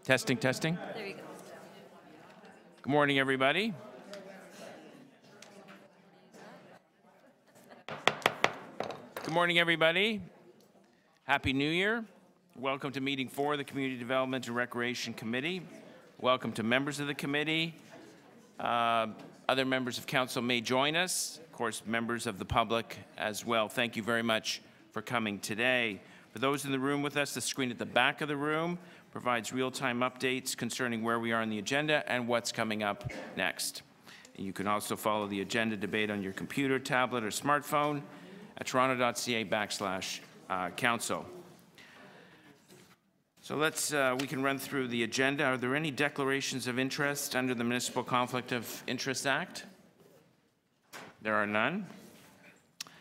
Testing, testing. There you go. Good morning, everybody. Good morning, everybody. Happy New Year. Welcome to meeting 4 of the Community Development and Recreation Committee. Welcome to members of the committee. Other members of council may join us. Of course, members of the public as well. Thank you very much for coming today. For those in the room with us, the screen at the back of the room provides real-time updates concerning where we are on the agenda and what's coming up next. And you can also follow the agenda debate on your computer, tablet, or smartphone at toronto.ca/council. So we can run through the agenda. Are there any declarations of interest under the Municipal Conflict of Interest Act? There are none.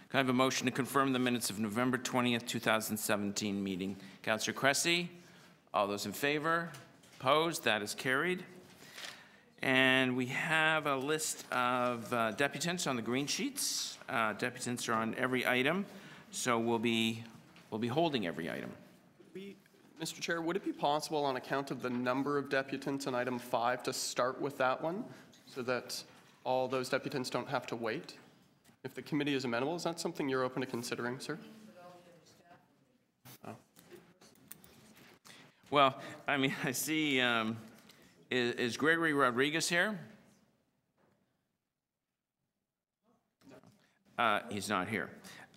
Can I have a motion to confirm the minutes of November 20th, 2017 meeting? Councillor Cressy, all those in favor? Opposed? That is carried. And we have a list of deputants on the green sheets. Deputants are on every item, so we'll be holding every item. Mr. Chair, would it be possible on account of the number of deputants on item 5 to start with that one so that all those deputants don't have to wait? If the committee is amenable, is that something you're open to considering, sir? Oh. Well, I mean, I see, is Gregory Rodriguez here? He's not here.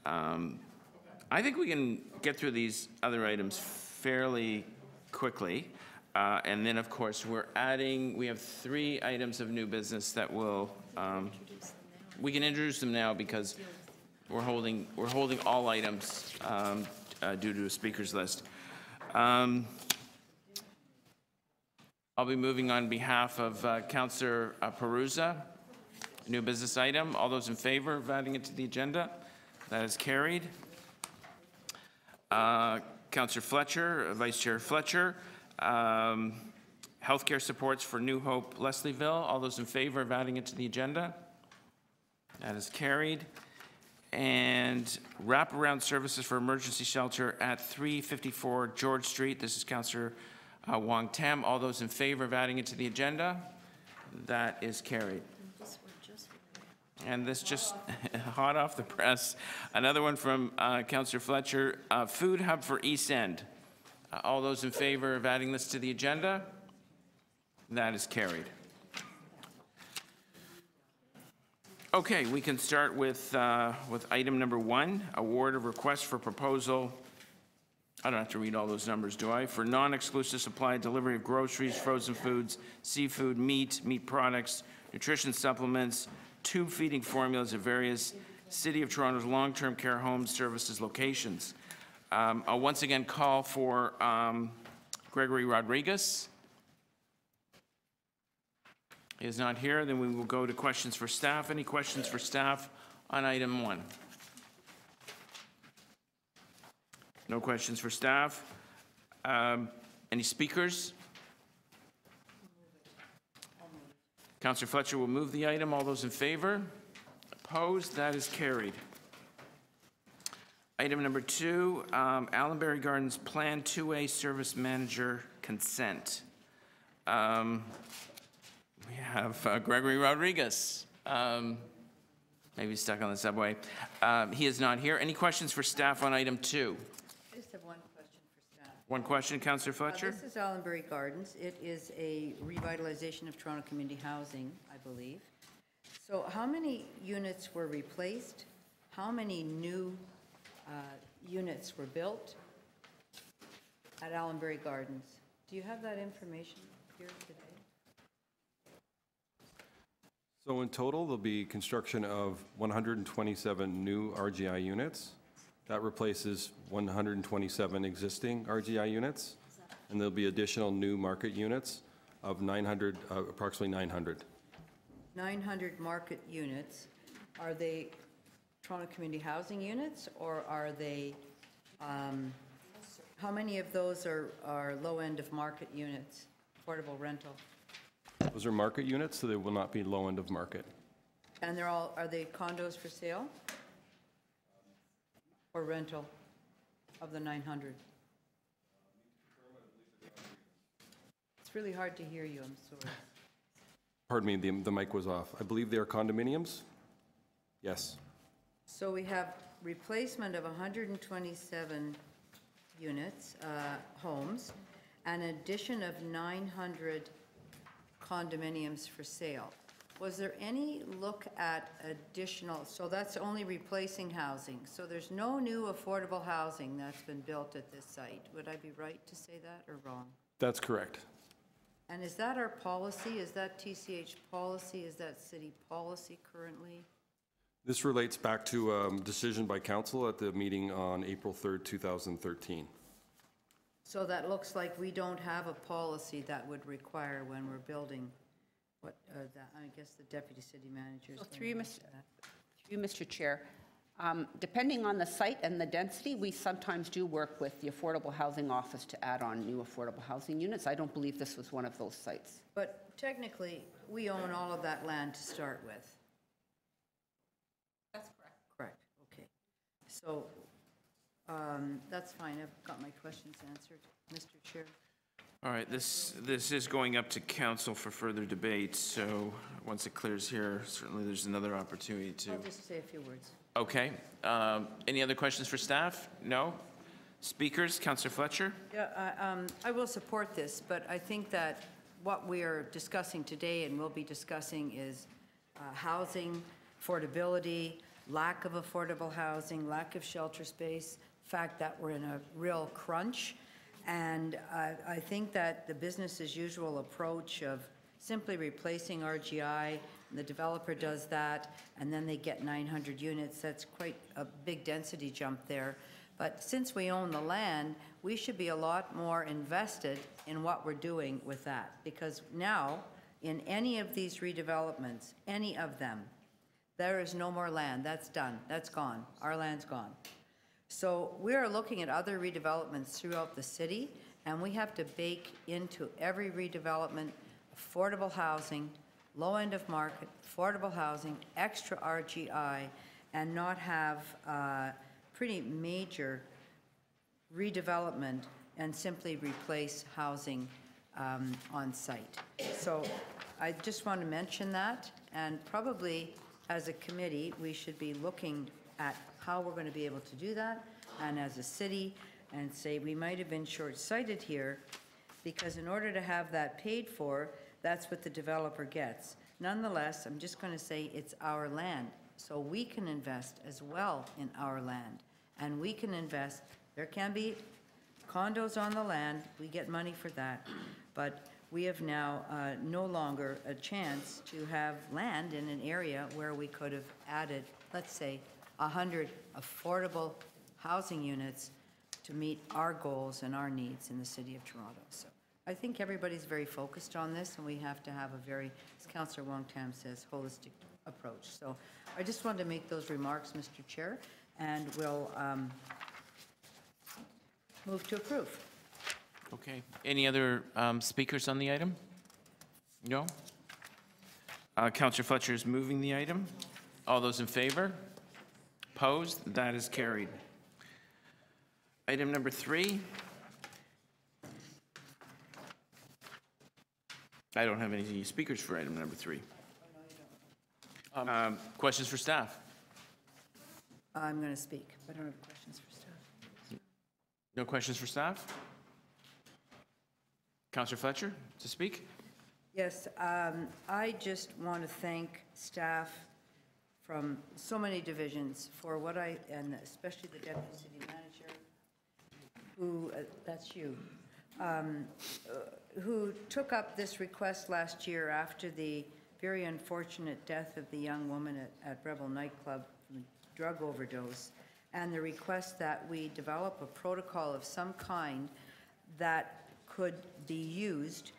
I think we can get through these other items fairly quickly. And then, of course, we have 3 items of new business that will, we can introduce them now because we're holding all items due to a speaker's list. I'll be moving on behalf of Councillor Perusa. New business item. All those in favor of adding it to the agenda? That is carried. Councillor Fletcher, Vice Chair Fletcher. Healthcare supports for New Hope, Leslieville. All those in favor of adding it to the agenda? That is carried. And wraparound services for emergency shelter at 354 George Street. This is Councillor Wong Tam. All those in favor of adding it to the agenda? That is carried. And this just hot off the press. Another one from Councillor Fletcher. Food hub for East End. All those in favor of adding this to the agenda? That is carried. Okay, we can start with item number 1, award of request for proposal. I don't have to read all those numbers, do I? For non-exclusive supply delivery of groceries, frozen foods, seafood, meat products, nutrition supplements, tube feeding formulas at various City of Toronto's long-term care home services locations. I'll once again call for Gregory Rodriguez. He is not here. Then we will go to questions for staff. Any questions for staff on item 1? No questions for staff. Any speakers? Councillor Fletcher will move the item. All those in favor? Opposed? That is carried. Item number 2, Allenbury Gardens Plan 2A Service Manager Consent. We have Gregory Rodriguez. Maybe he's stuck on the subway. He is not here. Any questions for staff on item 2? I just have one question for staff. One question, Councillor Fletcher. This is Allenbury Gardens. It is a revitalization of Toronto community housing, I believe. So how many units were replaced? How many new units were built at Allenbury Gardens? Do you have that information here today? So in total, there'll be construction of 127 new RGI units. That replaces 127 existing RGI units, and there'll be additional new market units of 900, approximately 900. 900 market units. Are they Toronto community housing units, or are they, how many of those are low end of market units, affordable rental? Those are market units, so they will not be low end of market. And are they condos for sale or rental of the 900? It's really hard to hear you, I'm sorry. Pardon me, the mic was off. I believe they are condominiums? Yes. So we have replacement of 127 units, homes, an addition of 900 condominiums for sale. Was there any look at additional, so that's only replacing housing, so there's no new affordable housing that's been built at this site? Would I be right to say that or wrong? That's correct. And is that our policy? Is that TCH policy? Is that city policy currently? This relates back to a decision by council at the meeting on April 3rd, 2013. So that looks like we don't have a policy that would require when we're building what, I guess the deputy city manager is So going through you, to answer that. Through you, Mr. Chair, depending on the site and the density, we sometimes do work with the Affordable Housing Office to add on new affordable housing units. I don't believe this was one of those sites. But technically, we own all of that land to start with. That's correct. Correct, okay. So that's fine, I've got my questions answered, Mr. Chair. All right, this is going up to council for further debate, so once it clears here, certainly there's another opportunity to. I'll just say a few words. Okay. Any other questions for staff? No? Speakers? Councillor Fletcher? Yeah, I will support this, but I think that what we are discussing today and will be discussing is housing, affordability, lack of affordable housing, lack of shelter space, fact that we're in a real crunch. And I think that the business as usual approach of simply replacing RGI, and the developer does that, and then they get 900 units, that's quite a big density jump there. But since we own the land, we should be a lot more invested in what we're doing with that. Because now, in any of these redevelopments, any of them, there is no more land. That's done. That's gone. Our land's gone. So we are looking at other redevelopments throughout the city, and we have to bake into every redevelopment affordable housing, low end of market, affordable housing, extra RGI, and not have pretty major redevelopment and simply replace housing on site. So I just want to mention that, and probably as a committee, we should be looking at how we're going to be able to do that, and as a city, and say we might have been short-sighted here, because in order to have that paid for, that's what the developer gets. Nonetheless, I'm just going to say it's our land, so we can invest as well in our land, and we can invest. There can be condos on the land, we get money for that, but we have now no longer a chance to have land in an area where we could have added, let's say, 100 affordable housing units to meet our goals and our needs in the city of Toronto. So I think everybody's very focused on this, and we have to have a very, as Councillor Wong-Tam says, holistic approach. So I just wanted to make those remarks, Mr. Chair, and we'll move to approve. Okay. Any other speakers on the item? No? Councillor Fletcher is moving the item. All those in favor? Opposed? That is carried. Item number 3. I don't have any speakers for item number 3. Questions for staff? I'm going to speak. I don't have questions for staff. No questions for staff? Councillor Fletcher to speak? Yes, I just want to thank staff from so many divisions for what and especially the deputy city manager, who, that's you, who took up this request last year after the very unfortunate death of the young woman at Rebel nightclub from a drug overdose, and the request that we develop a protocol of some kind that could be used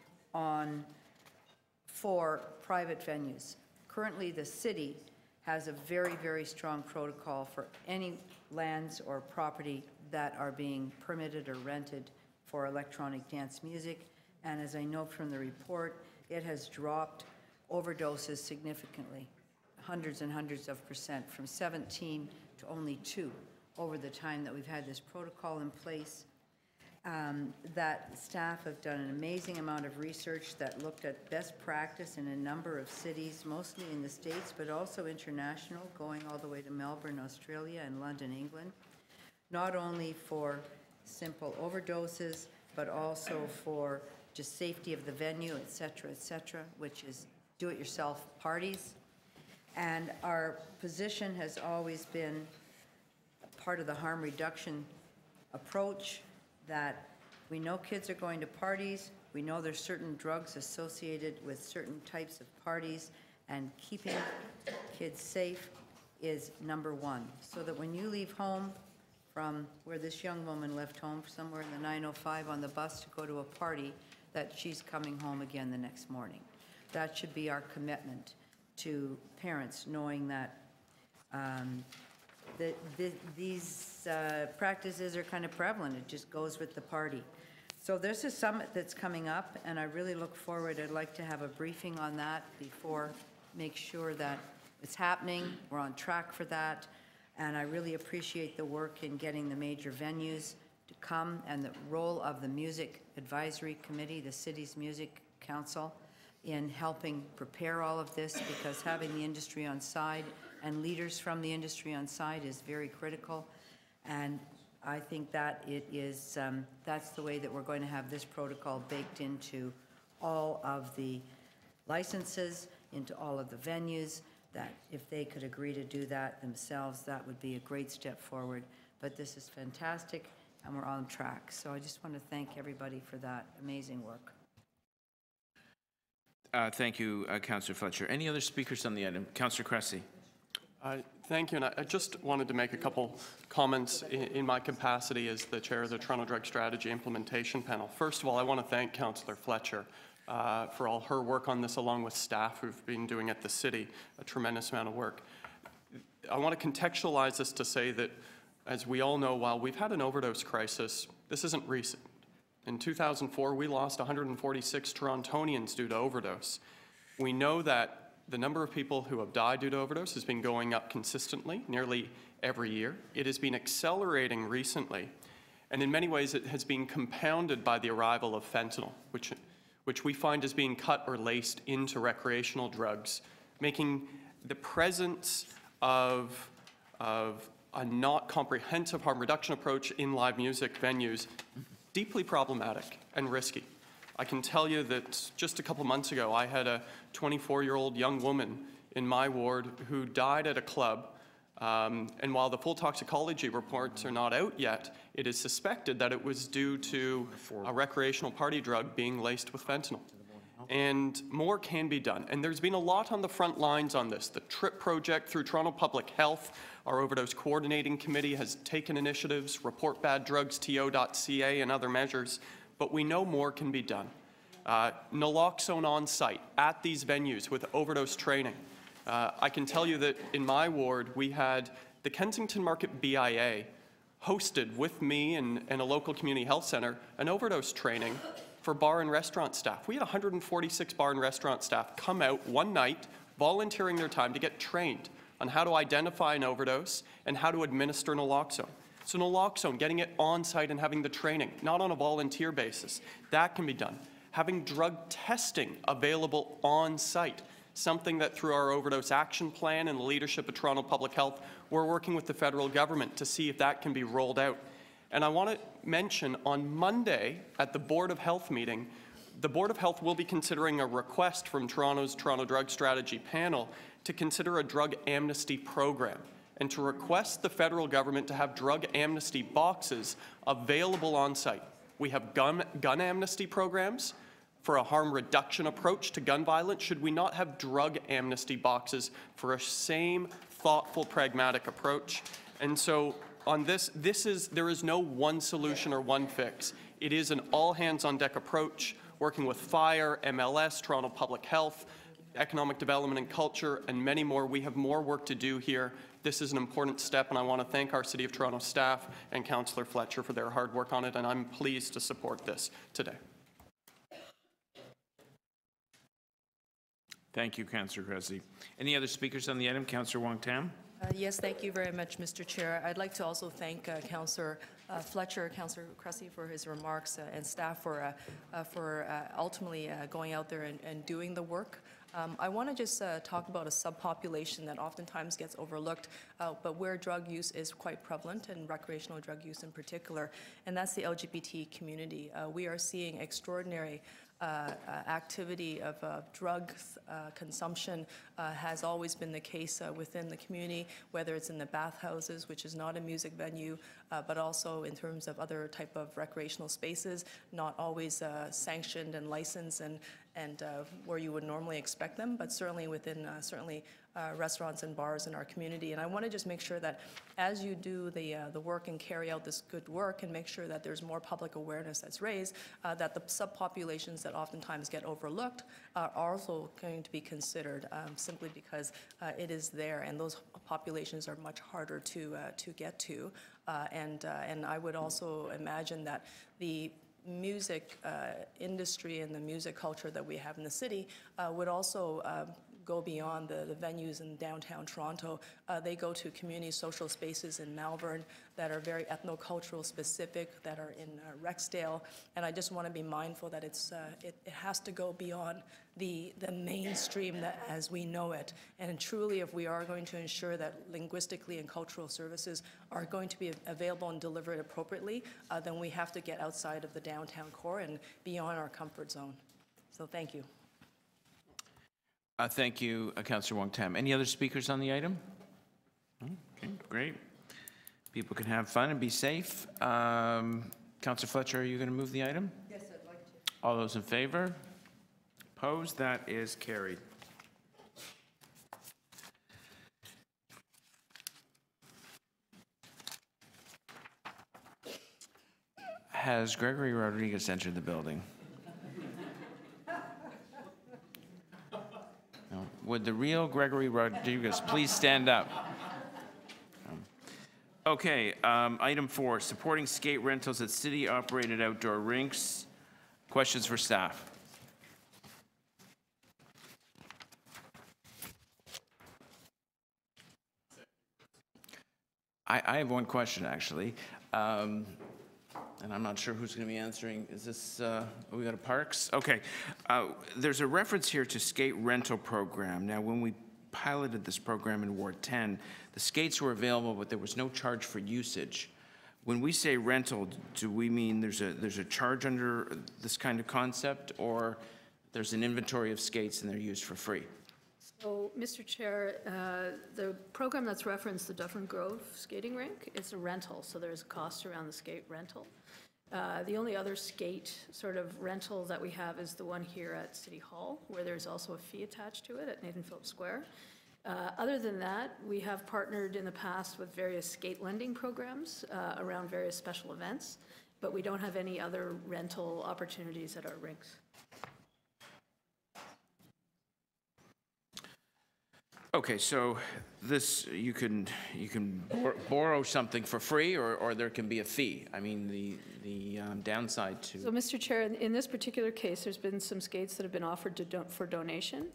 for private venues. Currently, the city has a very, very strong protocol for any lands or property that are being permitted or rented for electronic dance music. And as I know from the report, it has dropped overdoses significantly, hundreds and hundreds of percent, from 17 to only 2 over the time that we've had this protocol in place. that staff have done an amazing amount of research that looked at best practice in a number of cities, mostly in the States, but also international, going all the way to Melbourne, Australia, and London, England, not only for simple overdoses, but also for just safety of the venue, et cetera, which is do-it-yourself parties. And our position has always been part of the harm reduction approach, that we know kids are going to parties, we know there's certain drugs associated with certain types of parties, and keeping kids safe is number one. So that when you leave home from where this young woman left home, somewhere in the 905 on the bus to go to a party, that she's coming home again the next morning. That should be our commitment to parents, knowing that these practices are kind of prevalent. It just goes with the party. So there's a summit that's coming up, and I really look forward. I'd like to have a briefing on that before, make sure that it's happening, we're on track for that, and I really appreciate the work in getting the major venues to come, and the role of the Music Advisory Committee, the city's music council, in helping prepare all of this, because having the industry on side and leaders from the industry on side is very critical. And I think that it is, that's the way that we're going to have this protocol baked into all of the licenses, into all of the venues, that if they could agree to do that themselves, that would be a great step forward. But this is fantastic, and we're on track. So I just want to thank everybody for that amazing work. Thank you, Councillor Fletcher. Any other speakers on the item? Councillor Cressy. Thank you, and I just wanted to make a couple comments in my capacity as the chair of the Toronto Drug Strategy Implementation Panel. First of all, I want to thank Councillor Fletcher for all her work on this, along with staff who've been doing at the city a tremendous amount of work. I want to contextualize this to say that, as we all know, while we've had an overdose crisis, this isn't recent. In 2004, we lost 146 Torontonians due to overdose. We know that the number of people who have died due to overdose has been going up consistently, nearly every year. It has been accelerating recently, and in many ways it has been compounded by the arrival of fentanyl, which we find is being cut or laced into recreational drugs, making the presence of a not comprehensive harm reduction approach in live music venues deeply problematic and risky. I can tell you that just a couple months ago, I had a 24-year-old young woman in my ward who died at a club, and while the full toxicology reports are not out yet, it is suspected that it was due to a recreational party drug being laced with fentanyl. And more can be done. And there's been a lot on the front lines on this. The TRIP project through Toronto Public Health, our Overdose Coordinating Committee has taken initiatives, Report Bad Drugs, TO.ca, and other measures, but we know more can be done. Naloxone on site at these venues with overdose training. I can tell you that in my ward, we had the Kensington Market BIA hosted with me and a local community health center an overdose training for bar and restaurant staff. We had 146 bar and restaurant staff come out one night, volunteering their time to get trained on how to identify an overdose and how to administer naloxone. So naloxone, getting it on site and having the training, not on a volunteer basis, that can be done. Having drug testing available on site, something that through our overdose action plan and the leadership of Toronto Public Health, we're working with the federal government to see if that can be rolled out. And I want to mention on Monday at the Board of Health meeting, the Board of Health will be considering a request from Toronto's Toronto Drug Strategy panel to consider a drug amnesty program and to request the federal government to have drug amnesty boxes available on site. We have gun amnesty programs for a harm reduction approach to gun violence. Should we not have drug amnesty boxes for a same thoughtful, pragmatic approach? And so on this, there is no one solution or one fix. It is an all-hands-on-deck approach, working with Fire, MLS, Toronto Public Health, Economic Development and Culture, and many more. We have more work to do here. This is an important step, and I want to thank our City of Toronto staff and Councillor Fletcher for their hard work on it, and I'm pleased to support this today. Thank you, Councillor Cressy. Any other speakers on the item? Councillor Wong-Tam. Yes, thank you very much, Mr. Chair. I'd like to also thank Councillor Fletcher, Councillor Cressy, for his remarks, and staff for ultimately going out there and doing the work. I want to just talk about a subpopulation that oftentimes gets overlooked, but where drug use is quite prevalent, and recreational drug use in particular, and that's the LGBT community. We are seeing extraordinary activity of drug consumption has always been the case within the community, whether it's in the bathhouses, which is not a music venue, but also in terms of other type of recreational spaces, not always sanctioned and licensed and where you would normally expect them, but certainly within restaurants and bars in our community. And I want to just make sure that as you do the work and carry out this good work and make sure that there's more public awareness that's raised, that the subpopulations that oftentimes get overlooked are also going to be considered simply because it is there, and those populations are much harder to get to. And I would also imagine that the music industry and the music culture that we have in the city would also go beyond the venues in downtown Toronto. They go to community social spaces in Malvern that are very ethnocultural specific, that are in Rexdale, and I just want to be mindful that it has to go beyond the mainstream that as we know it. And truly, if we are going to ensure that linguistically and cultural services are going to be available and delivered appropriately, then we have to get outside of the downtown core and beyond our comfort zone. So thank you. Thank you, Councillor Wong-Tam. Any other speakers on the item? Okay, great. People can have fun and be safe. Councillor Fletcher, are you going to move the item? Yes, I'd like to. All those in favor? Opposed? That is carried. Has Gregory Rodriguez entered the building? No. Would the real Gregory Rodriguez please stand up? Okay, item 4, supporting skate rentals at city-operated outdoor rinks. Questions for staff? I have one question, actually, and I'm not sure who's going to be answering. Is this, we got a parks? Okay. There's a reference here to skate rental program. Now, when we piloted this program in Ward 10, the skates were available, but there was no charge for usage. When we say rental, do we mean there's a charge under this kind of concept, or there's an inventory of skates and they're used for free? So, Mr. Chair, the program that's referenced, the Dufferin Grove skating rink, it's a rental, so there's a cost around the skate rental. The only other skate sort of rental that we have is the one here at City Hall, where there's also a fee attached to it at Nathan Phillips Square. Other than that, we have partnered in the past with various skate lending programs around various special events, but we don't have any other rental opportunities at our rinks. Okay, so this, you can borrow something for free, or there can be a fee. I mean, the downside to... So, Mr. Chair, in this particular case, there's been some skates that have been offered for donation.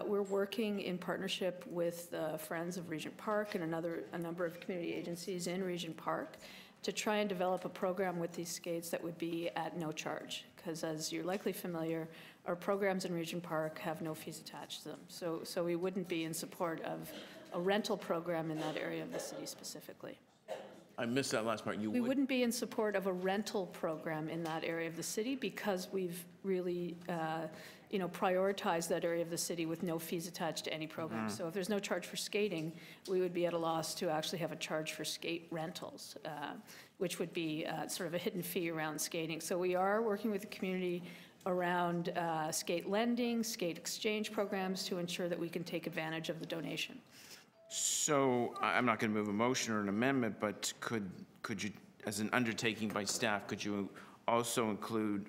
We're working in partnership with Friends of Regent Park and a number of community agencies in Regent Park to try and develop a program with these skates that would be at no charge. Because as you're likely familiar, our programs in Regent Park have no fees attached to them. So we wouldn't be in support of a rental program in that area of the city specifically. I missed that last part. We wouldn't be in support of a rental program in that area of the city because we've really prioritized that area of the city with no fees attached to any program. So if there's no charge for skating, we would be at a loss to actually have a charge for skate rentals, which would be sort of a hidden fee around skating. So we are working with the community around skate lending, skate exchange programs to ensure that we can take advantage of the donation. So I'm not going to move a motion or an amendment, but could you, as an undertaking by staff, could you also include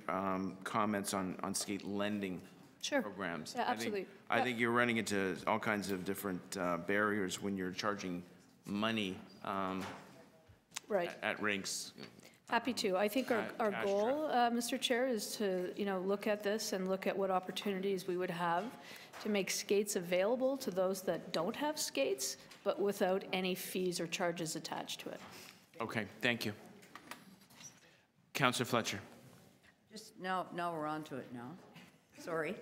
comments on skate lending programs? Yeah, absolutely. I think you're running into all kinds of different barriers when you're charging money right. at rinks. Happy to. I think our goal, Mr. Chair, is to look at this and look at what opportunities we would have to make skates available to those that don't have skates, but without any fees or charges attached to it. Okay, thank you. Counselor Fletcher. Just now we're on to it now. Sorry.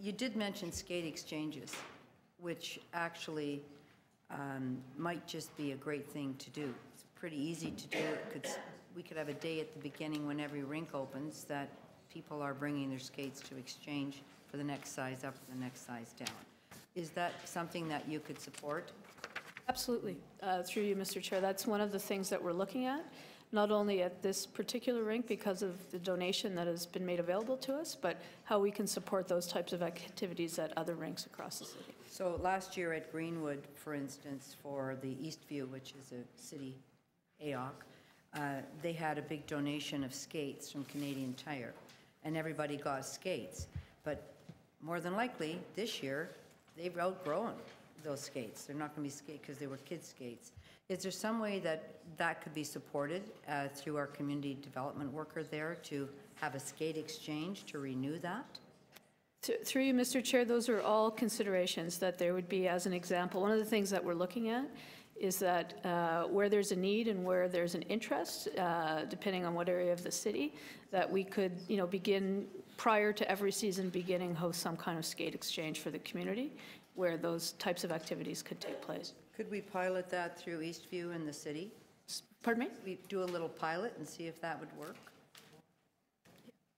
You did mention skate exchanges, which actually might just be a great thing to do. It's pretty easy to do. We could have a day at the beginning when every rink opens that people are bringing their skates to exchange for the next size up, the next size down. Is that something that you could support? Absolutely. Through you, Mr. Chair, that's one of the things that we're looking at, not only at this particular rink because of the donation that has been made available to us, but how we can support those types of activities at other rinks across the city. So last year at Greenwood, for instance, for the Eastview, which is a city AOC, they had a big donation of skates from Canadian Tire, and everybody got skates. But more than likely, this year, they've outgrown those skates. They're not going to be skate because they were kids' skates. Is there some way that that could be supported through our community development worker there to have a skate exchange to renew that? Through you, Mr. Chair, those are all considerations that there would be as an example. One of the things that we're looking at is that where there's a need and where there's an interest, depending on what area of the city, that we could, begin prior to every season beginning, host some kind of skate exchange for the community where those types of activities could take place. Could we pilot that through Eastview in the city? Pardon me? We do a little pilot and see if that would work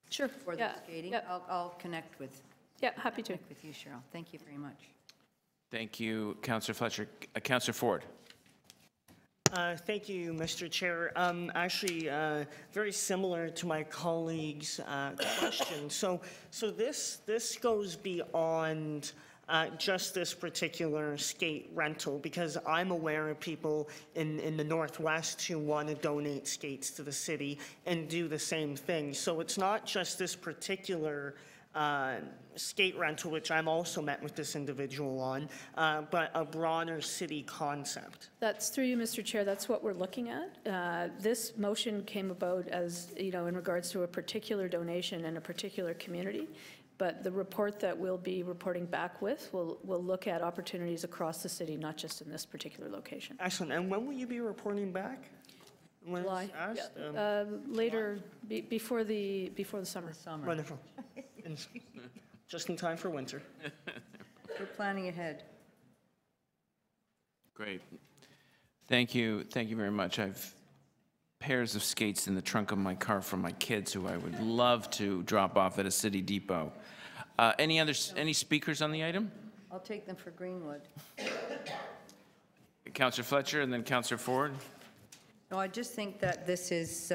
Sure. for the Yeah. skating? Yep. I'll connect with Happy to. you, Cheryl. Thank you very much. Thank you, Counselor Fletcher. Counselor Ford. Thank you, Mr. Chair. Actually, very similar to my colleague's question. So this goes beyond just this particular skate rental, because I'm aware of people in the Northwest who want to donate skates to the city and do the same thing. So it's not just this particular skate rental, which I'm also met with this individual on, but a broader city concept. That's through you, Mr. Chair. That's what we're looking at. This motion came about as, in regards to a particular donation in a particular community. But the report that we'll be reporting back with will look at opportunities across the city, not just in this particular location. Excellent. And when will you be reporting back? When it's July. asked? Later, before the summer. Summer. Wonderful. And just in time for winter. We're planning ahead. Great. Thank you. Thank you very much. I've pairs of skates in the trunk of my car for my kids who I would love to drop off at a city depot. Any speakers on the item? I'll take them for Greenwood. Councillor Fletcher and then Councillor Ford. No, I just think that this is,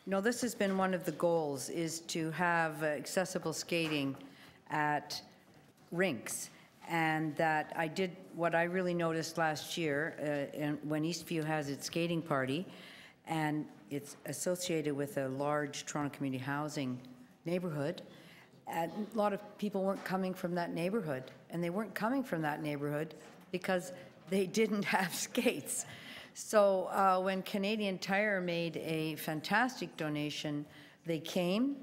this has been one of the goals, is to have accessible skating at rinks. And that what I really noticed last year, when Eastview has its skating party, and it's associated with a large Toronto community housing neighborhood, and a lot of people weren't coming from that neighborhood. And they weren't coming from that neighborhood because they didn't have skates. So when Canadian Tire made a fantastic donation, they came,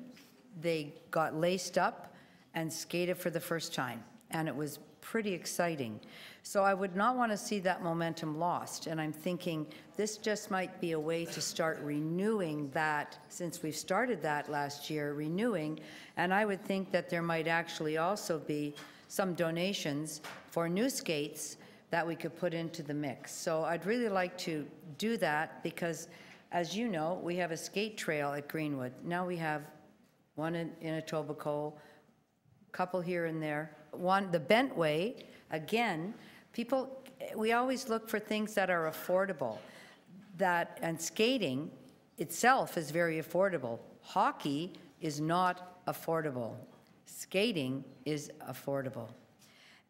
they got laced up and skated for the first time. And it was pretty exciting. So I would not want to see that momentum lost. And I'm thinking this just might be a way to start renewing that, since we've started that last year, renewing. And I would think that there might actually also be some donations for new skates that we could put into the mix. So I'd really like to do that because, as you know, we have a skate trail at Greenwood. Now we have one in Etobicoke, a couple here and there. The Bentway, again, we always look for things that are affordable. And skating itself is very affordable. Hockey is not affordable. Skating is affordable.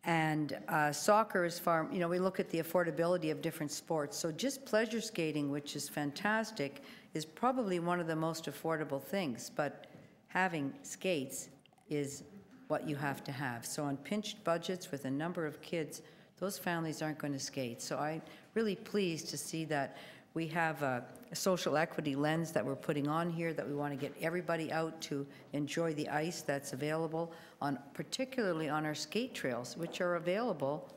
And soccer is far, we look at the affordability of different sports. So just pleasure skating, which is fantastic, is probably one of the most affordable things. But having skates is what you have to have. So on pinched budgets with a number of kids, those families aren't going to skate. So I'm really pleased to see that we have a social equity lens that we're putting on here, that we want to get everybody out to enjoy the ice that's available, particularly on our skate trails, which are available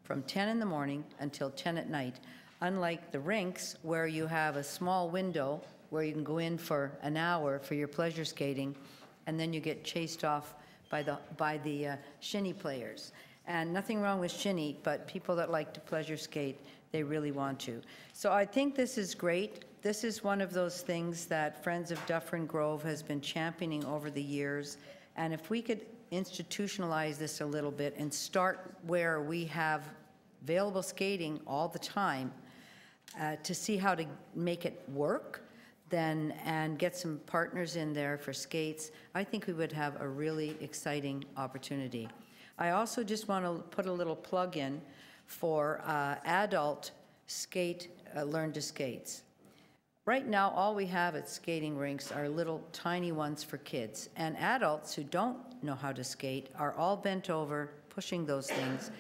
from 10 in the morning until 10 at night. Unlike the rinks, where you have a small window where you can go in for an hour for your pleasure skating, and then you get chased off by the shinny players. And nothing wrong with shinny, but people that like to pleasure skate, they really want to. So I think this is great. This is one of those things that Friends of Dufferin Grove has been championing over the years. And if we could institutionalize this a little bit and start where we have available skating all the time, to see how to make it work, then, and get some partners in there for skates, I think we would have a really exciting opportunity. I also just want to put a little plug in for adult skate, learn to skates. Right now, all we have at skating rinks are little tiny ones for kids, and adults who don't know how to skate are all bent over pushing those things.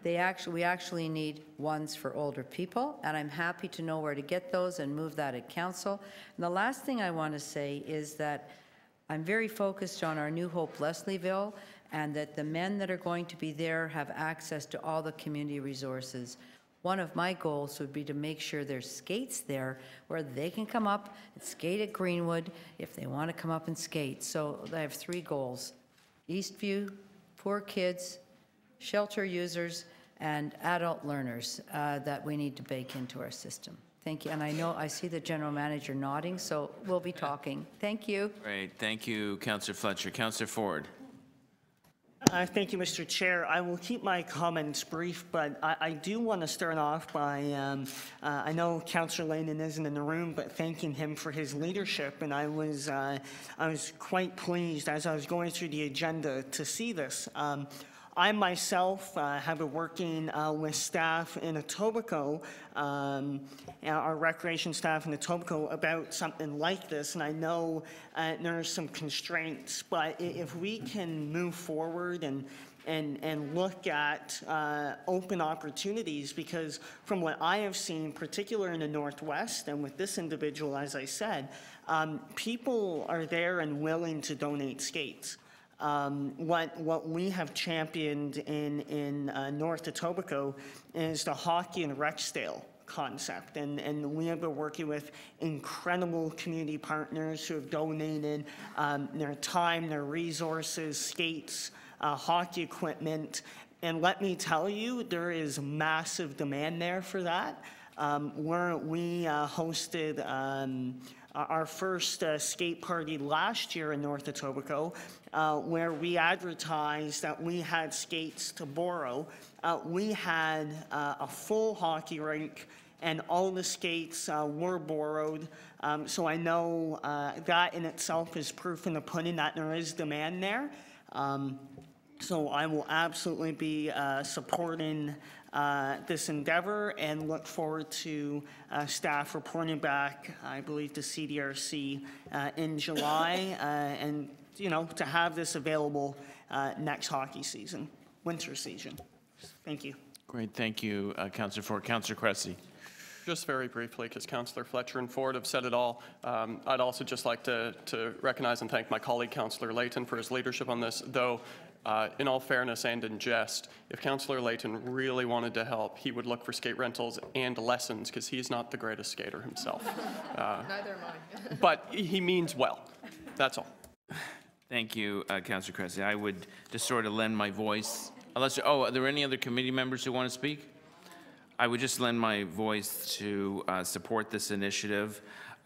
We actually need ones for older people, and I'm happy to know where to get those and move that at council. And the last thing I want to say is that I'm very focused on our New Hope Leslieville, and that the men that are going to be there have access to all the community resources. One of my goals would be to make sure there's skates there where they can come up and skate at Greenwood if they want to come up and skate. So I have 3 goals: Eastview, poor kids, shelter users, and adult learners that we need to bake into our system. Thank you. And I know, I see the general manager nodding, so we'll be talking. Thank you. Great, thank you, Councillor Fletcher. Councillor Ford. Thank you, Mr. Chair. I will keep my comments brief, but I do want to start off by, I know Councillor Layton isn't in the room, but thanking him for his leadership. And I was quite pleased as I was going through the agenda to see this. I myself have been working with staff in Etobicoke, our recreation staff in Etobicoke, about something like this, and I know there are some constraints, but if we can move forward and look at open opportunities, because from what I have seen, particularly in the Northwest, and with this individual, as I said, people are there and willing to donate skates. What we have championed in North Etobicoke is the hockey and rec stale concept, and we have been working with incredible community partners who have donated their time, their resources, skates, hockey equipment, and let me tell you, there is massive demand there for that. We hosted our first skate party last year in North Etobicoke, where we advertised that we had skates to borrow. We had a full hockey rink, and all the skates were borrowed. So I know that in itself is proof in the pudding that there is demand there. So I will absolutely be supporting this endeavor and look forward to staff reporting back, I believe, to CDRC in July, and to have this available next hockey season, winter season. Thank you. Great, thank you, Councillor Ford. Councillor Cressy. Just very briefly, because Councillor Fletcher and Ford have said it all, I'd also just like to recognize and thank my colleague, Councillor Layton, for his leadership on this, though in all fairness and in jest, if Councillor Layton really wanted to help, he would look for skate rentals and lessons, because he's not the greatest skater himself. Neither am I. But he means well. That's all. Thank you, Councillor Cressy. I would just sort of lend my voice, unless, are there any other committee members who want to speak? I would just lend my voice to support this initiative.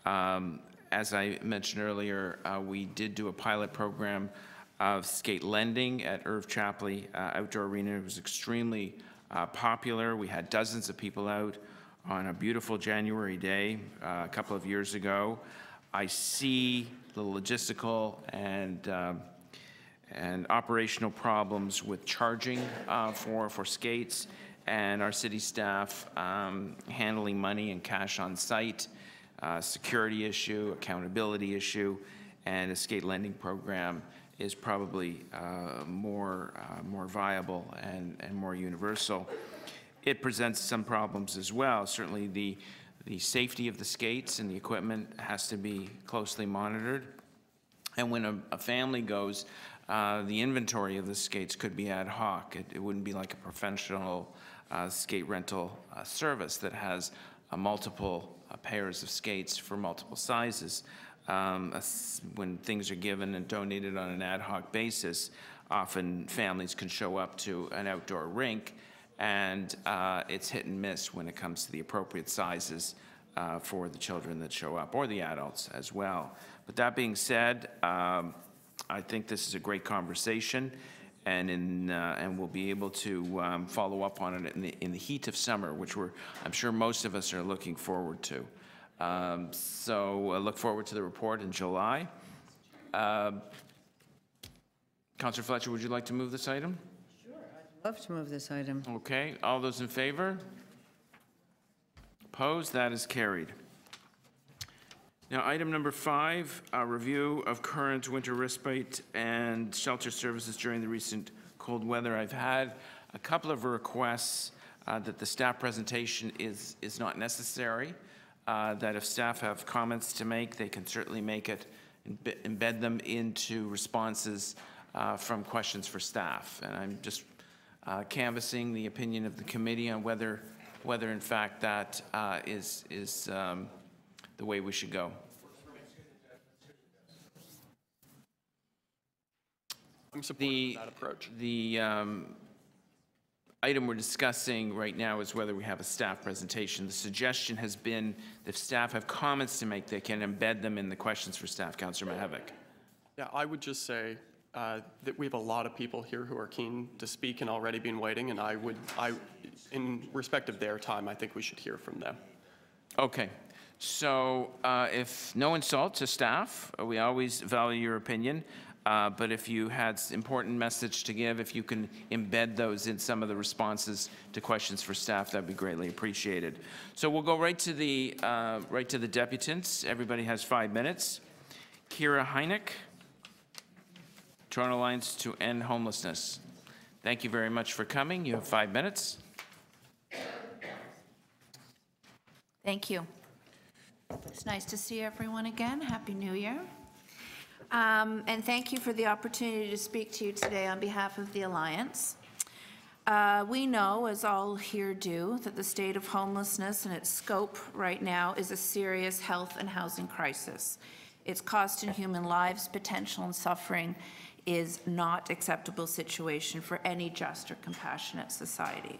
As I mentioned earlier, we did do a pilot program of skate lending at Irv Chapley Outdoor Arena. It was extremely popular. We had dozens of people out on a beautiful January day a couple of years ago. I see the logistical and operational problems with charging for skates, and our city staff handling money and cash on site, security issue, accountability issue, and a skate lending program is probably more viable and more universal. It presents some problems as well. Certainly the safety of the skates and the equipment has to be closely monitored. And when a family goes, the inventory of the skates could be ad hoc. It wouldn't be like a professional skate rental service that has multiple pairs of skates for multiple sizes. When things are given and donated on an ad hoc basis, often families can show up to an outdoor rink, and it's hit and miss when it comes to the appropriate sizes for the children that show up, or the adults as well. But that being said, I think this is a great conversation, and we'll be able to follow up on it in the heat of summer, which I'm sure most of us are looking forward to. So I look forward to the report in July. Councillor Fletcher, would you like to move this item? Sure, I'd love to move this item. Okay, all those in favor? Opposed? That is carried. Now, item number 5, a review of current winter respite and shelter services during the recent cold weather. I've had a couple of requests that the staff presentation is not necessary, that if staff have comments to make, they can certainly make it, embed them into responses from questions for staff. And I'm just canvassing the opinion of the committee on whether in fact that is the way we should go. I'm supportive of that approach. The item we're discussing right now is whether we have a staff presentation. The suggestion has been that if staff have comments to make, they can embed them in the questions for staff. Councillor Mihevc. Yeah, I would just say that we have a lot of people here who are keen to speak and already been waiting, and in respect of their time, I think we should hear from them. Okay. So if no insult to staff, we always value your opinion. But if you had important message to give, if you can embed those in some of the responses to questions for staff, that'd be greatly appreciated. So we'll go right to the deputants. Everybody has 5 minutes. Kira Heineck, Toronto Alliance to End Homelessness. Thank you very much for coming. You have 5 minutes. Thank you. It's nice to see everyone again. Happy New Year. And thank you for the opportunity to speak to you today on behalf of the Alliance. We know, as all here do, that the state of homelessness and its scope right now is a serious health and housing crisis. Its cost in human lives, potential, and suffering is not acceptable situation for any just or compassionate society.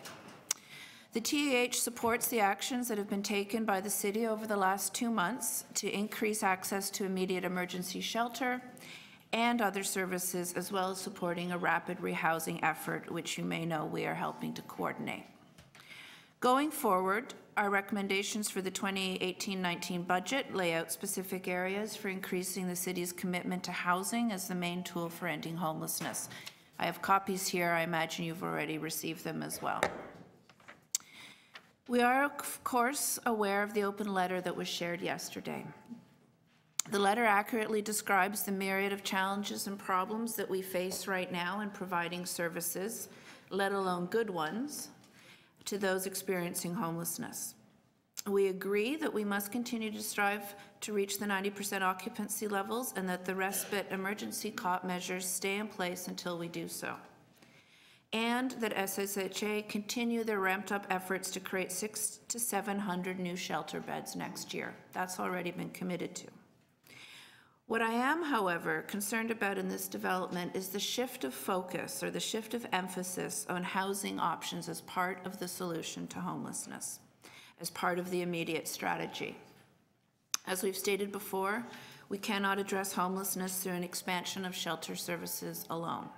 The TAH supports the actions that have been taken by the city over the last 2 months to increase access to immediate emergency shelter and other services, as well as supporting a rapid rehousing effort, which you may know we are helping to coordinate. Going forward, our recommendations for the 2018-19 budget lay out specific areas for increasing the city's commitment to housing as the main tool for ending homelessness. I have copies here. I imagine you've already received them as well. We are, of course, aware of the open letter that was shared yesterday. The letter accurately describes the myriad of challenges and problems that we face right now in providing services, let alone good ones, to those experiencing homelessness. We agree that we must continue to strive to reach the 90% occupancy levels and that the respite emergency COP measures stay in place until we do so. And that SSHA continue their ramped up efforts to create 600 to 700 new shelter beds next year. That's already been committed to. What I am, however, concerned about in this development is the shift of focus or the shift of emphasis on housing options as part of the solution to homelessness, as part of the immediate strategy. As we've stated before, we cannot address homelessness through an expansion of shelter services alone.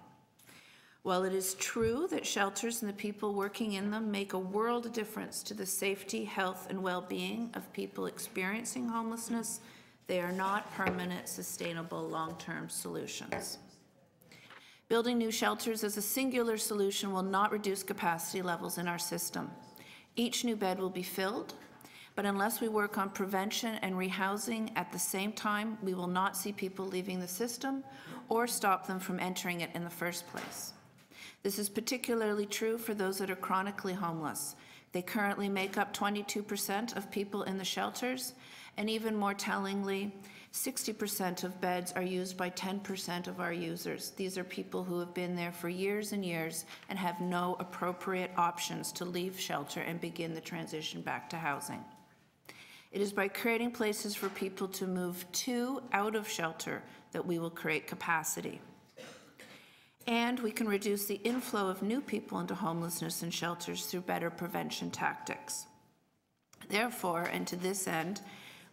While it is true that shelters and the people working in them make a world of difference to the safety, health, and well-being of people experiencing homelessness, they are not permanent, sustainable, long-term solutions. Building new shelters as a singular solution will not reduce capacity levels in our system. Each new bed will be filled, but unless we work on prevention and rehousing at the same time, we will not see people leaving the system or stop them from entering it in the first place. This is particularly true for those that are chronically homeless. They currently make up 22% of people in the shelters, and even more tellingly, 60% of beds are used by 10% of our users. These are people who have been there for years and years and have no appropriate options to leave shelter and begin the transition back to housing. It is by creating places for people to move to out of shelter that we will create capacity. And we can reduce the inflow of new people into homelessness and shelters through better prevention tactics. Therefore, and to this end,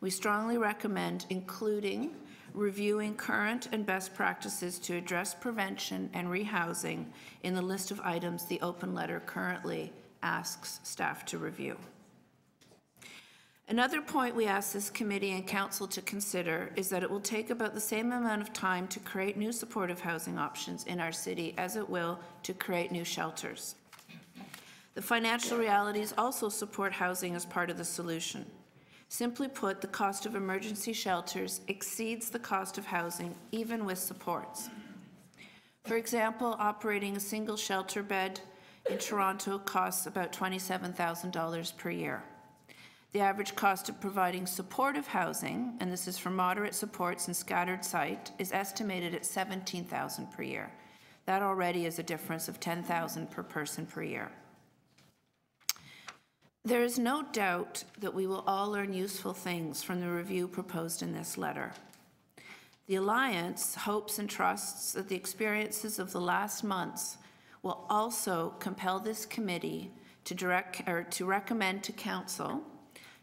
we strongly recommend including reviewing current and best practices to address prevention and rehousing in the list of items the open letter currently asks staff to review. Another point we ask this committee and council to consider is that it will take about the same amount of time to create new supportive housing options in our city as it will to create new shelters. The financial realities also support housing as part of the solution. Simply put, the cost of emergency shelters exceeds the cost of housing, even with supports. For example, operating a single shelter bed in Toronto costs about $27,000 per year. The average cost of providing supportive housing, and this is for moderate supports and scattered site, is estimated at $17,000 per year. That already is a difference of $10,000 per person per year. There is no doubt that we will all learn useful things from the review proposed in this letter. The Alliance hopes and trusts that the experiences of the last months will also compel this committee to recommend to Council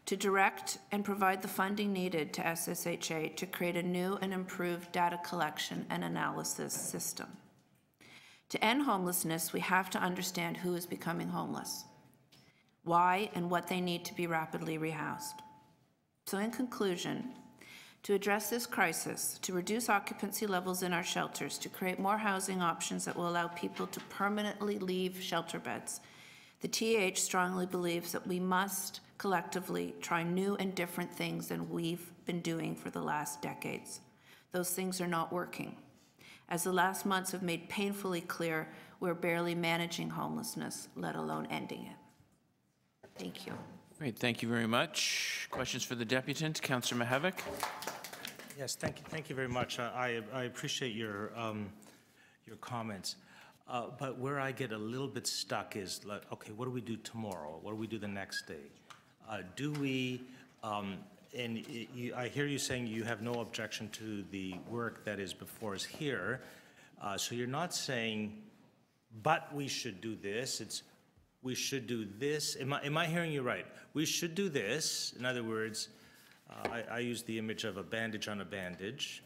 to direct and provide the funding needed to SSHA to create a new and improved data collection and analysis system. To end homelessness, we have to understand who is becoming homeless, why and what they need to be rapidly rehoused. So in conclusion, to address this crisis, to reduce occupancy levels in our shelters, to create more housing options that will allow people to permanently leave shelter beds, the TH strongly believes that we must collectively try new and different things than we've been doing for the last decades. Those things are not working. As the last months have made painfully clear, we're barely managing homelessness, let alone ending it. Thank you. Great, thank you very much. Questions for the deputant, Councillor Mihevc? Yes, thank you very much. I appreciate your comments. But where I get a little bit stuck is, like, okay, what do we do tomorrow? What do we do the next day? Do we, I hear you saying you have no objection to the work that is before us here. So you're not saying, but we should do this. It's, we should do this. Am I hearing you right? We should do this. In other words, I use the image of a bandage on a bandage.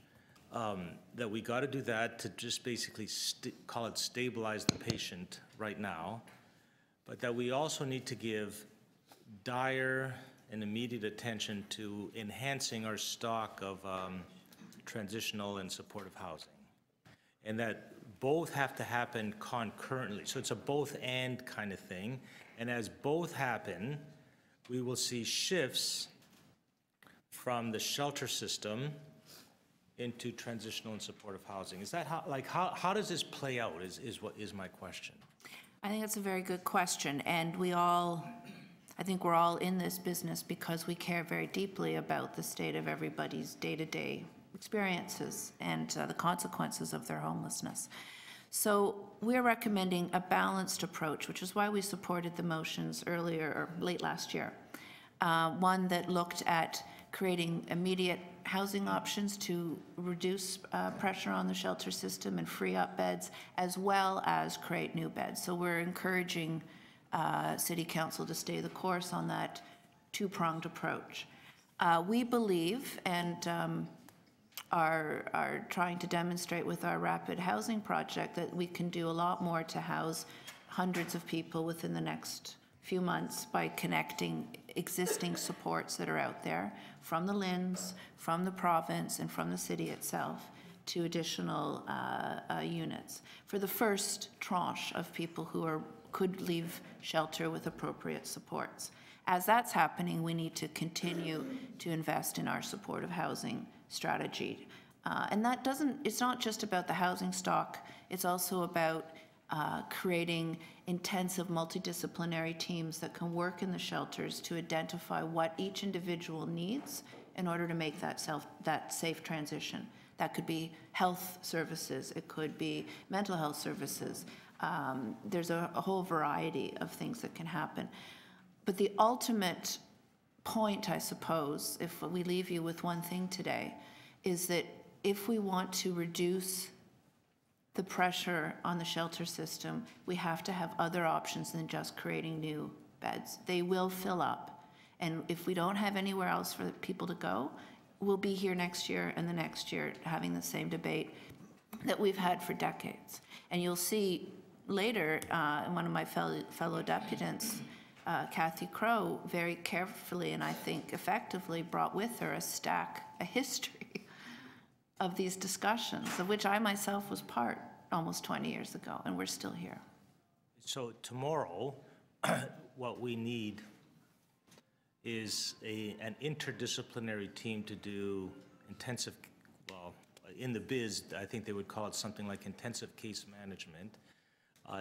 That we got to do that to just basically call it stabilize the patient right now, but that we also need to give dire and immediate attention to enhancing our stock of transitional and supportive housing, and that both have to happen concurrently. So it's a both and kind of thing, and as both happen, we will see shifts from the shelter system into transitional and supportive housing. Is that how, like, how does this play out is what is my question. I think that's a very good question, and I think we're all in this business because we care very deeply about the state of everybody's day-to-day experiences and the consequences of their homelessness. So we're recommending a balanced approach, which is why we supported the motions earlier, or late last year. One that looked at creating immediate housing options to reduce pressure on the shelter system and free up beds, as well as create new beds. So we're encouraging City Council to stay the course on that two-pronged approach. We believe and are trying to demonstrate with our rapid housing project that we can do a lot more to house hundreds of people within the next few months by connecting existing supports that are out there from the LHINs, from the province, and from the city itself to additional units for the first tranche of people who could leave shelter with appropriate supports. As that's happening, we need to continue to invest in our supportive housing strategy. And that it's not just about the housing stock, it's also about creating intensive multidisciplinary teams that can work in the shelters to identify what each individual needs in order to make that safe transition. That could be health services, it could be mental health services. There's a whole variety of things that can happen. But the ultimate point, I suppose, if we leave you with one thing today, is that if we want to reduce the pressure on the shelter system, we have to have other options than just creating new beds. They will fill up. And if we don't have anywhere else for people to go, we'll be here next year and the next year having the same debate that we've had for decades. And you'll see later, one of my fellow deputants, Kathy Crow, very carefully and I think effectively brought with her a history of these discussions, of which I myself was part almost 20 years ago, and we're still here. So tomorrow, what we need is an interdisciplinary team to do intensive, well, in the biz, I think they would call it something like intensive case management.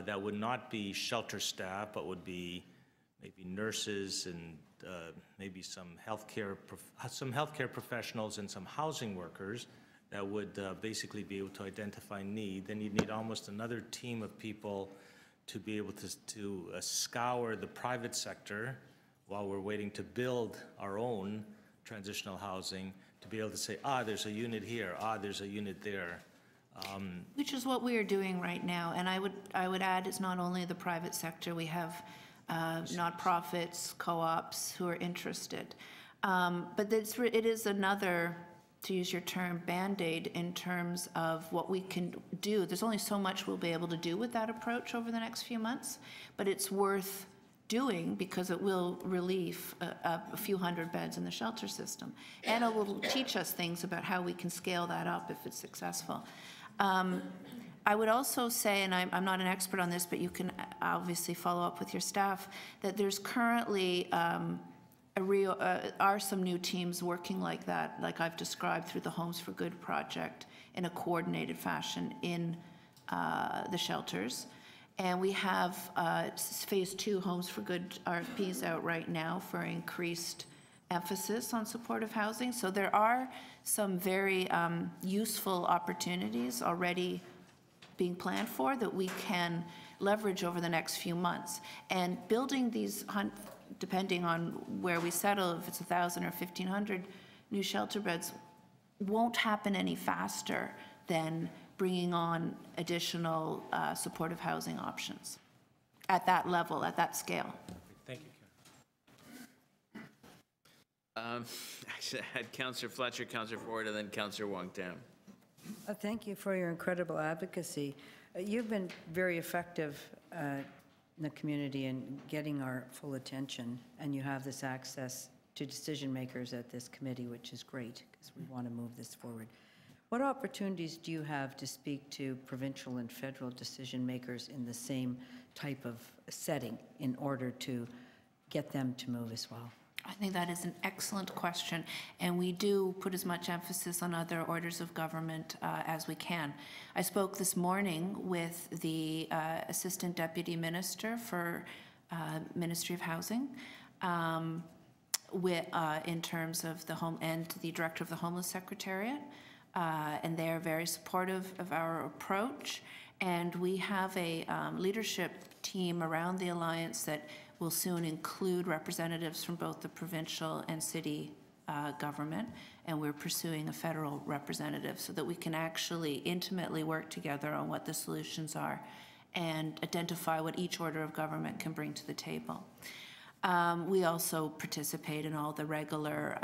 That would not be shelter staff, but would be maybe nurses and maybe some healthcare professionals and some housing workers that would basically be able to identify need. Then you'd need almost another team of people to be able to scour the private sector while we're waiting to build our own transitional housing, to be able to say, there's a unit here, there's a unit there. Which is what we are doing right now. And I would add, it's not only the private sector. We have nonprofits, co-ops who are interested. But it is another, to use your term, Band-Aid in terms of what we can do. There's only so much we'll be able to do with that approach over the next few months, but it's worth doing because it will relieve a few hundred beds in the shelter system. And it will teach us things about how we can scale that up if it's successful. I would also say, and I'm not an expert on this, but you can obviously follow up with your staff, that there's currently are some new teams working like that, like I've described through the Homes for Good project in a coordinated fashion in the shelters. And we have phase 2 Homes for Good RFPs out right now for increased emphasis on supportive housing. So there are some very useful opportunities already being planned for that we can leverage over the next few months. And building these, depending on where we settle, if it's 1,000 or 1,500 new shelter beds, won't happen any faster than bringing on additional supportive housing options at that level, at that scale. Thank you, Actually, I had Councillor Fletcher, Councillor Ford, and then Councillor Wong-Tam. Thank you for your incredible advocacy. You've been very effective in the community in getting our full attention, and you have this access to decision makers at this committee, which is great because we want to move this forward. What opportunities do you have to speak to provincial and federal decision makers in the same type of setting in order to get them to move as well? I think that is an excellent question, and we do put as much emphasis on other orders of government as we can. I spoke this morning with the Assistant Deputy Minister for Ministry of Housing in terms of the home and the Director of the Homeless Secretariat, and they are very supportive of our approach. And we have a leadership team around the Alliance that will soon include representatives from both the provincial and city government, and we're pursuing a federal representative so that we can actually intimately work together on what the solutions are and identify what each order of government can bring to the table. We also participate in all the regular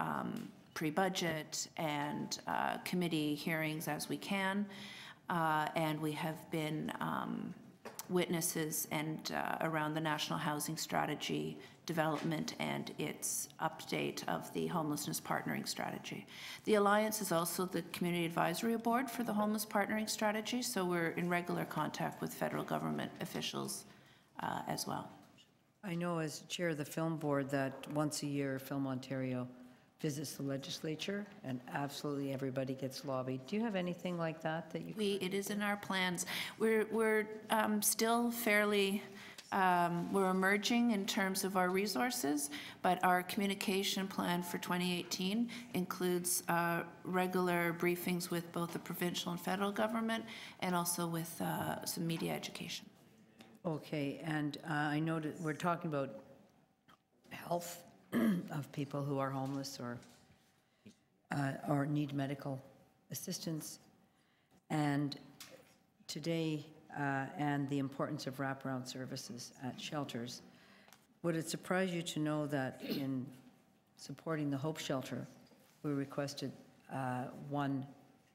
pre-budget and committee hearings as we can, and we have been witnesses and around the National Housing Strategy development and its update of the Homelessness Partnering Strategy. The Alliance is also the Community Advisory Board for the Homeless Partnering Strategy, so we're in regular contact with federal government officials as well. I know as chair of the film board that once a year Film Ontario visits the legislature and absolutely everybody gets lobbied. Do you have anything like that that you? It is in our plans. We're still fairly, we're emerging in terms of our resources, but our communication plan for 2018 includes regular briefings with both the provincial and federal government and also with some media education. Okay, and I know that we're talking about health of people who are homeless or need medical assistance, and today, and the importance of wraparound services at shelters. Would it surprise you to know that in supporting the Hope Shelter, we requested one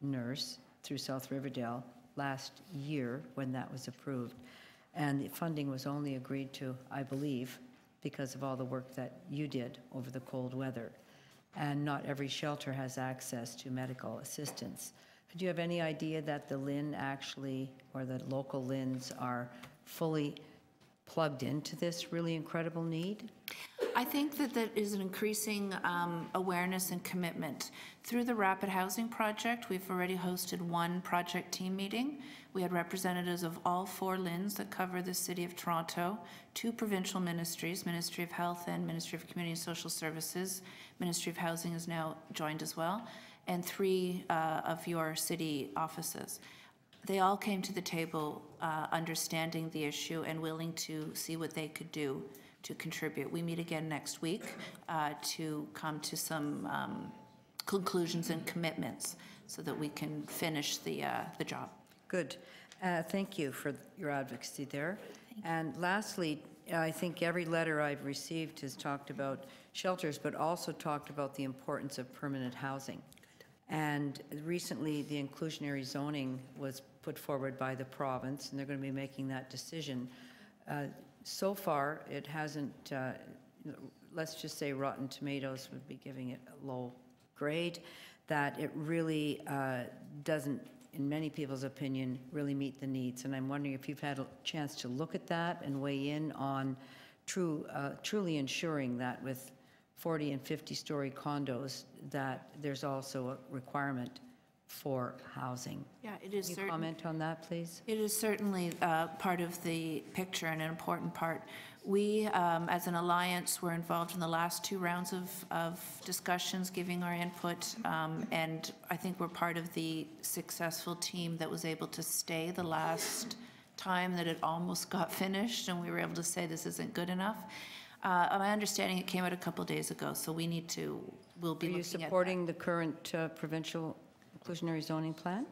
nurse through South Riverdale last year when that was approved, and the funding was only agreed to, I believe, because of all the work that you did over the cold weather. And not every shelter has access to medical assistance. Do you have any idea that the LHIN actually, or the local LHINs are fully plugged into this really incredible need? I think that that is an increasing awareness and commitment. Through the Rapid Housing Project, we've already hosted one project team meeting. We had representatives of all 4 LHINs that cover the City of Toronto, 2 provincial ministries, Ministry of Health and Ministry of Community and Social Services. Ministry of Housing is now joined as well, and 3 of your city offices. They all came to the table understanding the issue and willing to see what they could do to contribute. We meet again next week to come to some conclusions and commitments so that we can finish the job. Good. Thank you for your advocacy there. And lastly, I think every letter I've received has talked about shelters, but also talked about the importance of permanent housing. And recently, the inclusionary zoning was put forward by the province, and they're going to be making that decision. So far, it hasn't, let's just say Rotten Tomatoes would be giving it a low grade, that it really doesn't, in many people's opinion, really meet the needs. And I'm wondering if you've had a chance to look at that and weigh in on truly ensuring that with 40 and 50-story condos, that there's also a requirement for housing. Yeah, it is. Can you comment on that, please? It is certainly part of the picture and an important part. We, as an alliance, were involved in the last 2 rounds of discussions, giving our input, and I think we're part of the successful team that was able to stay the last time that it almost got finished, and we were able to say this isn't good enough. My understanding, it came out a couple days ago, so we need to, we'll be looking at that. Are you supporting the current provincial inclusionary zoning plan?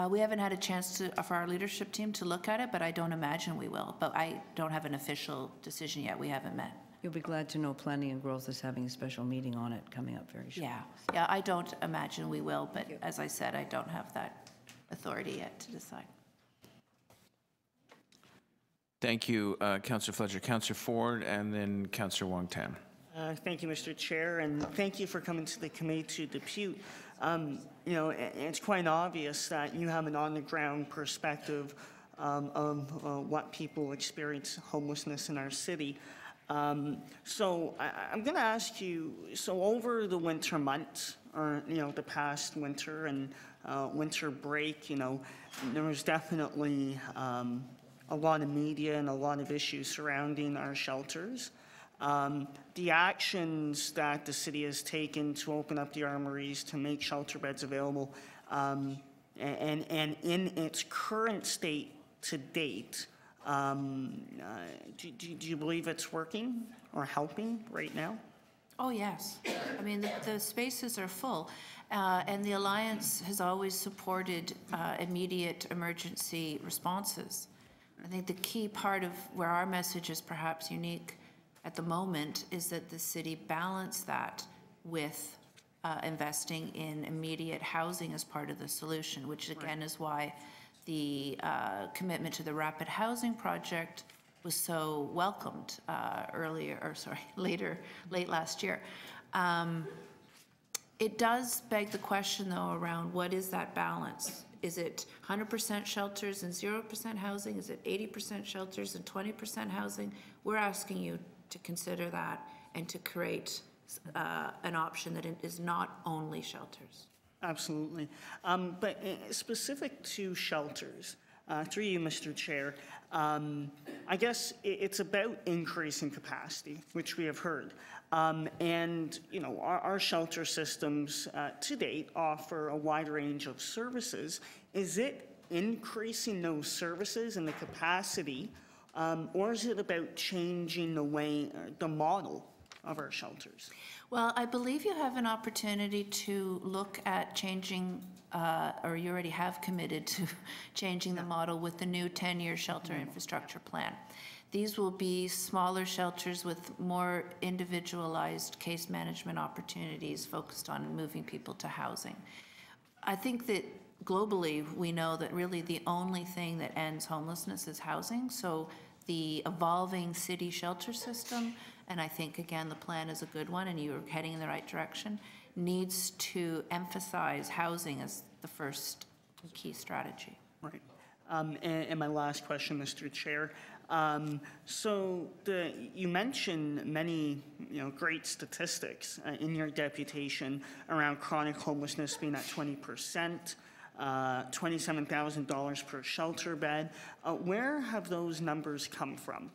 We haven't had a chance for our leadership team to look at it, but I don't imagine we will. But I don't have an official decision yet. We haven't met. You'll be glad to know Planning and Growth is having a special meeting on it coming up very shortly. Yeah, I don't imagine we will, but as I said, I don't have that authority yet to decide. Thank you, Councillor Fletcher. Councillor Ford, and then Councillor Wong-Tam. Thank you, Mr. Chair, and thank you for coming to the committee to depute. You know, it's quite obvious that you have an on-the-ground perspective of what people experience homelessness in our city. So I'm going to ask you, so over the winter months, or, you know, the past winter and winter break, you know, there was definitely a lot of media and a lot of issues surrounding our shelters. The actions that the city has taken to open up the armories, to make shelter beds available, and in its current state to date, do you believe it's working or helping right now? Oh, yes. I mean, the spaces are full, and the Alliance has always supported immediate emergency responses. I think the key part of where our message is perhaps unique at the moment is that the city balanced that with investing in immediate housing as part of the solution, which again is why the commitment to the Rapid Housing Project was so welcomed late last year. It does beg the question, though, around what is that balance? Is it 100% shelters and 0% housing? Is it 80% shelters and 20% housing? We're asking you to consider that and to create an option that is not only shelters. Absolutely. But specific to shelters, through you, Mr. Chair, I guess it's about increasing capacity, which we have heard. And, you know, our shelter systems to date offer a wide range of services. Is it increasing those services and the capacity, or is it about changing the way, the model of our shelters? Well, I believe you have an opportunity to look at changing, or you already have committed to changing the model with the new 10-year shelter infrastructure plan. These will be smaller shelters with more individualized case management opportunities focused on moving people to housing. I think that globally, we know that really the only thing that ends homelessness is housing. So the evolving city shelter system, and I think, again, the plan is a good one and you're heading in the right direction, needs to emphasize housing as the first key strategy. Right. And my last question, Mr. Chair. You mentioned many, great statistics in your deputation around chronic homelessness being at 20%, $27,000 per shelter bed. Where have those numbers come from?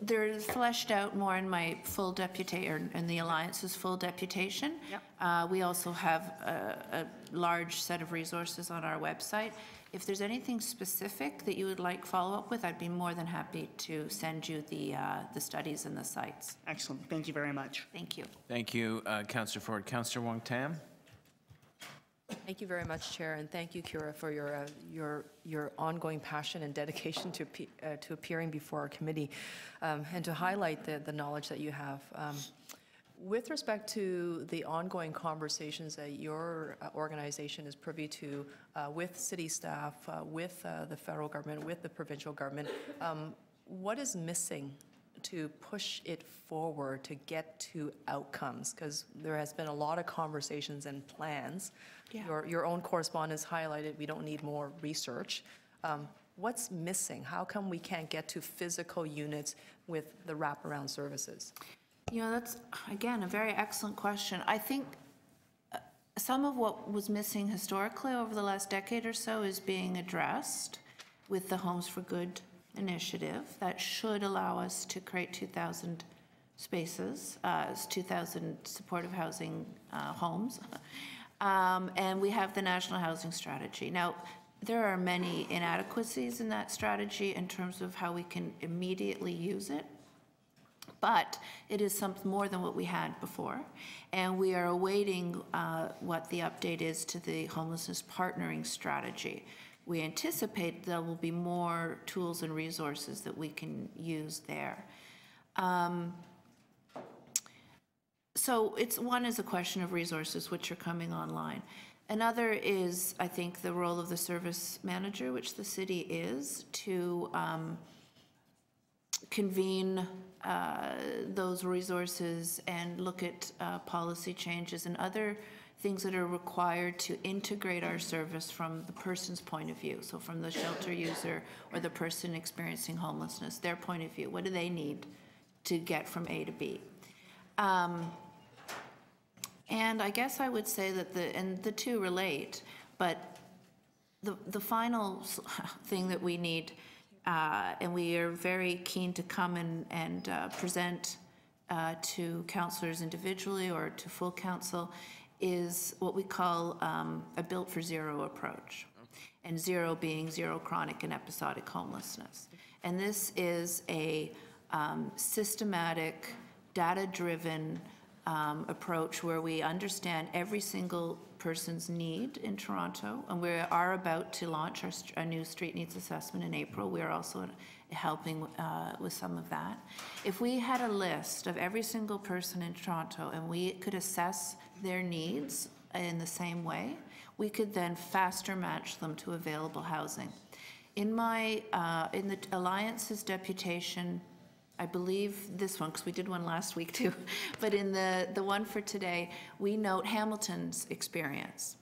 They're fleshed out more in my full deputation, or in the Alliance's full deputation. Yep. We also have a large set of resources on our website. If there's anything specific that you would like follow-up with, I'd be more than happy to send you the studies and the sites. Excellent. Thank you very much. Thank you. Thank you, Councillor Ford. Councillor Wong Tam? Thank you very much, Chair, and thank you, Kira, for your ongoing passion and dedication to appearing before our committee and to highlight the knowledge that you have. With respect to the ongoing conversations that your organization is privy to with city staff, with the federal government, with the provincial government, what is missing to push it forward to get to outcomes? Because there has been a lot of conversations and plans. Yeah. Your own correspondence highlighted we don't need more research. What's missing? How come we can't get to physical units with the wraparound services? That's, again, a very excellent question. I think some of what was missing historically over the last decade or so is being addressed with the Homes for Good initiative. That should allow us to create 2,000 spaces, 2,000 supportive housing homes. And we have the National Housing Strategy. Now, there are many inadequacies in that strategy in terms of how we can immediately use it. But it is something more than what we had before. And we are awaiting what the update is to the homelessness partnering strategy. We anticipate there will be more tools and resources that we can use there. So one is a question of resources which are coming online. Another is, I think, the role of the service manager, which the city is, to convene those resources and look at policy changes and other things that are required to integrate our service from the person's point of view. So from the shelter user or the person experiencing homelessness, their point of view. What do they need to get from A to B? And I guess I would say that the two relate, but the final thing that we need, and we are very keen to come and present to councillors individually or to full council, is what we call a built for zero approach. And zero being zero chronic and episodic homelessness. And this is a systematic, data-driven approach where we understand every single person's need in Toronto, and we are about to launch our new street needs assessment in April. We are also helping with some of that. If we had a list of every single person in Toronto and we could assess their needs in the same way, we could then faster match them to available housing. In the Alliance's deputation, I believe this one, because we did one last week too, but in the one for today, we note Hamilton's experience.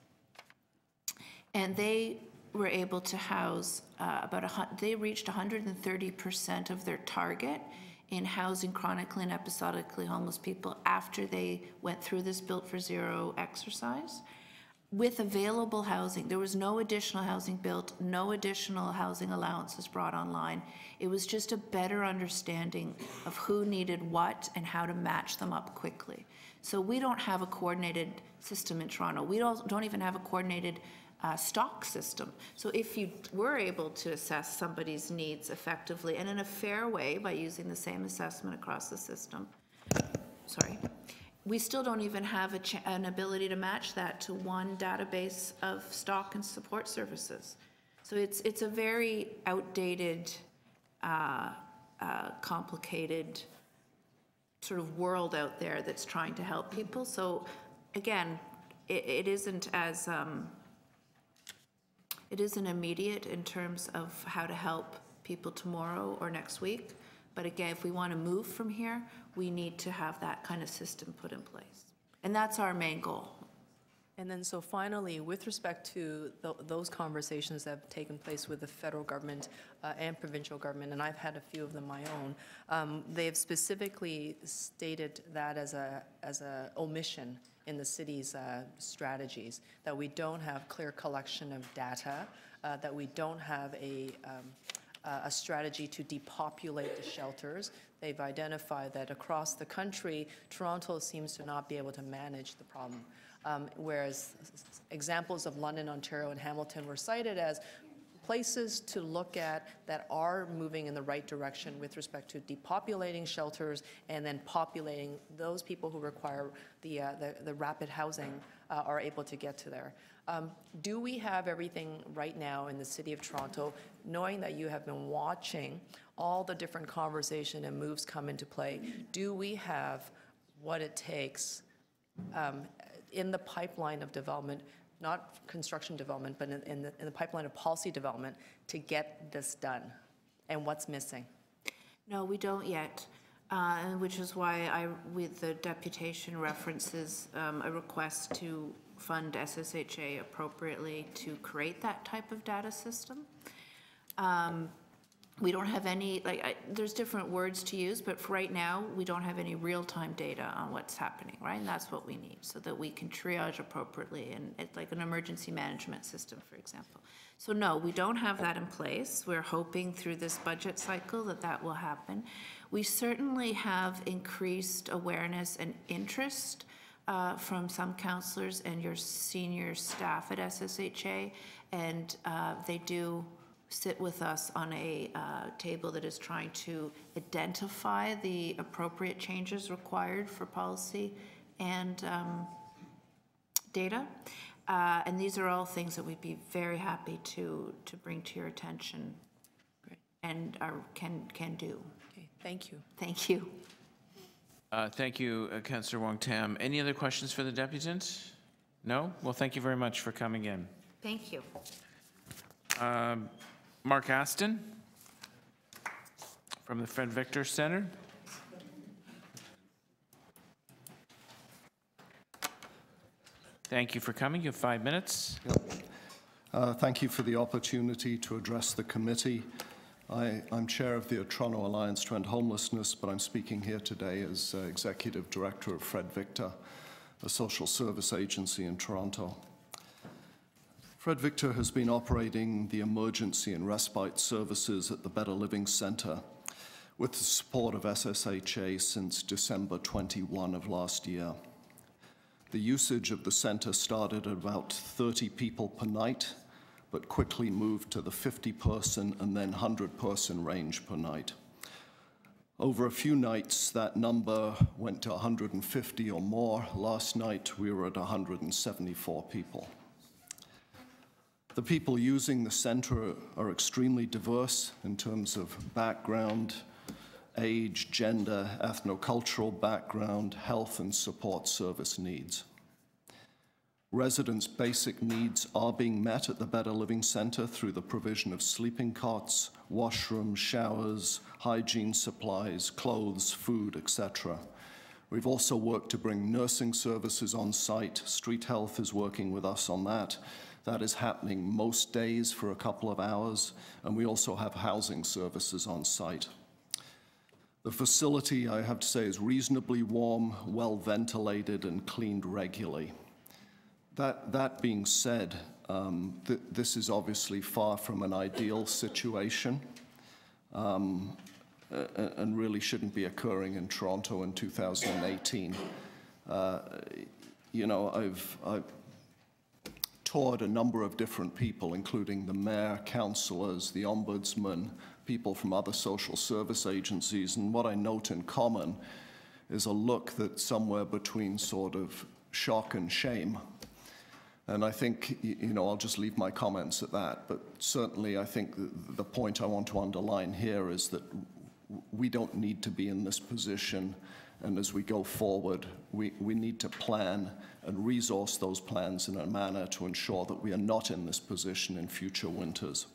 And they were able to house they reached 130% of their target in housing chronically and episodically homeless people after they went through this Built for Zero exercise. With available housing, there was no additional housing built, no additional housing allowances brought online. It was just a better understanding of who needed what and how to match them up quickly. So we don't have a coordinated system in Toronto. We don't even have a coordinated stock system. So if you were able to assess somebody's needs effectively and in a fair way by using the same assessment across the system, sorry, we still don't even have an ability to match that to one database of stock and support services. So it's a very outdated, complicated sort of world out there that's trying to help people. So again, it isn't as, it isn't immediate in terms of how to help people tomorrow or next week. But again, if we want to move from here, we need to have that kind of system put in place. And that's our main goal. And then, so finally, with respect to those conversations that have taken place with the federal government and provincial government, and I've had a few of them my own, they've specifically stated that as a omission in the city's strategies, that we don't have clear collection of data, that we don't have a strategy to depopulate the shelters. They've identified that across the country, Toronto seems to not be able to manage the problem. Whereas examples of London, Ontario, and Hamilton were cited as places to look at that are moving in the right direction with respect to depopulating shelters and then populating those people who require the rapid housing are able to get to there. Do we have everything right now in the City of Toronto, knowing that you have been watching all the different conversation and moves come into play? Do we have what it takes in the pipeline of development, not construction development, but in the pipeline of policy development to get this done? And what's missing? No, we don't yet, which is why with the deputation references a request to fund SSHA appropriately to create that type of data system. We don't have any, there's different words to use, but for right now, we don't have any real-time data on what's happening, right? And that's what we need so that we can triage appropriately, and it's like an emergency management system, for example. So no, we don't have that in place. We're hoping through this budget cycle that that will happen. We certainly have increased awareness and interest from some councillors and your senior staff at SSHA, and they do sit with us on a table that is trying to identify the appropriate changes required for policy and data. And these are all things that we'd be very happy to bring to your attention. Great. And can do. Okay, thank you. Thank you. Thank you, Councillor Wong-Tam. Any other questions for the deputant? No? Well, thank you very much for coming in. Thank you. Mark Aston from the Fred Victor Center. Thank you for coming. You have 5 minutes. Thank you for the opportunity to address the committee. I'm chair of the Toronto Alliance to End Homelessness, but I'm speaking here today as Executive Director of Fred Victor, a social service agency in Toronto. Fred Victor has been operating the emergency and respite services at the Better Living Centre with the support of SSHA since December 21 of last year. The usage of the centre started at about 30 people per night, but quickly moved to the 50-person and then 100-person range per night. Over a few nights, that number went to 150 or more. Last night, we were at 174 people. The people using the center are extremely diverse in terms of background, age, gender, ethnocultural background, health and support service needs. Residents' basic needs are being met at the Better Living Center through the provision of sleeping cots, washrooms, showers, hygiene supplies, clothes, food, etc. We've also worked to bring nursing services on site. Street Health is working with us on that. That is happening most days for a couple of hours, and we also have housing services on site. The facility, I have to say, is reasonably warm, well ventilated, and cleaned regularly. That being said, this is obviously far from an ideal situation, and really shouldn't be occurring in Toronto in 2018. You know, I've toured a number of different people, including the mayor, councillors, the ombudsman, people from other social service agencies, and what I note in common is a look that's somewhere between sort of shock and shame. And I think, I'll just leave my comments at that, but certainly I think the point I want to underline here is that we don't need to be in this position, and as we go forward, we need to plan and resource those plans in a manner to ensure that we are not in this position in future winters.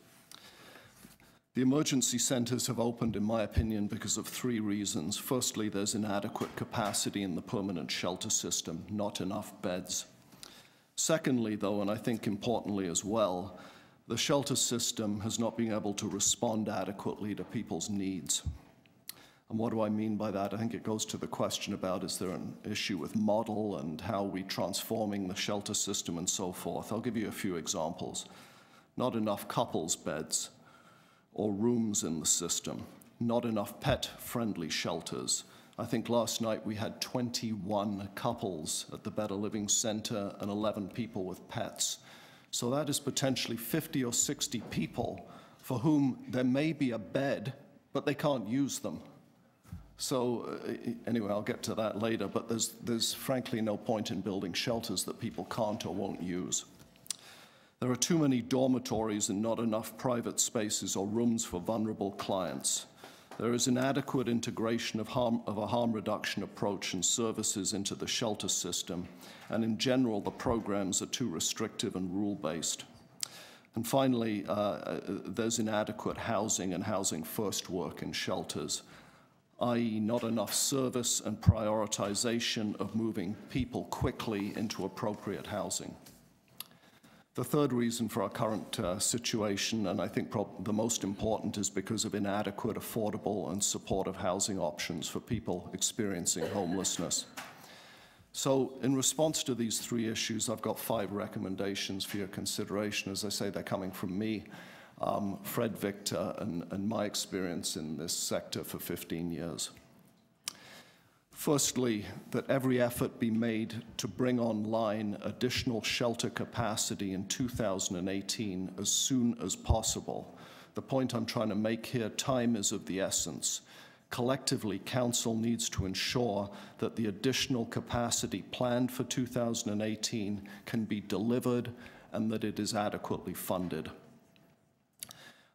The emergency centers have opened, in my opinion, because of 3 reasons. Firstly, there's inadequate capacity in the permanent shelter system, not enough beds. Secondly, though, and I think importantly as well, the shelter system has not been able to respond adequately to people's needs. And what do I mean by that? I think it goes to the question about, is there an issue with model and how are we transforming the shelter system and so forth. I'll give you a few examples. Not enough couples beds or rooms in the system. Not enough pet-friendly shelters. I think last night we had 21 couples at the Better Living Center and 11 people with pets. So that is potentially 50 or 60 people for whom there may be a bed, but they can't use them. So anyway, I'll get to that later, but there's frankly no point in building shelters that people can't or won't use. There are too many dormitories and not enough private spaces or rooms for vulnerable clients. There is inadequate integration of a harm reduction approach and services into the shelter system, and in general, the programs are too restrictive and rule-based. And finally, there's inadequate housing and housing-first work in shelters, i.e. not enough service and prioritization of moving people quickly into appropriate housing. The third reason for our current situation, and I think the most important, is because of inadequate, affordable, and supportive housing options for people experiencing homelessness. So in response to these 3 issues, I've got 5 recommendations for your consideration. As I say, they're coming from me, Fred Victor, and my experience in this sector for 15 years. Firstly, that every effort be made to bring online additional shelter capacity in 2018 as soon as possible. The point I'm trying to make here, time is of the essence. Collectively, Council needs to ensure that the additional capacity planned for 2018 can be delivered and that it is adequately funded.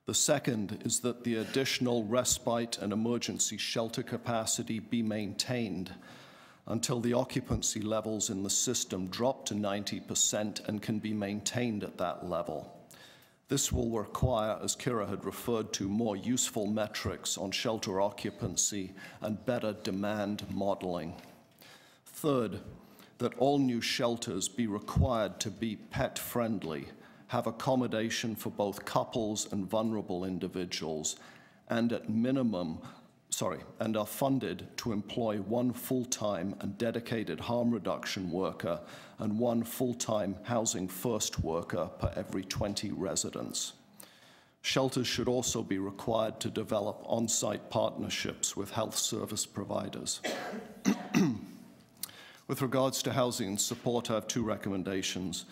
The second is that the additional respite and emergency shelter capacity be maintained until the occupancy levels in the system drop to 90% and can be maintained at that level. This will require, as Kira had referred to, more useful metrics on shelter occupancy and better demand modeling. Third, that all new shelters be required to be pet-friendly, have accommodation for both couples and vulnerable individuals, and at minimum, and are funded to employ 1 full-time and dedicated harm reduction worker and 1 full-time housing first worker per every 20 residents. Shelters should also be required to develop on-site partnerships with health service providers. With regards to housing and support, I have 2 recommendations.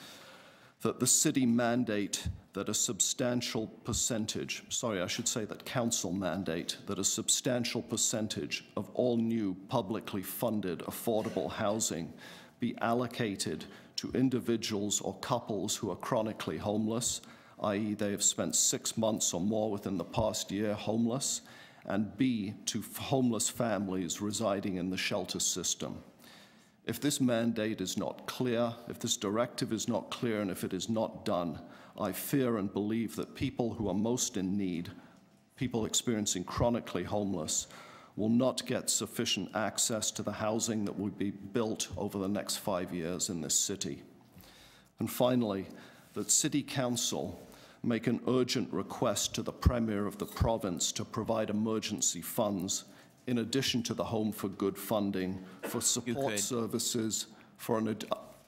That the city mandate that a substantial percentage, that council mandate that a substantial percentage of all new publicly funded affordable housing be allocated to individuals or couples who are chronically homeless, i.e. they have spent 6 months or more within the past year homeless, and B, to homeless families residing in the shelter system. If this mandate is not clear, if this directive is not clear, and if it is not done, I fear and believe that people who are most in need, people experiencing chronically homeless, will not get sufficient access to the housing that will be built over the next 5 years in this city. And finally, that City Council make an urgent request to the Premier of the province to provide emergency funds in addition to the Home for Good funding for support services for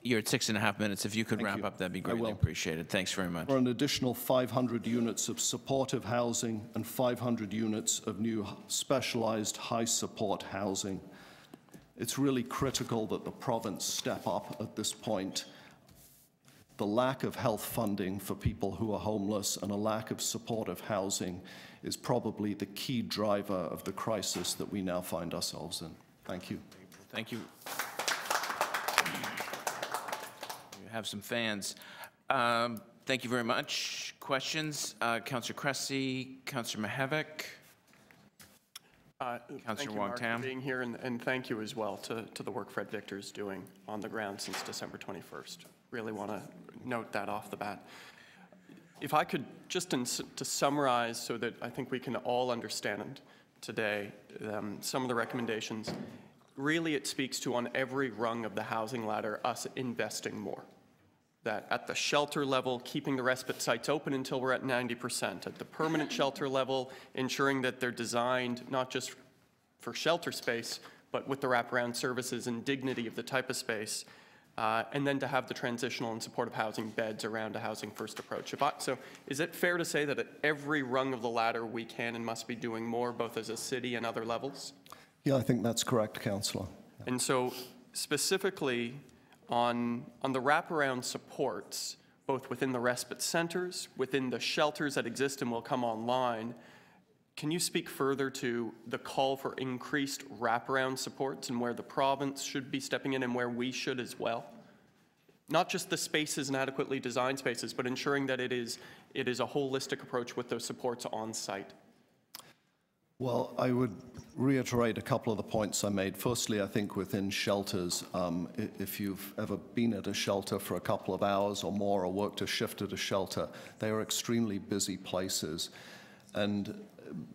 You're at 6.5 minutes. If you could wrap up, that'd be greatly appreciated. Thanks very much. For an additional 500 units of supportive housing and 500 units of new specialized high support housing. It's really critical that the province step up at this point. The lack of health funding for people who are homeless and a lack of supportive housing is probably the key driver of the crisis that we now find ourselves in. Thank you. Thank you. You have some fans. Thank you very much. Questions? Councillor Cressy, Councillor Mihevc. Thank you, Mark, for being here, and thank you as well to the work Fred Victor is doing on the ground since December 21st. Really want to note that off the bat. If I could, just to summarize so that I think we can all understand today some of the recommendations, really it speaks to, on every rung of the housing ladder, us investing more. That at the shelter level, keeping the respite sites open until we're at 90%. At the permanent shelter level, ensuring that they're designed not just for shelter space, but with the wraparound services and dignity of the type of space. And then to have the transitional and supportive housing beds around a housing first approach. So is it fair to say that at every rung of the ladder we can and must be doing more, both as a city and other levels? Yeah, I think that's correct, Councillor. And so specifically, on the wraparound supports, both within the respite centers, within the shelters that exist and will come online, can you speak further to the call for increased wraparound supports and where the province should be stepping in and where we should as well? Not just the spaces and adequately designed spaces, but ensuring that it is a holistic approach with those supports on site. Well, I would reiterate a couple of the points I made. Firstly, I think within shelters, if you've ever been at a shelter for a couple of hours or more or worked a shift at a shelter, they are extremely busy places. And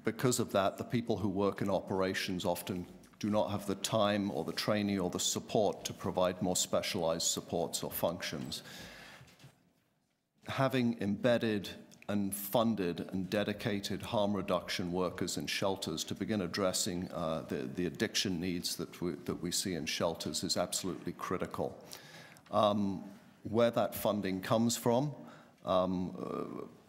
because of that, the people who work in operations often do not have the time or the training or the support to provide more specialized supports or functions. Having embedded and funded and dedicated harm reduction workers in shelters to begin addressing the addiction needs that we see in shelters is absolutely critical. Where that funding comes from,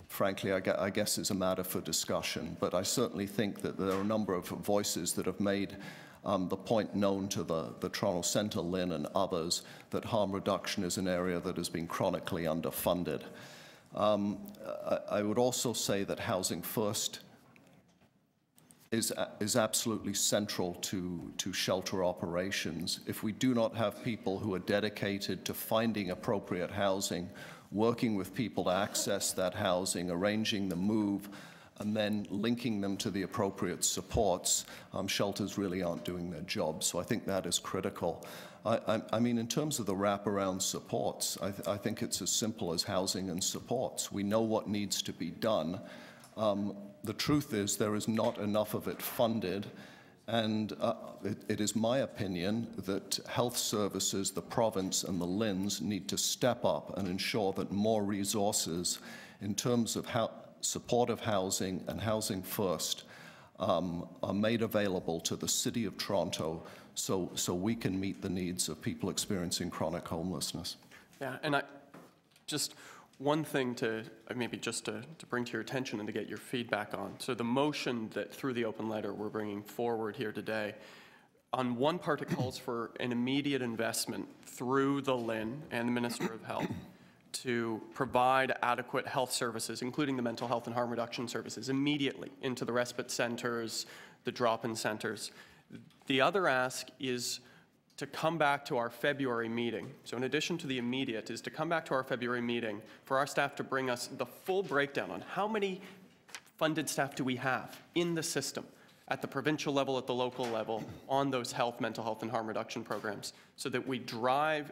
frankly, I guess is a matter for discussion, but I certainly think that there are a number of voices that have made the point known to the Toronto Centre, Lynn, and others that harm reduction is an area that has been chronically underfunded. I would also say that Housing First is absolutely central to shelter operations. If we do not have people who are dedicated to finding appropriate housing, working with people to access that housing, arranging the move, and then linking them to the appropriate supports, shelters really aren't doing their job. So I think that is critical. I mean, in terms of the wraparound supports, I think it's as simple as housing and supports. We know what needs to be done. The truth is there is not enough of it funded, and it is my opinion that health services, the province and the LHINs need to step up and ensure that more resources in terms of supportive housing and Housing First are made available to the City of Toronto so we can meet the needs of people experiencing chronic homelessness. Yeah, and just one thing to maybe just to bring to your attention and to get your feedback on. So the motion that through the open letter we're bringing forward here today, on one part it calls for an immediate investment through the LHIN and the Minister of Health to provide adequate health services, including the mental health and harm reduction services, immediately into the respite centers, the drop-in centers. The other ask is to come back to our February meeting. So in addition to the immediate, is to come back to our February meeting for our staff to bring us the full breakdown on how many funded staff do we have in the system at the provincial level, at the local level, on those mental health and harm reduction programs, so that we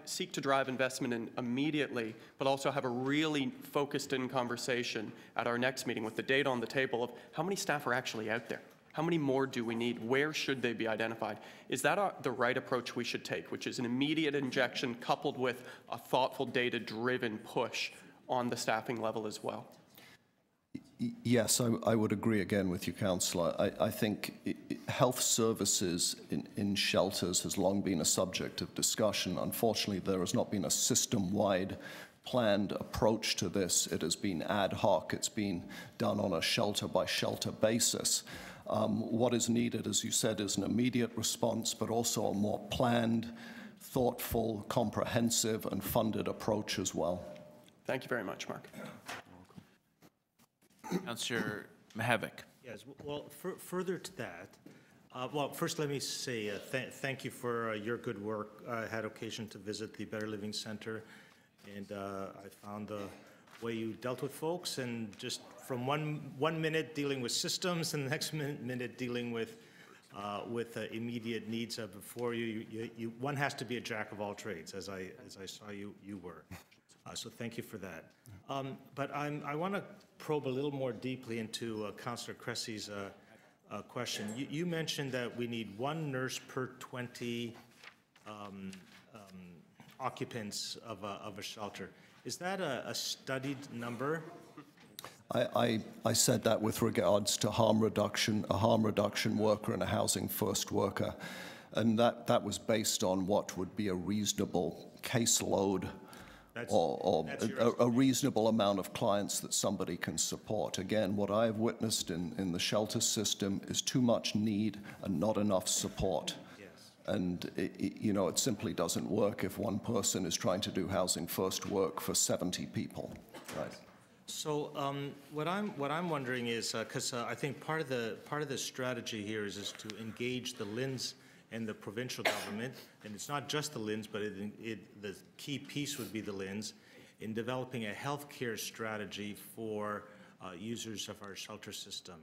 seek to drive investment in immediately, but also have a really focused in conversation at our next meeting with the data on the table of how many staff are actually out there. How many more do we need? Where should they be identified? Is that the right approach we should take, which is an immediate injection coupled with a thoughtful, data-driven push on the staffing level as well? Yes, I would agree again with you, Councillor. I think health services in shelters has long been a subject of discussion. Unfortunately, there has not been a system-wide planned approach to this. It has been ad hoc. It's been done on a shelter-by-shelter basis. What is needed, as you said, is an immediate response, but also a more planned, thoughtful, comprehensive, and funded approach as well. Thank you very much, Mark. Councillor Mihevc. Yes, well, further to that, Well, first let me say thank you for your good work. I had occasion to visit the Better Living Center, and I found the way you dealt with folks, and just from one minute dealing with systems and the next minute dealing with immediate needs before you. One has to be a jack of all trades, as I saw you were. So thank you for that. But I want to probe a little more deeply into Councillor Cressy's question. You mentioned that we need 1 nurse per 20 occupants of a shelter. Is that a studied number? I said that with regards to harm reduction, a harm reduction worker and a housing first worker. And that was based on what would be a reasonable caseload or a reasonable amount of clients that somebody can support. Again, what I've witnessed in the shelter system is too much need and not enough support. And it simply doesn't work if one person is trying to do housing first work for 70 people. Right. So what I'm wondering is, because I think part of the strategy here is to engage the LHINs and the provincial government, and it's not just the LHINs, but the key piece would be the LHINs, in developing a healthcare strategy for users of our shelter system.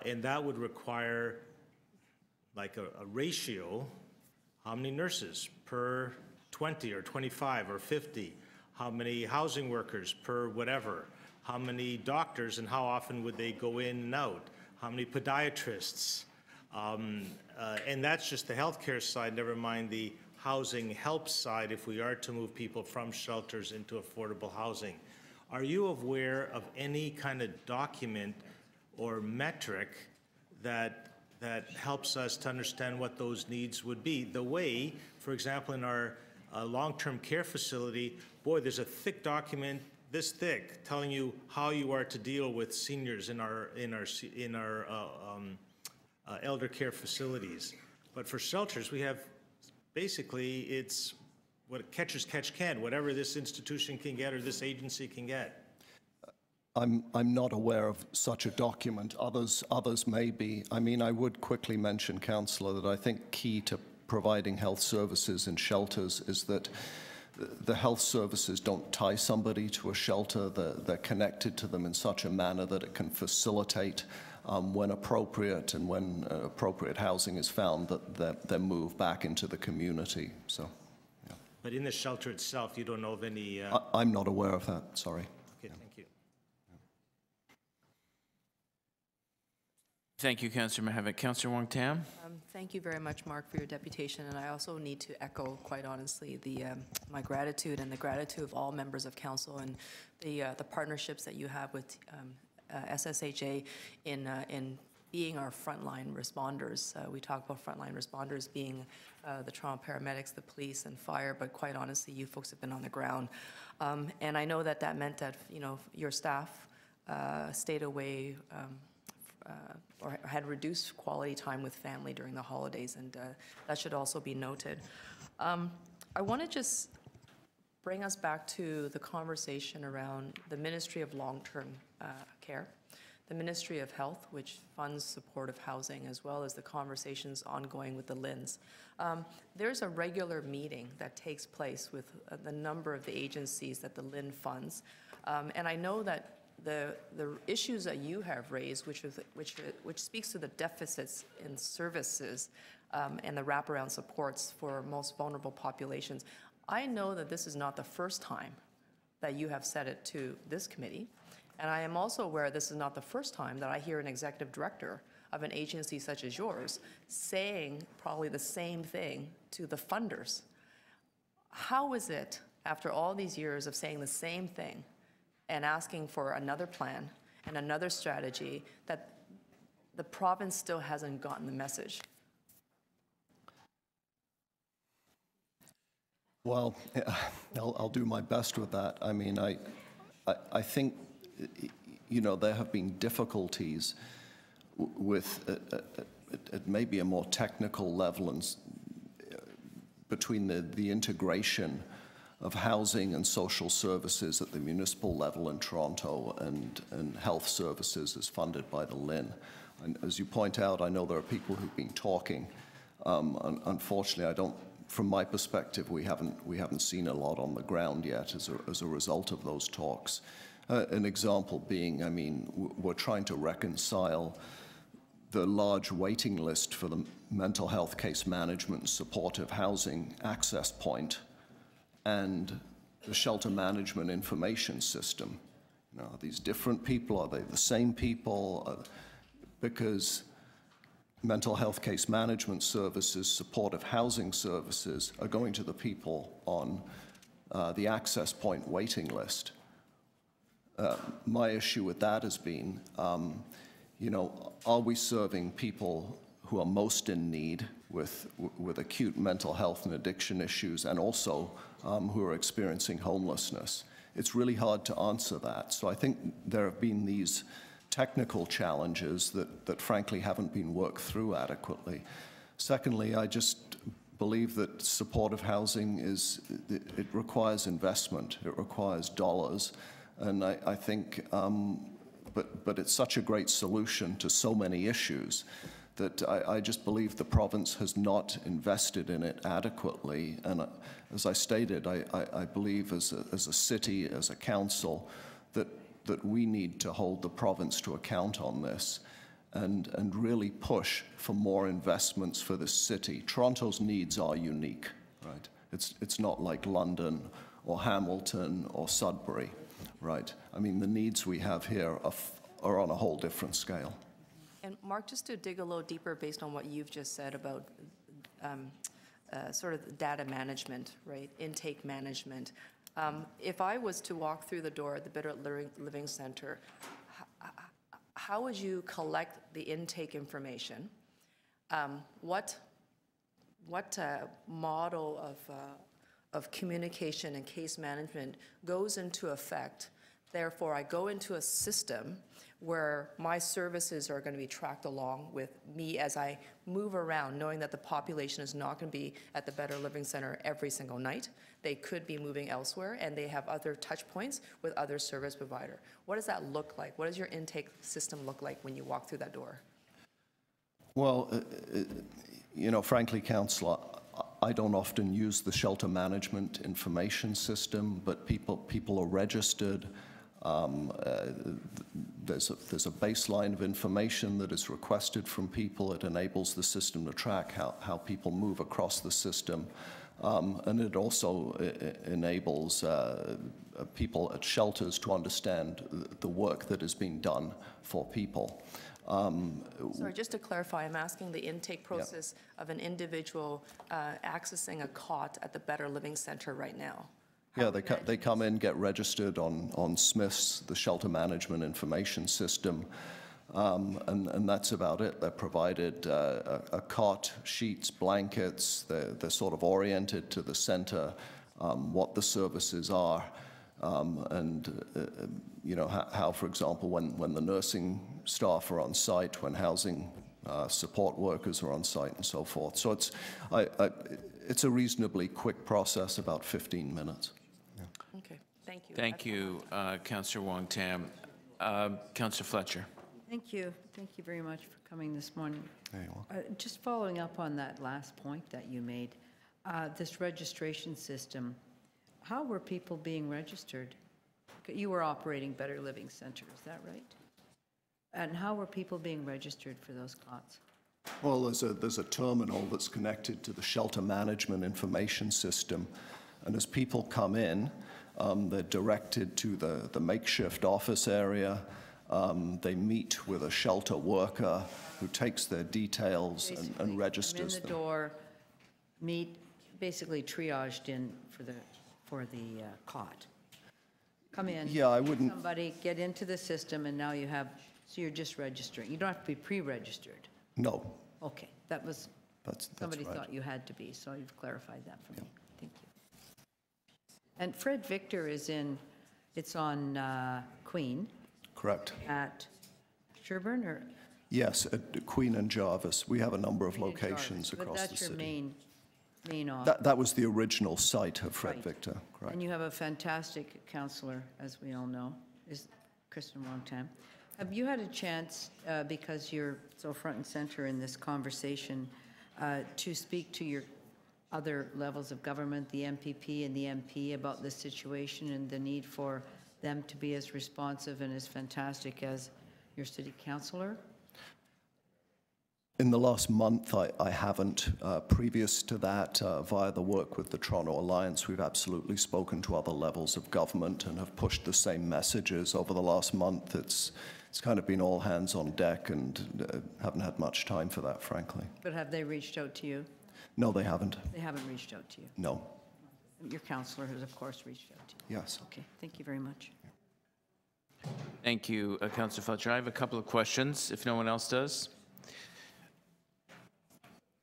And that would require like a ratio, how many nurses per 20 or 25 or 50, how many housing workers per whatever, how many doctors and how often would they go in and out, how many podiatrists, and that's just the healthcare side, never mind the housing help side if we are to move people from shelters into affordable housing. Are you aware of any kind of document or metric that helps us to understand what those needs would be? The way, for example, in our long-term care facility, boy, there's a thick document this thick telling you how you are to deal with seniors in our elder care facilities. But for shelters, we have basically it's what catchers catch can, whatever this institution can get or this agency can get. I'm not aware of such a document. Others may be. I mean, I would quickly mention, Councillor, that I think key to providing health services in shelters is that the health services don't tie somebody to a shelter. They're connected to them in such a manner that it can facilitate, when appropriate and when appropriate housing is found, that they're moved back into the community. So, yeah. But in the shelter itself, you don't know of any... I'm not aware of that, sorry. Okay, thank you. Thank you, Councillor Mahevik. Councillor Wong Tam? Thank you very much, Mark, for your deputation, and I also need to echo, quite honestly, my gratitude and the gratitude of all members of council and the partnerships that you have with SSHA in being our frontline responders. We talk about frontline responders being the Toronto paramedics, the police, and fire, but quite honestly, you folks have been on the ground. And I know that meant that, your staff stayed away or had reduced quality time with family during the holidays, and that should also be noted. I want to just bring us back to the conversation around the Ministry of Long-Term Care, the Ministry of Health, which funds supportive housing, as well as the conversations ongoing with the LHINs. There's a regular meeting that takes place with the number of the agencies that the LHIN funds, and I know that the issues that you have raised, which speaks to the deficits in services and the wraparound supports for most vulnerable populations. I know that this is not the first time that you have said it to this committee, and I am also aware this is not the first time that I hear an executive director of an agency such as yours saying probably the same thing to the funders. How is it, after all these years of saying the same thing, and asking for another plan and another strategy, that the province still hasn't gotten the message? Well, I'll do my best with that. I mean, I think, there have been difficulties with at maybe a more technical level and between the integration of housing and social services at the municipal level in Toronto and health services as funded by the LHIN. And as you point out, I know there are people who've been talking. Unfortunately, from my perspective, we haven't seen a lot on the ground yet as a result of those talks. An example being, I mean, we're trying to reconcile the large waiting list for the mental health case management supportive housing access point and the shelter management information system. You know, are these different people? Are they the same people? Because mental health case management services, supportive housing services are going to the people on the access point waiting list. My issue with that has been, you know, are we serving people who are most in need with acute mental health and addiction issues, and also who are experiencing homelessness? It's really hard to answer that. So I think there have been these technical challenges that frankly haven't been worked through adequately. Secondly, I just believe that supportive housing it requires investment, it requires dollars, and I think, but it's such a great solution to so many issues that I just believe the province has not invested in it adequately. And as I stated, I believe as a city, as a council, that we need to hold the province to account on this and really push for more investments for this city. Toronto's needs are unique, right? It's not like London or Hamilton or Sudbury, right? I mean, the needs we have here are on a whole different scale. And Mark, just to dig a little deeper based on what you've just said about sort of data management, right, intake management. If I was to walk through the door at the Better Living Center, how would you collect the intake information? What model of communication and case management goes into effect? Therefore, I go into a system where my services are going to be tracked along with me as I move around, knowing that the population is not going to be at the Better Living Center every single night. They could be moving elsewhere, and they have other touch points with other service provider. What does that look like? What does your intake system look like when you walk through that door? Well, you know, frankly, Councillor, I don't often use the shelter management information system, but people are registered. There's a baseline of information that is requested from people. It enables the system to track how people move across the system. And it also enables people at shelters to understand the work that is being done for people. Sorry, just to clarify, I'm asking the intake process of an individual accessing a cot at the Better Living Center right now. Yeah, they come in, get registered on SMIFS, the Shelter Management Information System, and that's about it. They're provided a cot, sheets, blankets. They're sort of oriented to the center, what the services are, and you know how, for example, when the nursing staff are on site, when housing support workers are on site, and so forth. So it's a reasonably quick process, about 15 minutes. Okay, thank you. Thank you, Councillor Wong-Tam. Councillor Fletcher. Thank you. Thank you very much for coming this morning. There you are. Just following up on that last point that you made, this registration system, how were people being registered? You were operating Better Living Center, is that right? And how were people being registered for those cots? Well, there's a terminal that's connected to the Shelter Management Information System, and as people come in, they're directed to the makeshift office area. They meet with a shelter worker who takes their details and registers them. Come in the door, meet, basically triaged in for the cot. Come in. Yeah, I wouldn't. Somebody get into the system, and now you have. So you're just registering. You don't have to be pre-registered. No. Okay, that's somebody right. thought you had to be, so you've clarified that for me. Thank you. And Fred Victor it's on Queen. Correct. At Sherburne or? Yes, at Queen and Jarvis. We have a number of locations Jarvis, across the but city. that's your main office. That was the original site of Fred Right. Victor. Correct. And you have a fantastic counselor, as we all know, is Kristen Wong-Tam. Have you had a chance, because you're so front and center in this conversation, to speak to your other levels of government, the MPP and the MP, about this situation and the need for them to be as responsive and as fantastic as your city councillor? In the last month, I haven't. Previous to that, via the work with the Toronto Alliance, we've absolutely spoken to other levels of government and have pushed the same messages. Over the last month, it's kind of been all hands on deck, and haven't had much time for that, frankly. But have they reached out to you? No, they haven't. They haven't reached out to you? No. Your councillor has, of course, reached out to you? Yes. Okay, thank you very much. Thank you, Councillor Fletcher. I have a couple of questions, if no one else does.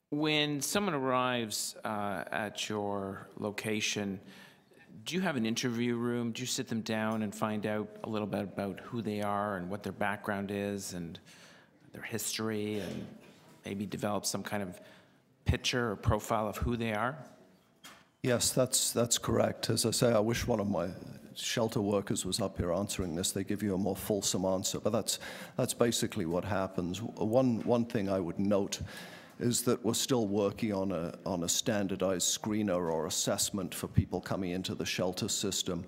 When someone arrives at your location, do you have an interview room? Do you sit them down and find out a little bit about who they are and what their background is and their history, and maybe develop some kind of picture or profile of who they are? Yes, that's correct. As I say, I wish one of my shelter workers was up here answering this. They give you a more fulsome answer, but that's basically what happens. One thing I would note is that we're still working on a standardized screener or assessment for people coming into the shelter system,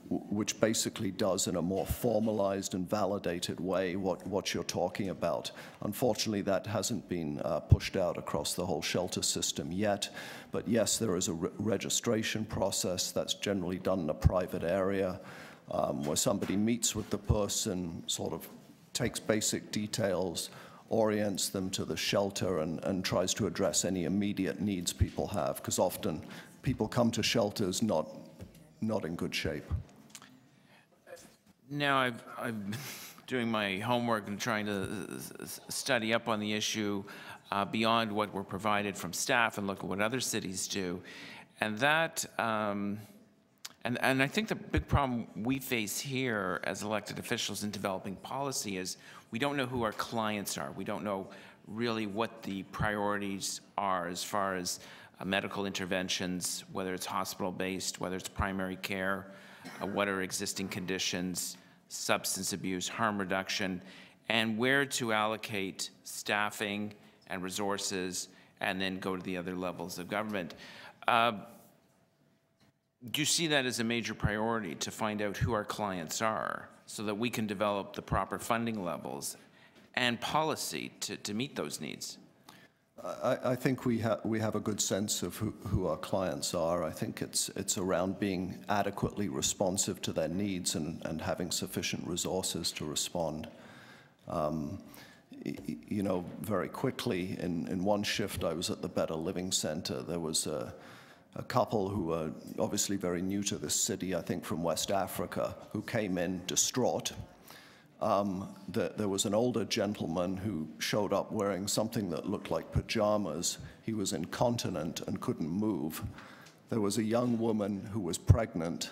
which basically does in a more formalized and validated way what you're talking about. Unfortunately, that hasn't been pushed out across the whole shelter system yet, but yes, there is a registration process that's generally done in a private area, where somebody meets with the person, sort of takes basic details, orients them to the shelter, and tries to address any immediate needs people have, because often people come to shelters not in good shape. Now, I've been doing my homework and trying to study up on the issue beyond what we're provided from staff and look at what other cities do. And that, and I think the big problem we face here as elected officials in developing policy is we don't know who our clients are. We don't know really what the priorities are as far as medical interventions, whether it's hospital-based, whether it's primary care, what are existing conditions, substance abuse, harm reduction, and where to allocate staffing and resources, and then go to the other levels of government. Do you see that as a major priority, to find out who our clients are so that we can develop the proper funding levels and policy to meet those needs? I think we have a good sense of who our clients are. I think it's around being adequately responsive to their needs and having sufficient resources to respond. You know, very quickly, in one shift I was at the Better Living Center. There was a couple who were obviously very new to this city, I think from West Africa, who came in distraught. There was an older gentleman who showed up wearing something that looked like pajamas. He was incontinent and couldn't move. There was a young woman who was pregnant,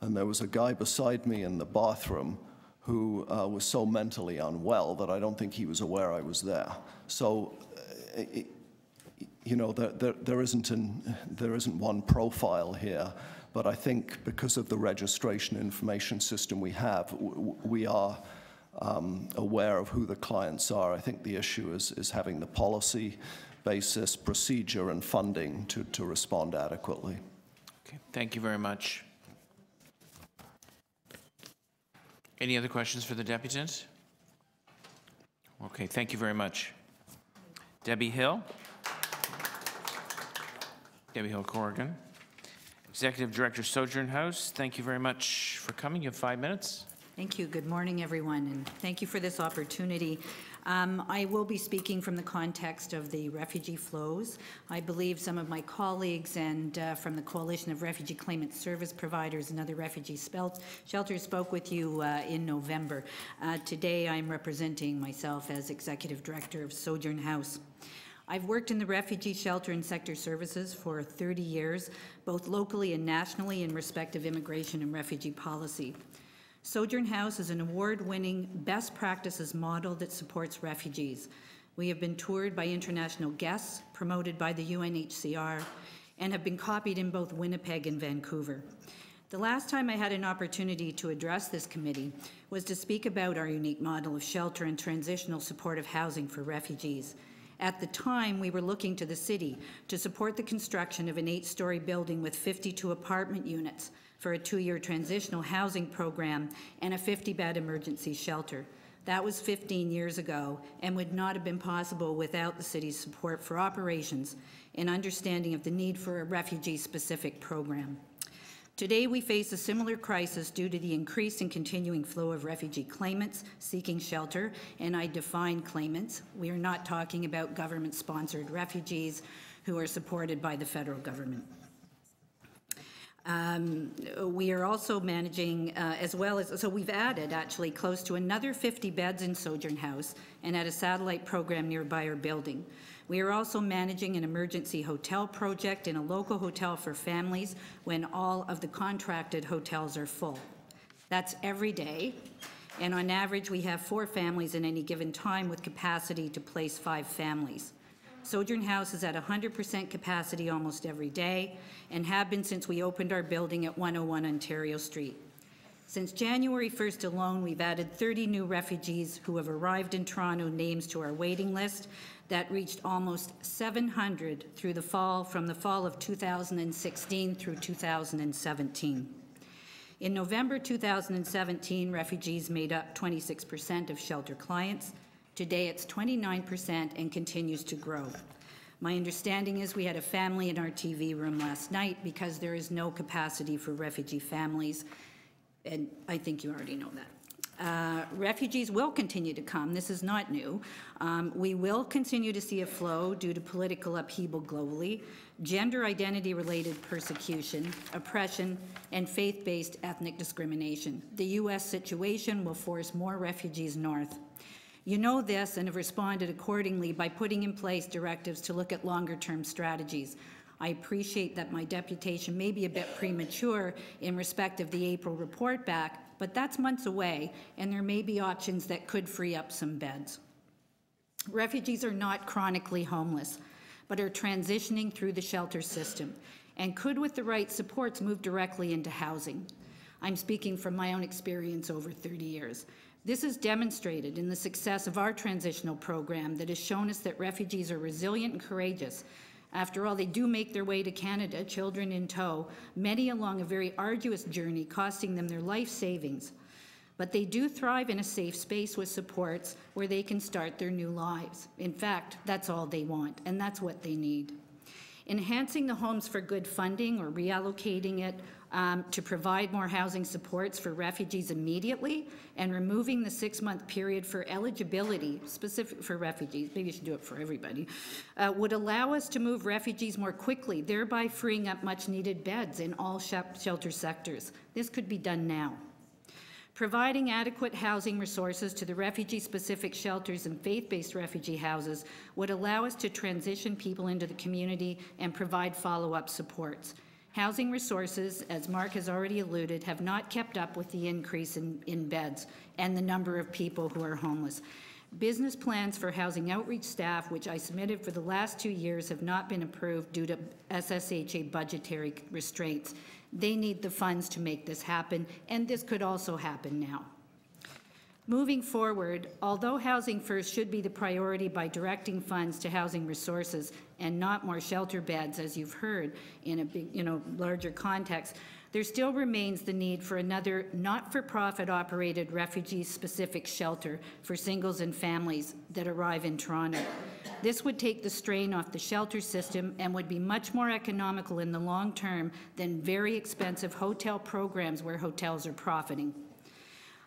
and there was a guy beside me in the bathroom who was so mentally unwell that I don't think he was aware I was there. So, you know, there isn't one profile here, but I think because of the registration information system we have, we are aware of who the clients are. I think the issue is having the policy basis, procedure, and funding to respond adequately. Okay, thank you very much. Any other questions for the deputant? Okay, thank you very much. Debbie Hill. Debbie Hill Corrigan. Executive Director, Sojourn House, thank you very much for coming. You have 5 minutes. Thank you. Good morning, everyone, and thank you for this opportunity. I will be speaking from the context of the refugee flows. I believe some of my colleagues and from the Coalition of Refugee Claimant Service Providers and other refugee shelters spoke with you in November. Today, I'm representing myself as Executive Director of Sojourn House. I've worked in the refugee shelter and sector services for 30 years, both locally and nationally in respect of immigration and refugee policy. Sojourn House is an award-winning best practices model that supports refugees. We have been toured by international guests, promoted by the UNHCR, and have been copied in both Winnipeg and Vancouver. The last time I had an opportunity to address this committee was to speak about our unique model of shelter and transitional supportive housing for refugees. At the time, we were looking to the city to support the construction of an 8-story building with 52 apartment units for a 2-year transitional housing program and a 50-bed emergency shelter. That was 15 years ago and would not have been possible without the city's support for operations and understanding of the need for a refugee-specific program. Today, we face a similar crisis due to the increased and continuing flow of refugee claimants seeking shelter, and I define claimants. We are not talking about government-sponsored refugees who are supported by the federal government. We are also managing, so we've added actually close to another 50 beds in Sojourn House and at a satellite program nearby our building. We are also managing an emergency hotel project in a local hotel for families when all of the contracted hotels are full. That's every day, and on average we have 4 families at any given time with capacity to place 5 families. Sojourn House is at 100% capacity almost every day and have been since we opened our building at 101 Ontario Street. Since January 1st alone, we've added 30 new refugees who have arrived in Toronto names to our waiting list that reached almost 700 from the fall of 2016 through 2017. In November 2017, refugees made up 26% of shelter clients. Today it's 29% and continues to grow. My understanding is we had a family in our TV room last night because there is no capacity for refugee families, and I think you already know that. Refugees will continue to come. This is not new. We will continue to see a flow due to political upheaval globally, gender identity-related persecution, oppression, and faith-based ethnic discrimination. The U.S. situation will force more refugees north. You know this and have responded accordingly by putting in place directives to look at longer-term strategies. I appreciate that my deputation may be a bit premature in respect of the April report back, but that's months away, and there may be options that could free up some beds. Refugees are not chronically homeless, but are transitioning through the shelter system, and could, with the right supports, move directly into housing. I'm speaking from my own experience over 30 years. This is demonstrated in the success of our transitional program that has shown us that refugees are resilient and courageous. After all, they do make their way to Canada, children in tow, many along a very arduous journey, costing them their life savings. But they do thrive in a safe space with supports where they can start their new lives. In fact, that's all they want, and that's what they need. Enhancing the Homes for Good funding or reallocating it to provide more housing supports for refugees immediately and removing the 6-month period for eligibility specific for refugees, maybe you should do it for everybody, would allow us to move refugees more quickly, thereby freeing up much needed beds in all shelter sectors. This could be done now. Providing adequate housing resources to the refugee-specific shelters and faith-based refugee houses would allow us to transition people into the community and provide follow-up supports. Housing resources, as Mark has already alluded, have not kept up with the increase in beds and the number of people who are homeless. Business plans for housing outreach staff, which I submitted for the last 2 years, have not been approved due to SSHA budgetary restraints. They need the funds to make this happen, and this could also happen now. Moving forward, although Housing First should be the priority by directing funds to housing resources and not more shelter beds, as you've heard in a big, larger context, there still remains the need for another not-for-profit operated refugee-specific shelter for singles and families that arrive in Toronto. This would take the strain off the shelter system and would be much more economical in the long term than very expensive hotel programs where hotels are profiting.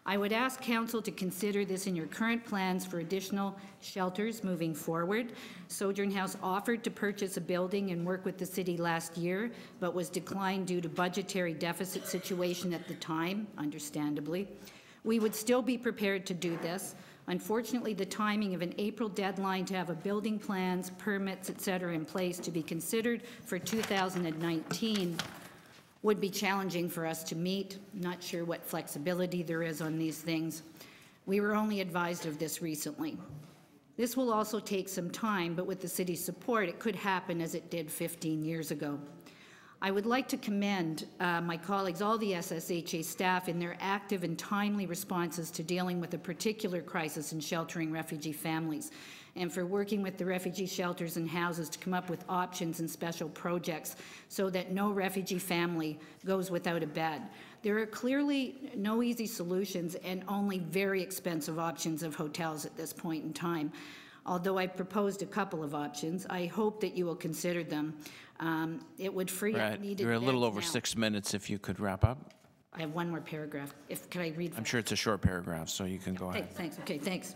I would ask Council to consider this in your current plans for additional shelters moving forward. Sojourn House offered to purchase a building and work with the city last year, but was declined due to budgetary deficit situation at the time, understandably. We would still be prepared to do this. Unfortunately, the timing of an April deadline to have a building plans, permits, etc. in place to be considered for 2019 would be challenging for us to meet. Not sure what flexibility there is on these things. We were only advised of this recently. This will also take some time, but with the city's support, it could happen as it did 15 years ago. I would like to commend my colleagues, all the SSHA staff, in their active and timely responses to dealing with a particular crisis in sheltering refugee families, and for working with the refugee shelters and houses to come up with options and special projects so that no refugee family goes without a bed. There are clearly no easy solutions and only very expensive options of hotels at this point in time. Although I proposed a couple of options, I hope that you will consider them. It would free up Right, needed you're a little beds over now. 6 minutes if you could wrap up. I have one more paragraph. Could I read? I'm sure it's a short paragraph, so you can go ahead. Thanks, okay, thanks.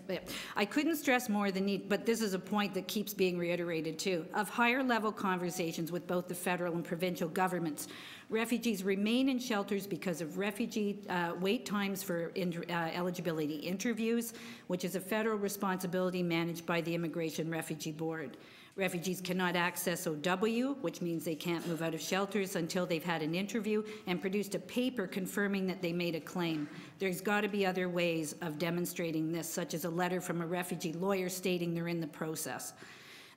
I couldn't stress more the need, but this is a point that keeps being reiterated too, of higher level conversations with both the federal and provincial governments. Refugees remain in shelters because of refugee wait times for eligibility interviews, which is a federal responsibility managed by the Immigration Refugee Board. Refugees cannot access OW, which means they can't move out of shelters until they've had an interview and produced a paper confirming that they made a claim. There's got to be other ways of demonstrating this, such as a letter from a refugee lawyer stating they're in the process.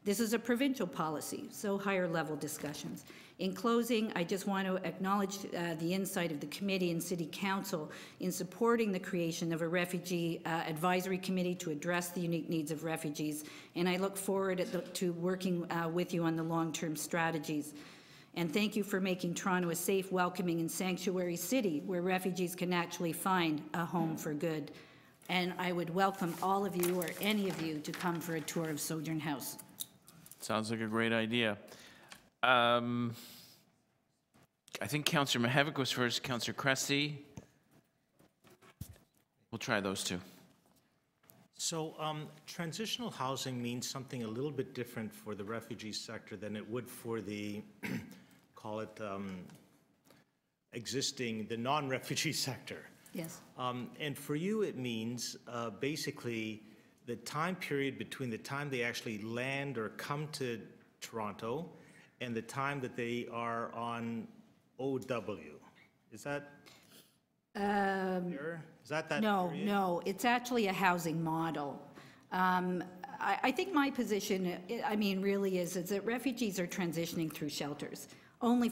This is a provincial policy, so higher level discussions. In closing, I just want to acknowledge the insight of the committee and City Council in supporting the creation of a refugee advisory committee to address the unique needs of refugees, and I look forward to working with you on the long-term strategies. And thank you for making Toronto a safe, welcoming, and sanctuary city where refugees can actually find a home for good. And I would welcome all of you or any of you to come for a tour of Sojourn House. Sounds like a great idea. I think Councillor Mihevc was first, Councillor Cressy. We'll try those two. So transitional housing means something a little bit different for the refugee sector than it would for the, call it, the non-refugee sector. Yes. And for you, it means basically the time period between the time they actually land or come to Toronto and the time that they are on OW. Is that clear? Is that No, period? no, it's actually a housing model. I think my position, really is that refugees are transitioning through shelters, only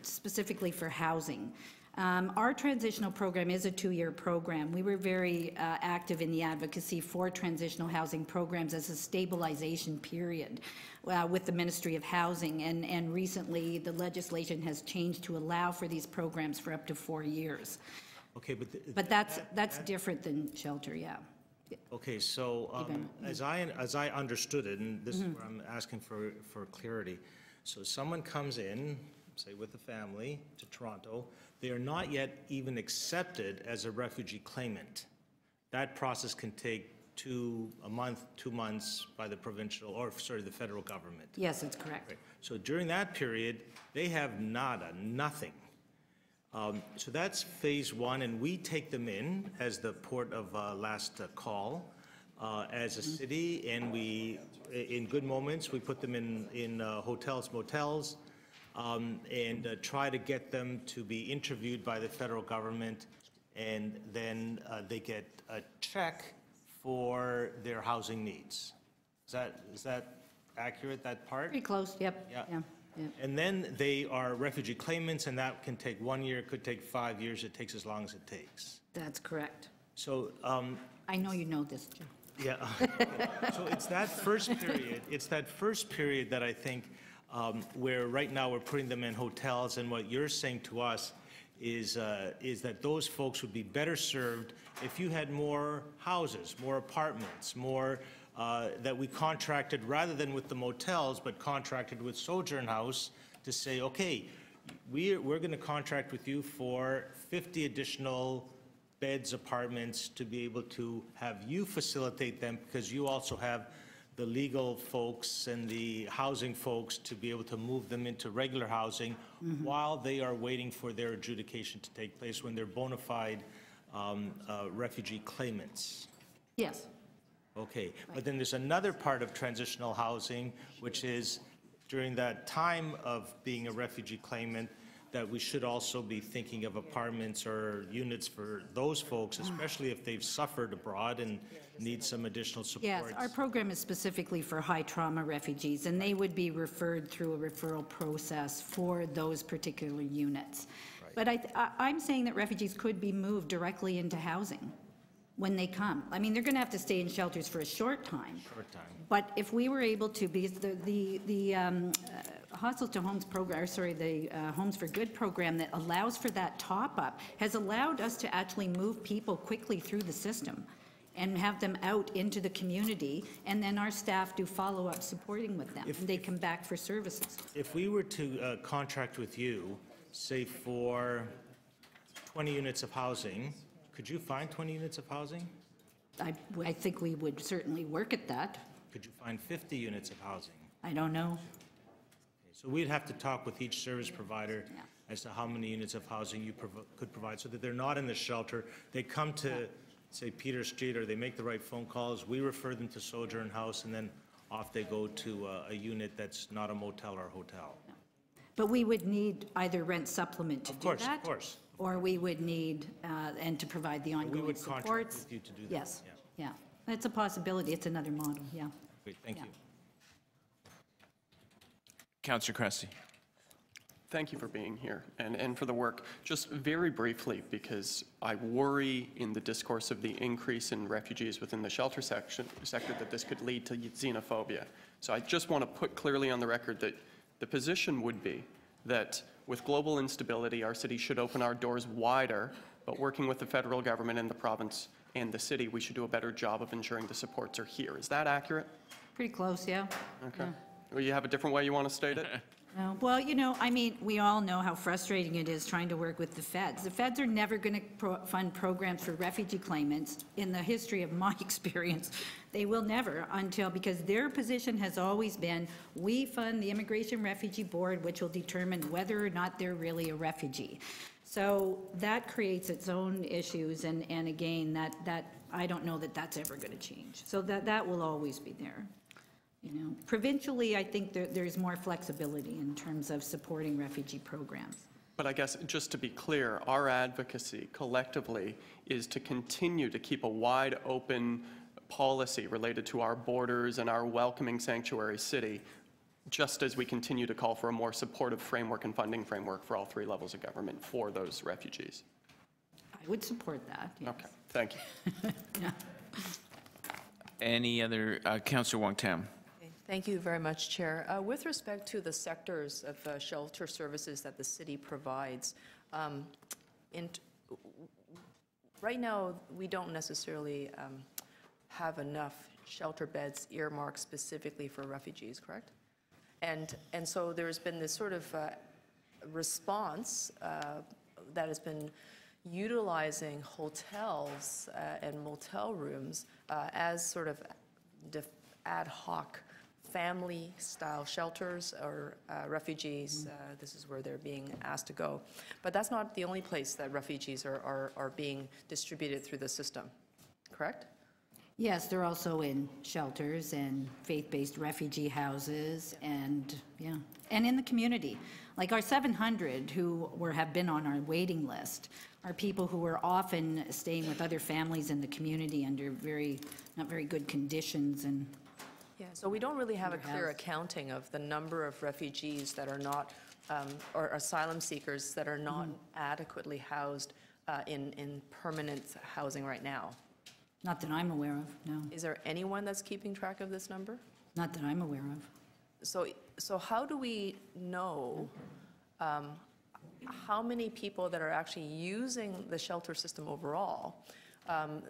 specifically for housing. Our transitional program is a 2-year program. We were very active in the advocacy for transitional housing programs as a stabilization period with the Ministry of Housing, and recently the legislation has changed to allow for these programs for up to 4 years. Okay, But that's different than shelter, yeah. Okay, so as I understood it, and this is where I'm asking for clarity. So someone comes in, say with a family, to Toronto. They are not yet even accepted as a refugee claimant. That process can take a month, 2 months by the provincial, or sorry, the federal government. Yes, that's correct. Right. So during that period, they have nothing. So that's phase one, and we take them in as the port of last call as a city, and we, in good moments, we put them in hotels, motels, and try to get them to be interviewed by the federal government, and then they get a check for their housing needs. Is that accurate, that part? Pretty close, yep. Yeah. And then they are refugee claimants, and that can take 1 year, it could take 5 years, it takes as long as it takes. That's correct. So, I know you know this, Jim. yeah. So it's that first period that I think where right now we're putting them in hotels, and what you're saying to us is that those folks would be better served if you had more houses, more apartments, more that we contracted rather than with the motels, but contracted with Sojourn House to say, okay, we're going to contract with you for 50 additional beds, apartments, to be able to have you facilitate them, because you also have the legal folks and the housing folks to be able to move them into regular housing while they are waiting for their adjudication to take place when they're bona fide refugee claimants. Yes. Okay, but then there's another part of transitional housing, which is during that time of being a refugee claimant, that we should also be thinking of apartments or units for those folks, especially if they've suffered abroad and need some additional support. Yes, our program is specifically for high trauma refugees, and they would be referred through a referral process for those particular units. But I'm saying that refugees could be moved directly into housing when they come. I mean, they're going to have to stay in shelters for a short time. But if we were able to, because the Hostels to Homes program, or sorry, the Homes for Good program that allows for that top-up has allowed us to actually move people quickly through the system and have them out into the community, and then our staff do follow-up supporting with them, and they come back for services. If we were to contract with you, say for 20 units of housing, could you find 20 units of housing? I think we would certainly work at that. Could you find 50 units of housing? I don't know. Okay, so we'd have to talk with each service provider as to how many units of housing you could provide, so that they're not in the shelter. They come to, say, Peter Street, or they make the right phone calls. We refer them to Sojourn House, and then off they go to a unit that's not a motel or a hotel. But we would need either rent supplement to do that. Of course. Or we would need, and to provide the ongoing We would supports. contract with you to do that. Yes, yeah. It's a possibility. It's another model, yeah. Great, thank you. Councillor Cressy. Thank you for being here and for the work. Just very briefly, because I worry in the discourse of the increase in refugees within the shelter sector that this could lead to xenophobia. So I just want to put clearly on the record that the position would be that with global instability, our city should open our doors wider, but working with the federal government and the province and the city, we should do a better job of ensuring the supports are here. Is that accurate? Pretty close, yeah. Okay. Well, you have a different way you want to state it? No. Well, you know, I mean, we all know how frustrating it is trying to work with the feds. The feds are never going to fund programs for refugee claimants. In the history of my experience, they will never, because their position has always been, we fund the Immigration Refugee Board, which will determine whether or not they're really a refugee. So that creates its own issues, and again, that I don't know that that's ever going to change. So that will always be there. You know, provincially, I think there's more flexibility in terms of supporting refugee programs. But I guess, just to be clear, our advocacy collectively is to continue to keep a wide open policy related to our borders and our welcoming sanctuary city, just as we continue to call for a more supportive framework and funding framework for all three levels of government for those refugees. I would support that, yes. Okay, thank you. Yeah. Any other, Councillor Wong-Tam? Thank you very much, Chair. With respect to the sectors of shelter services that the city provides, right now we don't necessarily have enough shelter beds earmarked specifically for refugees, correct? And so there's been this sort of response that has been utilizing hotels and motel rooms as sort of ad hoc family-style shelters or refugees. This is where they're being asked to go. But that's not the only place that refugees are being distributed through the system, correct? Yes, they're also in shelters and faith-based refugee houses and in the community. Like our 700 who have been on our waiting list are people who are often staying with other families in the community under not very good conditions. And yeah, so we don't really have a clear accounting of the number of refugees that are not, or asylum seekers that are not adequately housed in permanent housing right now. Not that I'm aware of, no. Is there anyone that's keeping track of this number? Not that I'm aware of. So how do we know how many people that are actually using the shelter system overall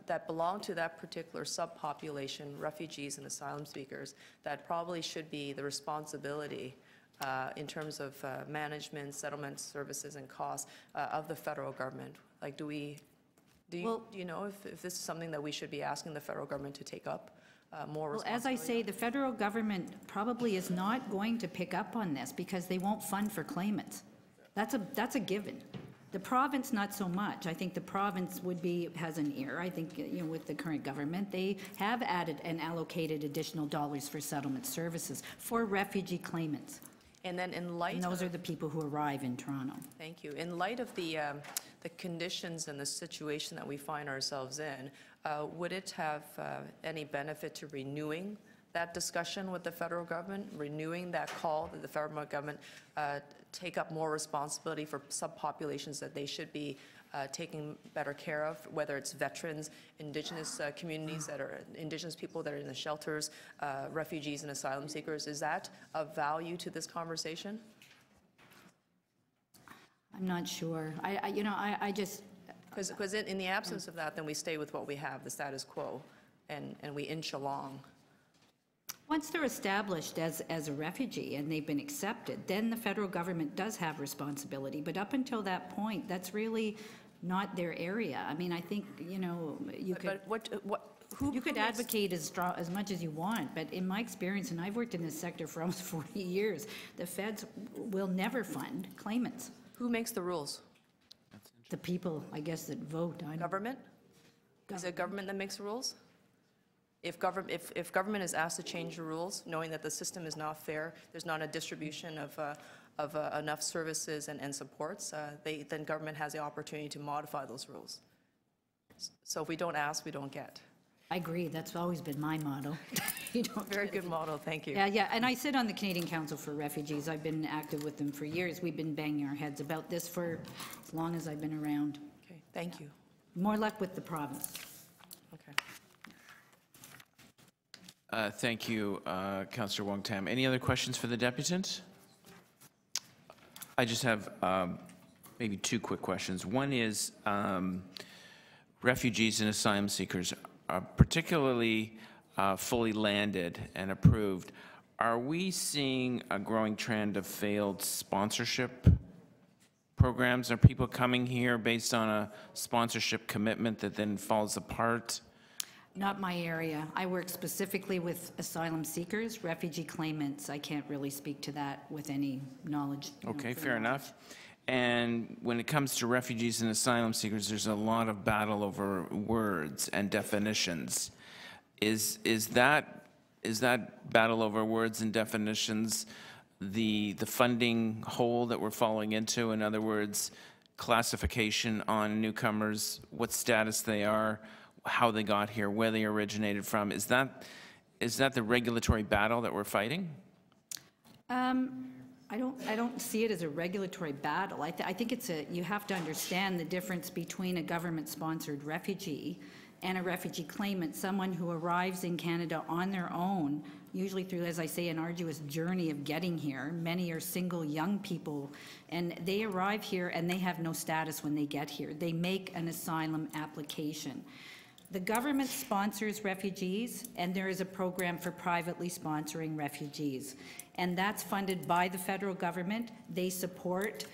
that belong to that particular subpopulation, refugees and asylum seekers, that probably should be the responsibility in terms of management, settlement services and costs of the federal government? Like, do you know if this is something that we should be asking the federal government to take up more responsibility? Well, as I say, the federal government probably is not going to pick up on this because they won't fund for claimants. That's a given. The province, not so much. I think the province has an ear. I think, with the current government, they have added and allocated additional dollars for settlement services for refugee claimants. And then in light And those of- are the people who arrive in Toronto. Thank you. In light of the conditions and the situation that we find ourselves in, would it have any benefit to renewing that discussion with the federal government, renewing that call that the federal government take up more responsibility for subpopulations that they should be taking better care of, whether it's veterans, Indigenous communities that are, Indigenous people that are in the shelters, refugees and asylum seekers? Is that of value to this conversation? I'm not sure. I just, Because in the absence of that, then we stay with what we have, the status quo, and we inch along. once they're established as a refugee and they've been accepted, then the federal government does have responsibility. But up until that point, that's really not their area. I mean, I think, you could... But You could advocate as much as you want, but in my experience, and I've worked in this sector for almost 40 years, the feds will never fund claimants. Who makes the rules? The people, I guess, that vote. Government? Is it government that makes the rules? If government is asked to change the rules, knowing that the system is not fair, there's not a distribution of enough services and supports, then government has the opportunity to modify those rules. So if we don't ask, we don't get. I agree, that's always been my motto. Very good motto, thank you. Yeah, and I sit on the Canadian Council for Refugees. I've been active with them for years. We've been banging our heads about this for as long as I've been around. Okay, thank you. More luck with the province. Okay. Thank you, Councillor Wong Tam. Any other questions for the deputant? I just have maybe two quick questions. One is refugees and asylum seekers, particularly fully landed and approved. Are we seeing a growing trend of failed sponsorship programs? Are people coming here based on a sponsorship commitment that then falls apart? Not my area. I work specifically with asylum seekers, refugee claimants. I can't really speak to that with any knowledge. Okay, fair enough. And when it comes to refugees and asylum seekers, there's a lot of battle over words and definitions. Is that battle over words and definitions the funding hole that we're falling into? In other words, classification on newcomers, what status they are, how they got here, where they originated from. Is that the regulatory battle that we're fighting? I don't see it as a regulatory battle. I think you have to understand the difference between a government-sponsored refugee and a refugee claimant, someone who arrives in Canada on their own, usually through, as I say, an arduous journey of getting here. Many are single young people, and they arrive here and they have no status when they get here. They make an asylum application. The government sponsors refugees, and there is a program for privately sponsoring refugees. And that's funded by the federal government. They support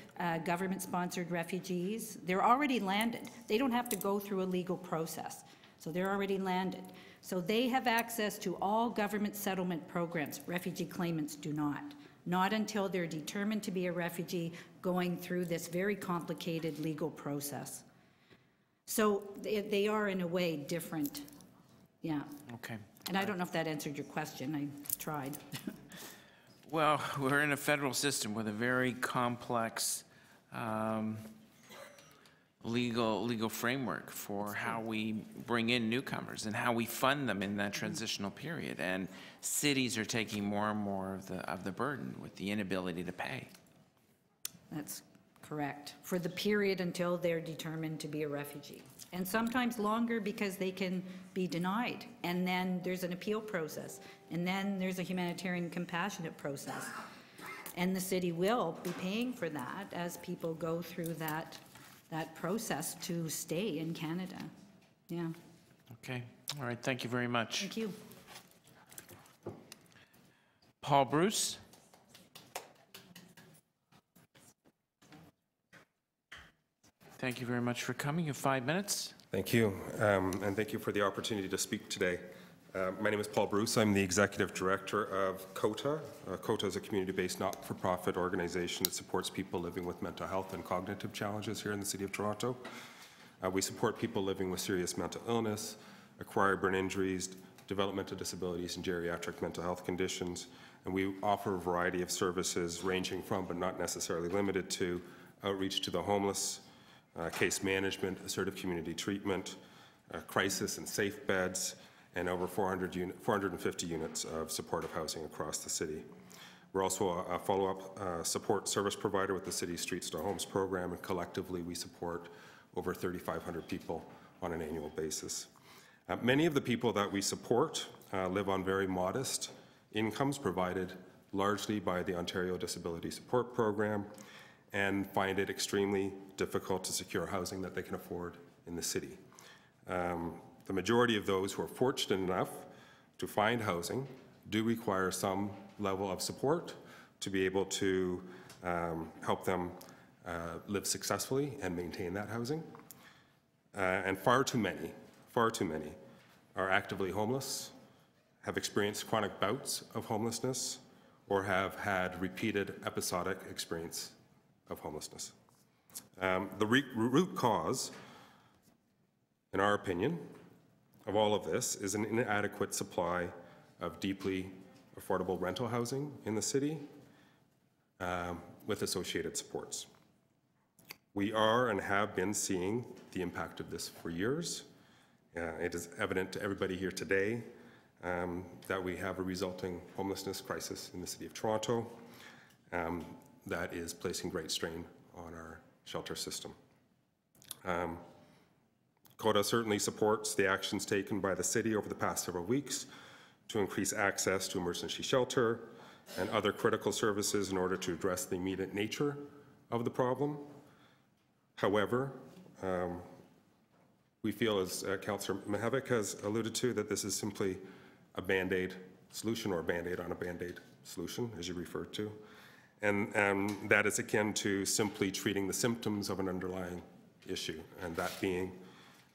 government-sponsored refugees. They're already landed. They don't have to go through a legal process. So they're already landed. So they have access to all government settlement programs. Refugee claimants do not. Not until they're determined to be a refugee going through this very complicated legal process. So they are, in a way, different. Yeah. Okay. And I don't know if that answered your question. I tried. Well, we're in a federal system with a very complex legal framework for how we bring in newcomers and how we fund them in that transitional period. And cities are taking more and more of the burden with the inability to pay. That's correct. For the period until they're determined to be a refugee. And sometimes longer because they can be denied. And then there's an appeal process. And then there's a humanitarian compassionate process. And the city will be paying for that as people go through that process to stay in Canada. Yeah. Okay. All right. Thank you very much. Thank you. Paul Bruce. Thank you very much for coming. You have 5 minutes. Thank you, and thank you for the opportunity to speak today. My name is Paul Bruce. I'm the Executive Director of COTA. COTA is a community-based not-for-profit organization that supports people living with mental health and cognitive challenges here in the City of Toronto. We support people living with serious mental illness, acquired brain injuries, developmental disabilities, and geriatric mental health conditions. And we offer a variety of services ranging from, but not necessarily limited to, outreach to the homeless, case management, assertive community treatment, crisis and safe beds, and over 450 units of supportive housing across the city. We're also a follow-up support service provider with the city's Streets to Homes program, and collectively we support over 3,500 people on an annual basis. Many of the people that we support live on very modest incomes provided largely by the Ontario Disability Support Program, and find it extremely difficult to secure housing that they can afford in the city. The majority of those who are fortunate enough to find housing do require some level of support to be able to help them live successfully and maintain that housing. And far too many are actively homeless, have experienced chronic bouts of homelessness, or have had repeated episodic experience of homelessness. The root cause, in our opinion, of all of this is an inadequate supply of deeply affordable rental housing in the city with associated supports. We are and have been seeing the impact of this for years. It is evident to everybody here today that we have a resulting homelessness crisis in the City of Toronto that is placing great strain on our shelter system. COTA certainly supports the actions taken by the city over the past several weeks to increase access to emergency shelter and other critical services in order to address the immediate nature of the problem. However, we feel, as Councillor Mihevik has alluded to, that this is simply a Band-Aid solution, or a Band-Aid on a Band-Aid solution, as you referred to. And that is akin to simply treating the symptoms of an underlying issue, and that being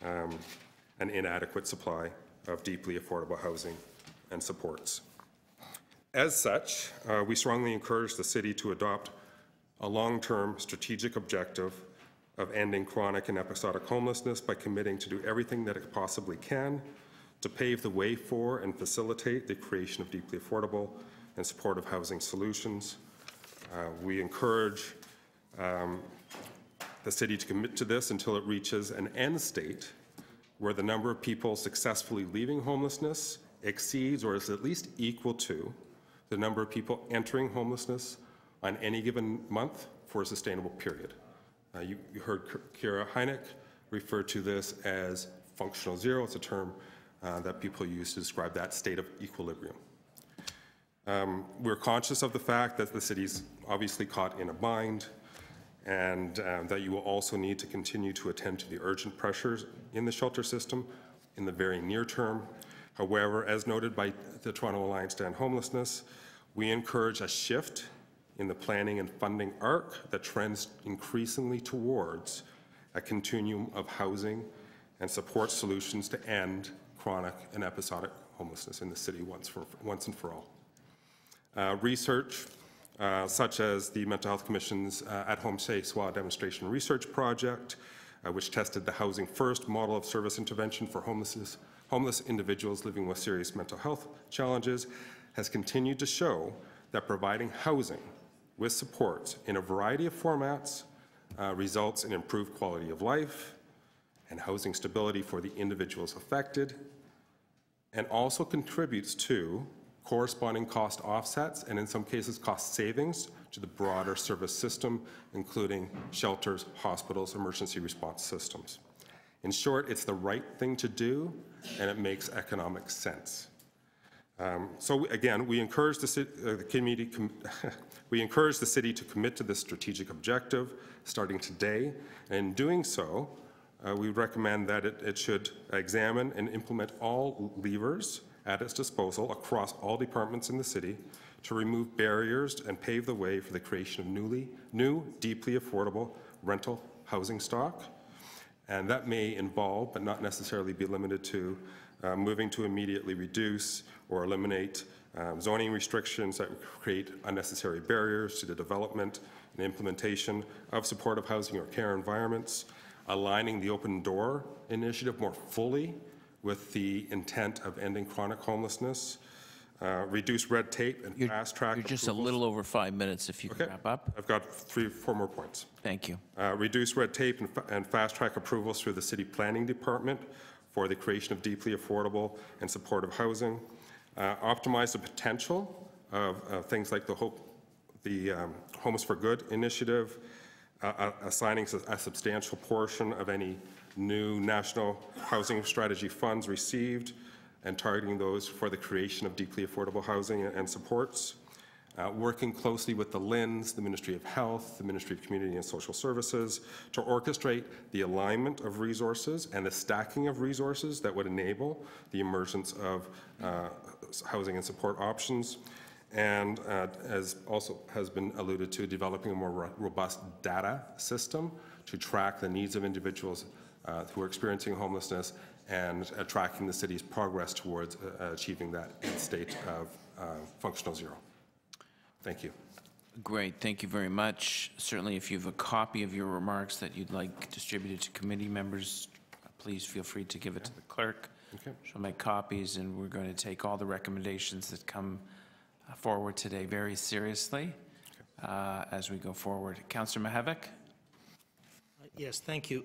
an inadequate supply of deeply affordable housing and supports. As such, we strongly encourage the city to adopt a long-term strategic objective of ending chronic and episodic homelessness by committing to do everything that it possibly can to pave the way for and facilitate the creation of deeply affordable and supportive housing solutions. We encourage the city to commit to this until it reaches an end state where the number of people successfully leaving homelessness exceeds or is at least equal to the number of people entering homelessness on any given month for a sustainable period. You heard Kira Heineck refer to this as functional zero. It's a term that people use to describe that state of equilibrium. We're conscious of the fact that the city's obviously caught in a bind, and that you will also need to continue to attend to the urgent pressures in the shelter system in the very near term. However, as noted by the Toronto Alliance to End Homelessness, we encourage a shift in the planning and funding arc that trends increasingly towards a continuum of housing and support solutions to end chronic and episodic homelessness in the city once and for all. Research such as the Mental Health Commission's At-Home Stay SWA demonstration research project, which tested the Housing First model of service intervention for homeless individuals living with serious mental health challenges, has continued to show that providing housing with supports in a variety of formats results in improved quality of life and housing stability for the individuals affected, and also contributes to corresponding cost offsets and in some cases cost savings to the broader service system, including shelters, hospitals, emergency response systems. In short, it's the right thing to do and it makes economic sense. So again, we encourage the city to commit to this strategic objective starting today. And in doing so, we recommend that it should examine and implement all levers at its disposal across all departments in the city to remove barriers and pave the way for the creation of new, deeply affordable rental housing stock. And that may involve, but not necessarily be limited to, moving to immediately reduce or eliminate zoning restrictions that create unnecessary barriers to the development and implementation of supportive housing or care environments, aligning the Open Door initiative more fully with the intent of ending chronic homelessness, reduce red tape and fast track. You're just a little over 5 minutes if you can wrap up. I've got 3 or 4 more points. Thank you. Reduce red tape and fast track approvals through the city planning department for the creation of deeply affordable and supportive housing. Optimize the potential of things like the Homes for Good initiative, assigning a substantial portion of any new national housing strategy funds received and targeting those for the creation of deeply affordable housing and supports. Working closely with the LINs, the Ministry of Health, the Ministry of Community and Social Services to orchestrate the alignment of resources and the stacking of resources that would enable the emergence of housing and support options. And as also has been alluded to, developing a more robust data system to track the needs of individuals who are experiencing homelessness and tracking the city's progress towards achieving that state of functional zero. Thank you. Great, thank you very much. Certainly, if you have a copy of your remarks that you'd like distributed to committee members, please feel free to give it to the clerk. Okay. She'll make copies, and we're going to take all the recommendations that come forward today very seriously as we go forward. Councillor Mihevc? Yes, thank you.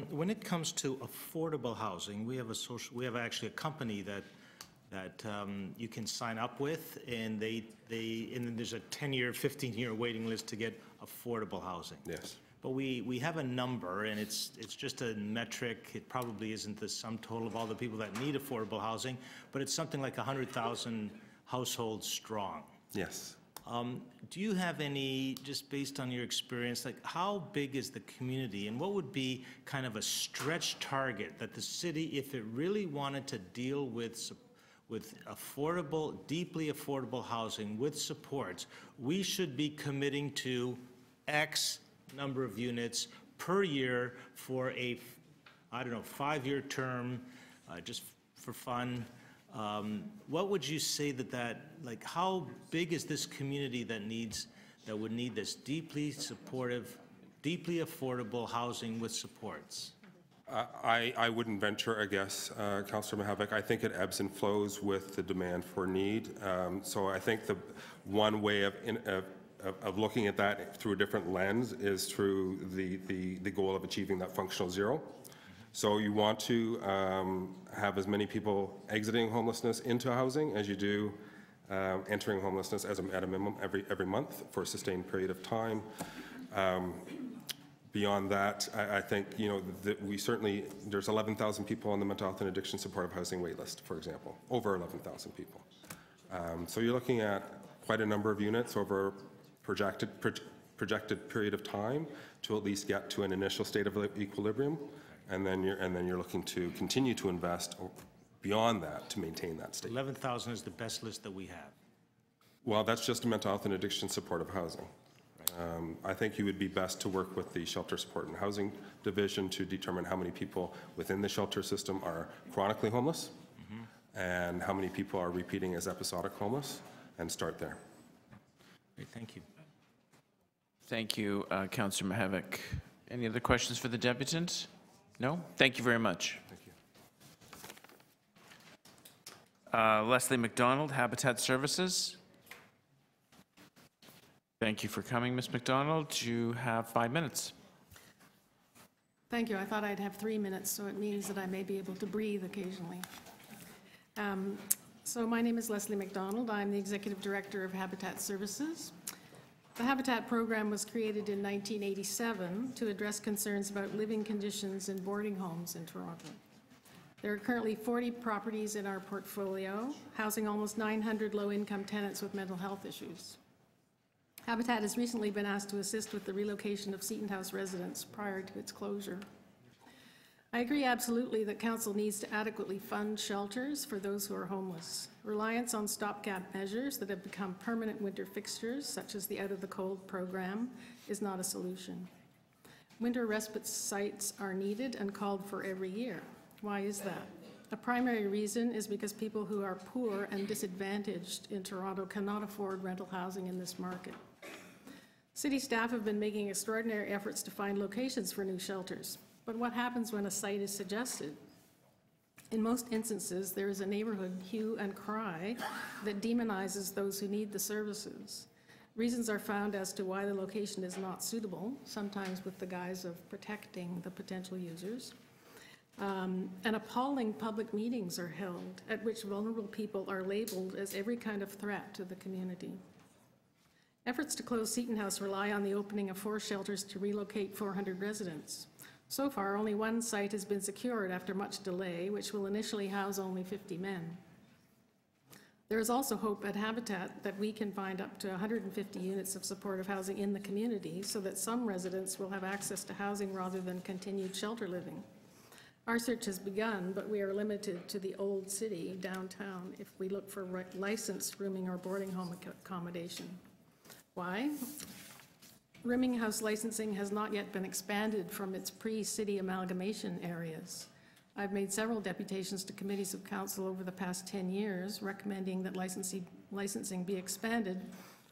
When it comes to affordable housing, we have actually a company that you can sign up with, and and there's a 10-year, 15-year waiting list to get affordable housing. Yes. But we have a number, and it's just a metric. It probably isn't the sum total of all the people that need affordable housing, but it's something like 100,000 households strong. Yes. Do you have any, just based on your experience, like how big is the community, and what would be kind of a stretch target that the city, if it really wanted to deal with affordable, deeply affordable housing with supports, we should be committing to X number of units per year for a, I don't know, 5-year term, just for fun? What would you say like how big is this community that would need this deeply supportive, deeply affordable housing with supports? I wouldn't venture a guess, Councillor Mihevc. I think it ebbs and flows with the demand for need. So I think the one way of looking at that through a different lens is through the goal of achieving that functional zero. So you want to have as many people exiting homelessness into housing as you do entering homelessness at a minimum every month for a sustained period of time. Beyond that, I think, you know, that there's 11,000 people on the mental health and addiction supportive housing wait list, for example, over 11,000 people. So you're looking at quite a number of units over a projected period of time to at least get to an initial state of equilibrium, and then you're looking to continue to invest beyond that to maintain that state. 11,000 is the best list that we have. Well, that's just a mental health and addiction supportive housing. I think you would be best to work with the Shelter Support and Housing Division to determine how many people within the shelter system are chronically homeless and how many people are repeating as episodic homeless, and start there. Great, thank you. Thank you, Councillor Mihevc. Any other questions for the deputant? No? Thank you very much. Thank you. Leslie McDonald, Habitat Services. Thank you for coming, Ms. McDonald. You have 5 minutes. Thank you. I thought I'd have 3 minutes, so it means that I may be able to breathe occasionally. So my name is Leslie McDonald. I'm the Executive Director of Habitat Services. The Habitat program was created in 1987 to address concerns about living conditions in boarding homes in Toronto. There are currently 40 properties in our portfolio, housing almost 900 low-income tenants with mental health issues. Habitat has recently been asked to assist with the relocation of Seton House residents prior to its closure. I agree absolutely that council needs to adequately fund shelters for those who are homeless. Reliance on stopgap measures that have become permanent winter fixtures, such as the Out of the Cold program, is not a solution. Winter respite sites are needed and called for every year. Why is that? A primary reason is because people who are poor and disadvantaged in Toronto cannot afford rental housing in this market. City staff have been making extraordinary efforts to find locations for new shelters. But what happens when a site is suggested? In most instances, there is a neighborhood hue and cry that demonizes those who need the services. Reasons are found as to why the location is not suitable, sometimes with the guise of protecting the potential users. And appalling public meetings are held at which vulnerable people are labeled as every kind of threat to the community. Efforts to close Seton House rely on the opening of 4 shelters to relocate 400 residents. So far, only one site has been secured after much delay, which will initially house only 50 men. There is also hope at Habitat that we can find up to 150 units of supportive housing in the community so that some residents will have access to housing rather than continued shelter living. Our search has begun, but we are limited to the old city downtown if we look for licensed rooming or boarding home accommodation. Why? Rooming house licensing has not yet been expanded from its pre-city amalgamation areas. I've made several deputations to committees of council over the past 10 years recommending that licensing be expanded,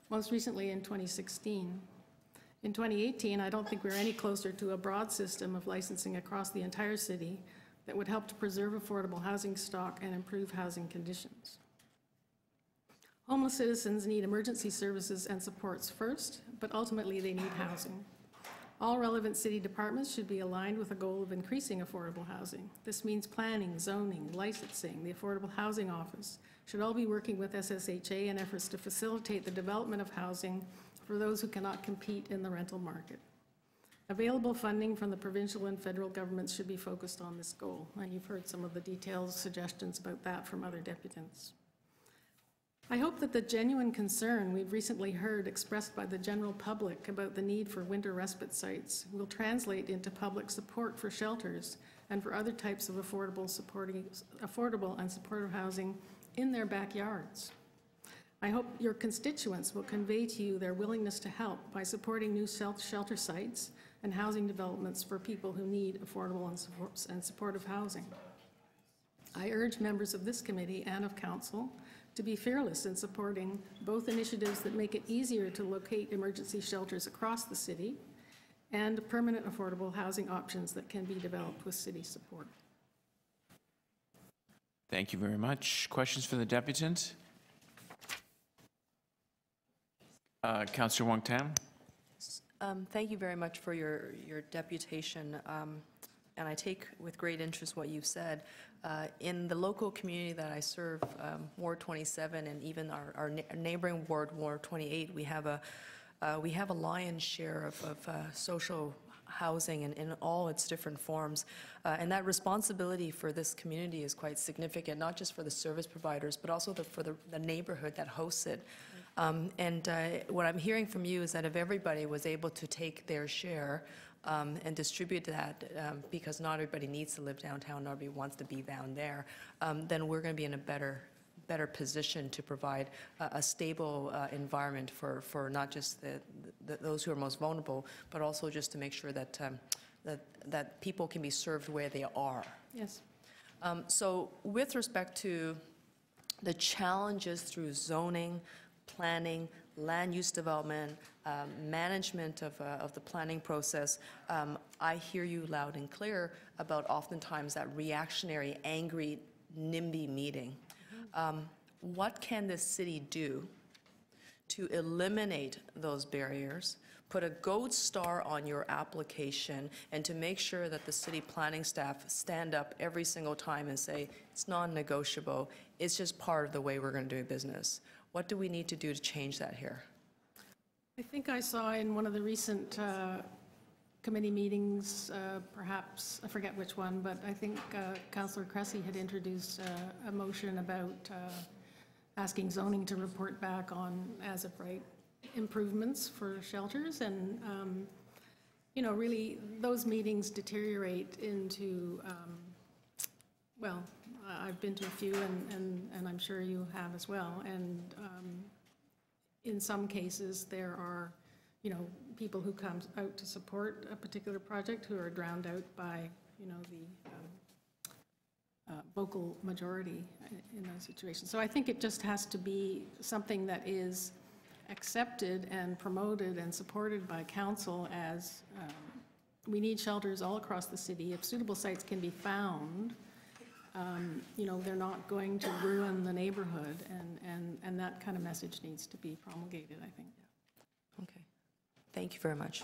most recently in 2016. In 2018, I don't think we're any closer to a broad system of licensing across the entire city that would help to preserve affordable housing stock and improve housing conditions. Homeless citizens need emergency services and supports first, but ultimately they need housing. All relevant city departments should be aligned with a goal of increasing affordable housing. This means planning, zoning, licensing, the Affordable Housing Office should all be working with SSHA in efforts to facilitate the development of housing for those who cannot compete in the rental market. Available funding from the provincial and federal governments should be focused on this goal, and you've heard some of the detailed suggestions about that from other deputants. I hope that the genuine concern we've recently heard expressed by the general public about the need for winter respite sites will translate into public support for shelters and for other types of affordable and supportive housing in their backyards. I hope your constituents will convey to you their willingness to help by supporting new shelter sites and housing developments for people who need affordable and supportive housing. I urge members of this committee and of council to be fearless in supporting both initiatives that make it easier to locate emergency shelters across the city and permanent affordable housing options that can be developed with city support. Thank you very much. Questions for the deputant? Councillor Wong Tam. Thank you very much for your deputation. And I take with great interest what you've said. In the local community that I serve, Ward 27, and even our neighboring ward, Ward 28, we have a lion's share of social housing in all its different forms. And that responsibility for this community is quite significant, not just for the service providers, but also for the neighborhood that hosts it. What I'm hearing from you is that if everybody was able to take their share and distribute that, because not everybody needs to live downtown, not everybody wants to be down there, then we're going to be in a better position to provide a stable environment for not just those who are most vulnerable, but also just to make sure that that people can be served where they are. Yes. So with respect to the challenges through zoning, planning, land use development, management of the planning process, I hear you loud and clear about oftentimes that reactionary, angry, NIMBY meeting. What can the city do to eliminate those barriers, put a gold star on your application, and to make sure that the city planning staff stand up every single time and say, it's non-negotiable, it's just part of the way we're going to do business? What do we need to do to change that here? I think I saw in one of the recent committee meetings, perhaps, I forget which one, but I think Councillor Cressy had introduced a motion about asking zoning to report back on as-of-right improvements for shelters. And, you know, really, those meetings deteriorate into, well, I've been to a few, and I'm sure you have as well. And in some cases, there are, you know, people who come out to support a particular project who are drowned out by, you know, the vocal majority in those situations. So I think it just has to be something that is accepted and promoted and supported by council as we need shelters all across the city. If suitable sites can be found, you know, they're not going to ruin the neighborhood, and that kind of message needs to be promulgated, I think. Okay. Thank you very much.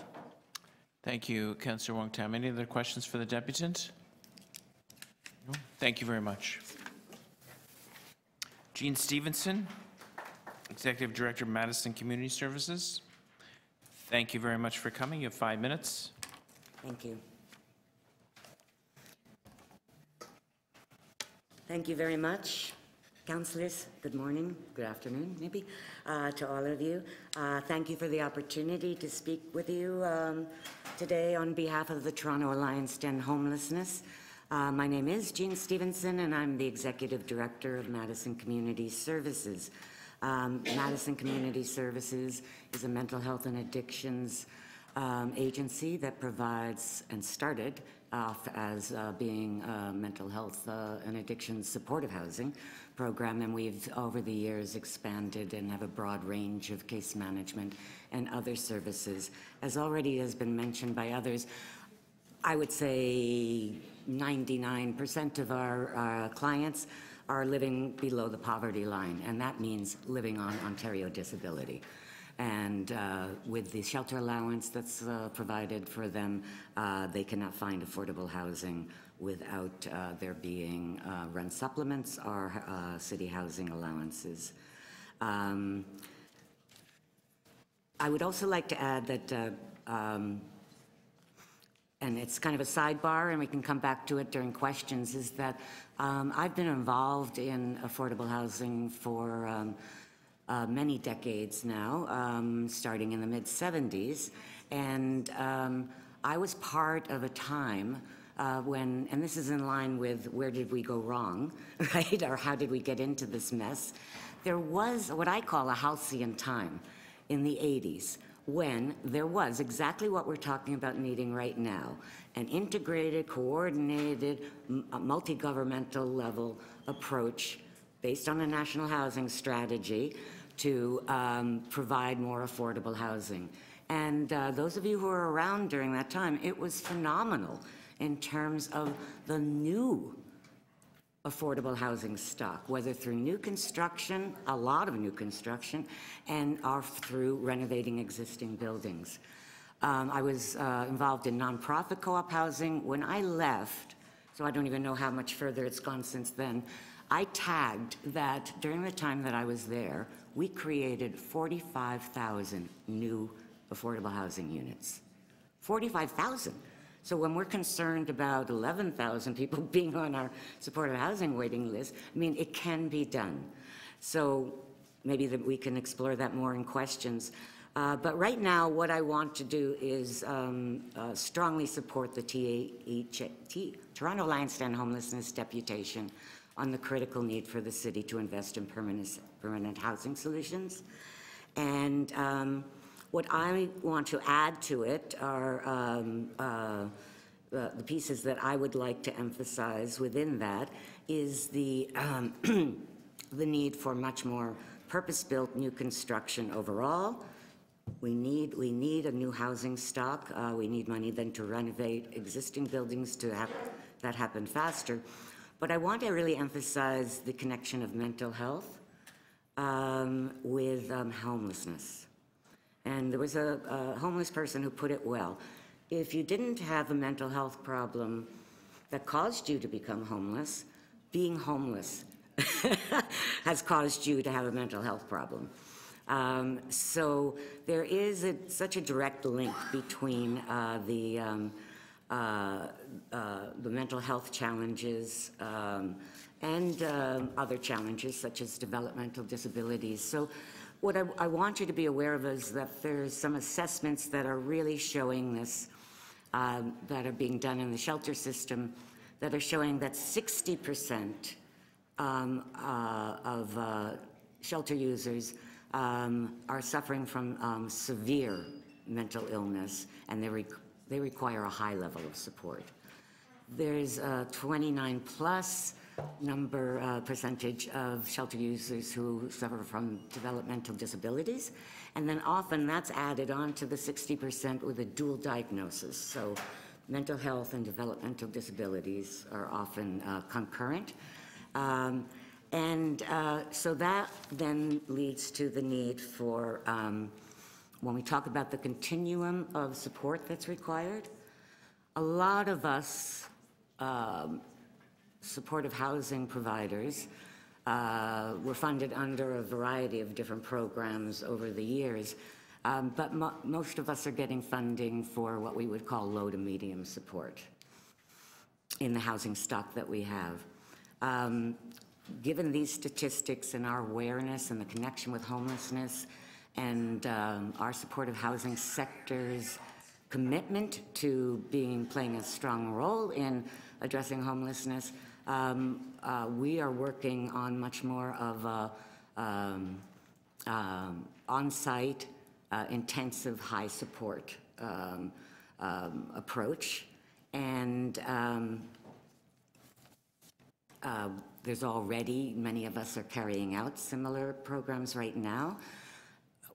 Thank you, Councillor Wong Tam. Any other questions for the deputant? No? Thank you very much. Jean Stevenson, Executive Director, Madison Community Services. Thank you very much for coming. You have 5 minutes. Thank you. Thank you very much. Councillors, good morning, good afternoon, maybe, to all of you. Thank you for the opportunity to speak with you today on behalf of the Toronto Alliance to End Homelessness. My name is Jean Stevenson, and I'm the Executive Director of Madison Community Services. Madison Community Services is a mental health and addictions agency that provides, and started off as being a mental health and addiction supportive housing program, and we've over the years expanded and have a broad range of case management and other services. As already has been mentioned by others, I would say 99% of our clients are living below the poverty line, and that means living on Ontario disability. And with the shelter allowance that's provided for them, they cannot find affordable housing without there being rent supplements or city housing allowances. I would also like to add that, and it's kind of a sidebar, and we can come back to it during questions, is that I've been involved in affordable housing for many decades now, starting in the mid-70s. And I was part of a time when, and this is in line with where did we go wrong, right? Or how did we get into this mess? There was what I call a halcyon time in the 80s when there was exactly what we're talking about needing right now, an integrated, coordinated, multi-governmental level approach based on a national housing strategy to provide more affordable housing. And those of you who were around during that time, it was phenomenal in terms of the new affordable housing stock, whether through new construction, a lot of new construction, and or through renovating existing buildings. I was involved in nonprofit co-op housing. When I left, so I don't even know how much further it's gone since then, I tagged that during the time that I was there, we created 45,000 new affordable housing units. 45,000. So when we're concerned about 11,000 people being on our supportive housing waiting list, I mean, it can be done. So maybe that we can explore that more in questions. But right now, what I want to do is strongly support the Toronto Alliance to End Homelessness deputation on the critical need for the city to invest in permanent housing solutions. And what I want to add to it are the pieces that I would like to emphasize within that is the need for much more purpose-built new construction overall. We need a new housing stock. We need money then to renovate existing buildings to have that happen faster. But I want to really emphasize the connection of mental health with homelessness. And there was a homeless person who put it well. If you didn't have a mental health problem that caused you to become homeless, being homeless has caused you to have a mental health problem. So there is such a direct link between the mental health challenges and other challenges such as developmental disabilities. So what I want you to be aware of is that there's some assessments that are really showing this, that are being done in the shelter system, that are showing that 60% of shelter users are suffering from severe mental illness, and they require a high level of support. There's a 29 plus percentage of shelter users who suffer from developmental disabilities, and then often that's added on to the 60% with a dual diagnosis. So mental health and developmental disabilities are often concurrent. So that then leads to the need for, when we talk about the continuum of support that's required, a lot of us supportive housing providers were funded under a variety of different programs over the years, but most of us are getting funding for what we would call low to medium support in the housing stock that we have. Given these statistics and our awareness and the connection with homelessness and our supportive housing sector's commitment to playing a strong role in addressing homelessness, we are working on much more of a on-site, intensive, high support approach. And there's already, many of us are carrying out similar programs right now.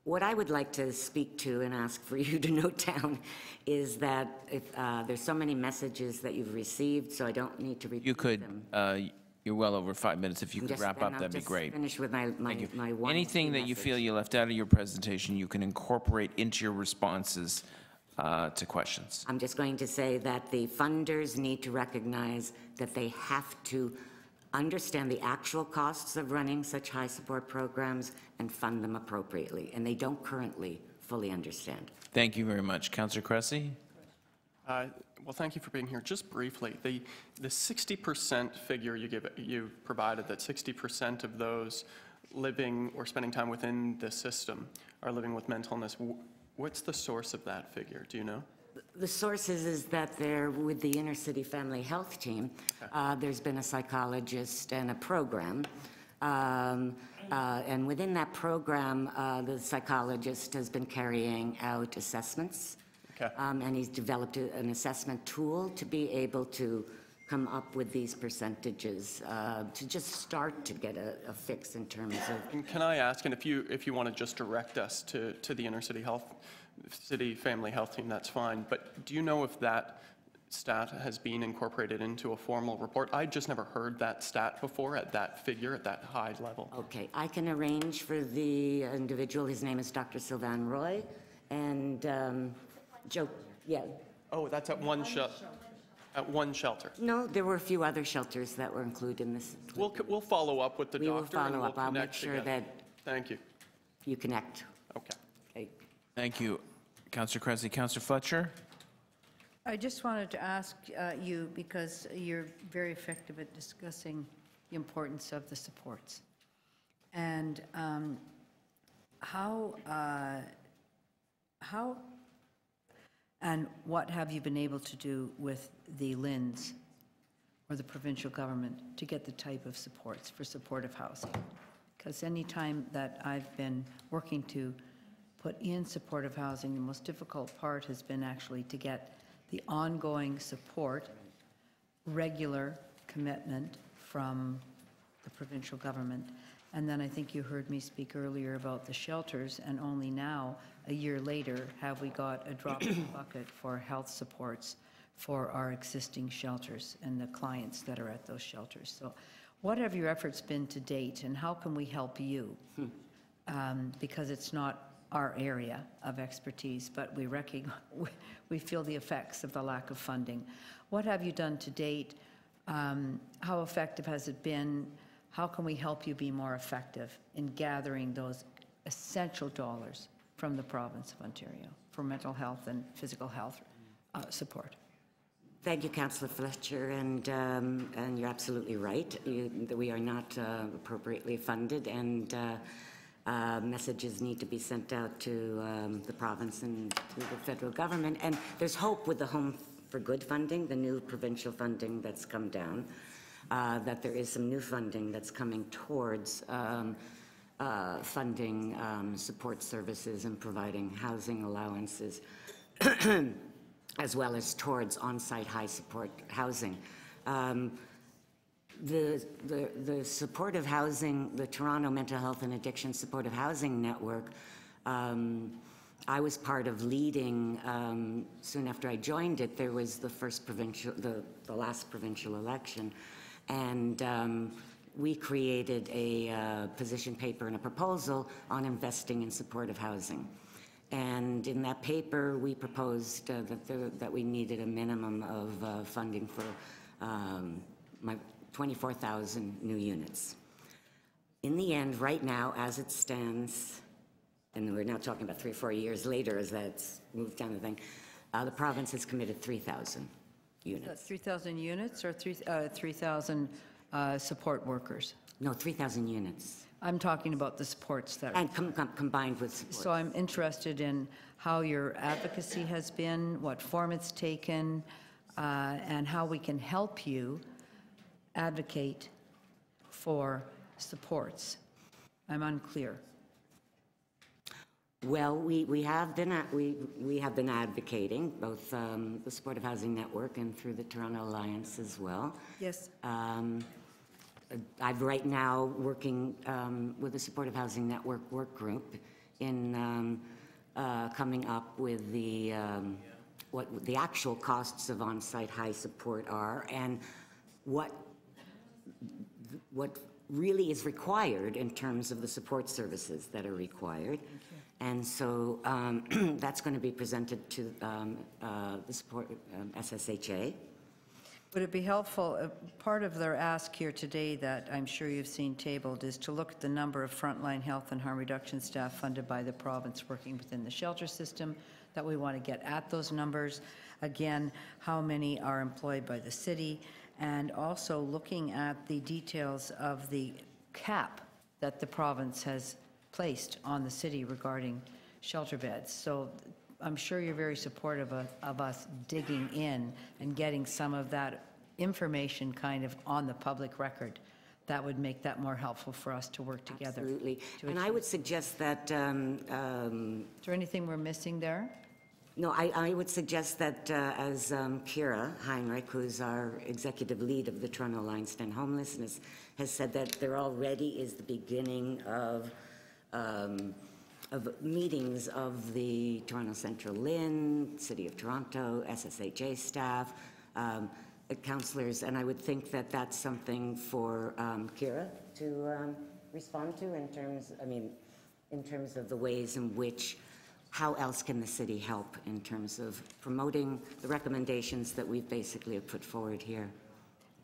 What I would like to speak to and ask for you to note down is that if there's so many messages that you've received, so I don't need to repeat them. You're well over 5 minutes. If you could wrap up, that'd be great. Finish with my one. Anything that you feel you left out of your presentation, you can incorporate into your responses to questions. I'm just going to say that the funders need to recognize that they have to understand the actual costs of running such high support programs and fund them appropriately, and they don't currently fully understand. Thank you very much. Councillor Cressy? Well, thank you for being here. Just briefly, the 60% figure you provided, that 60% of those living or spending time within the system are living with mental illness. What's the source of that figure? Do you know? The source is that they're with the inner city family health team. There's been a psychologist and a program. And within that program, the psychologist has been carrying out assessments. And he's developed an assessment tool to be able to come up with these percentages to just start to get a fix in terms of. And can I ask, and if you want to just direct us to the inner city family health team, that's fine. But do you know if that stat has been incorporated into a formal report? I just never heard that stat before at that figure, at that high level. Okay, I can arrange for the individual. His name is Dr. Sylvain Roy, and Joe. Yeah. Oh, that's at one shelter. At one shelter. No, there were a few other shelters that were included in this. We'll follow up with the doctor. We will follow up. I'll make sure that. Thank you. You connect. Okay. Thank you, Councillor Cressy. Councillor Fletcher? I just wanted to ask you, because you're very effective at discussing the importance of the supports, and how and what have you been able to do with the LINs or the provincial government to get the type of supports for supportive housing? Because any time that I've been working to put in supportive housing, the most difficult part has been actually to get the ongoing support, regular commitment from the provincial government. And then I think you heard me speak earlier about the shelters, and only now, a year later, have we got a drop in the bucket for health supports for our existing shelters and the clients that are at those shelters. So what have your efforts been to date, and how can we help you? Because it's not our area of expertise, but we feel the effects of the lack of funding. What have you done to date? How effective has it been? How can we help you be more effective in gathering those essential dollars from the province of Ontario for mental health and physical health support? Thank you, Councillor Fletcher, and you're absolutely right. We are not appropriately funded, and messages need to be sent out to the province and to the federal government. And there's hope with the Home for Good funding, the new provincial funding that's come down, that there is some new funding that's coming towards funding support services and providing housing allowances, as well as towards on-site high support housing. The supportive housing, the Toronto Mental Health and Addiction Supportive Housing Network, I was part of leading, soon after I joined it, there was the first provincial, the last provincial election, and we created a position paper and a proposal on investing in supportive housing. And in that paper, we proposed that we needed a minimum of funding for 24,000 new units. In the end, right now, as it stands, and we're now talking about 3 or 4 years later as that's moved down the thing, the province has committed 3,000 units. That's 3,000 units or 3,000 support workers? No, 3,000 units. I'm talking about the supports that. And combined with support. So I'm interested in how your advocacy has been, what form it's taken, and how we can help you advocate for supports. I'm unclear. Well, we have been advocating both the Supportive Housing Network and through the Toronto Alliance as well. Yes. I'm right now working with the Supportive Housing Network work group in coming up with what the actual costs of on-site high support are and what really is required in terms of the support services that are required. And so that's going to be presented to the support SSHA. Would it be helpful, part of their ask here today that I'm sure you've seen tabled is to look at the number of frontline health and harm reduction staff funded by the province working within the shelter system, that we want to get at those numbers. Again, how many are employed by the city, and also looking at the details of the cap that the province has placed on the city regarding shelter beds. So I'm sure you're very supportive of us digging in and getting some of that information kind of on the public record. That would make that more helpful for us to work together. Absolutely. And I would suggest that... Is there anything we're missing there? No, I would suggest that as Kira Heinrich, who's our executive lead of the Toronto Alliance to End Homelessness, has said that there already is the beginning of meetings of the Toronto Central LIN, City of Toronto, SSHA staff, councillors, and I would think that that's something for Kira to respond to in terms of the ways in which, how else can the city help in terms of promoting the recommendations that we've basically put forward here.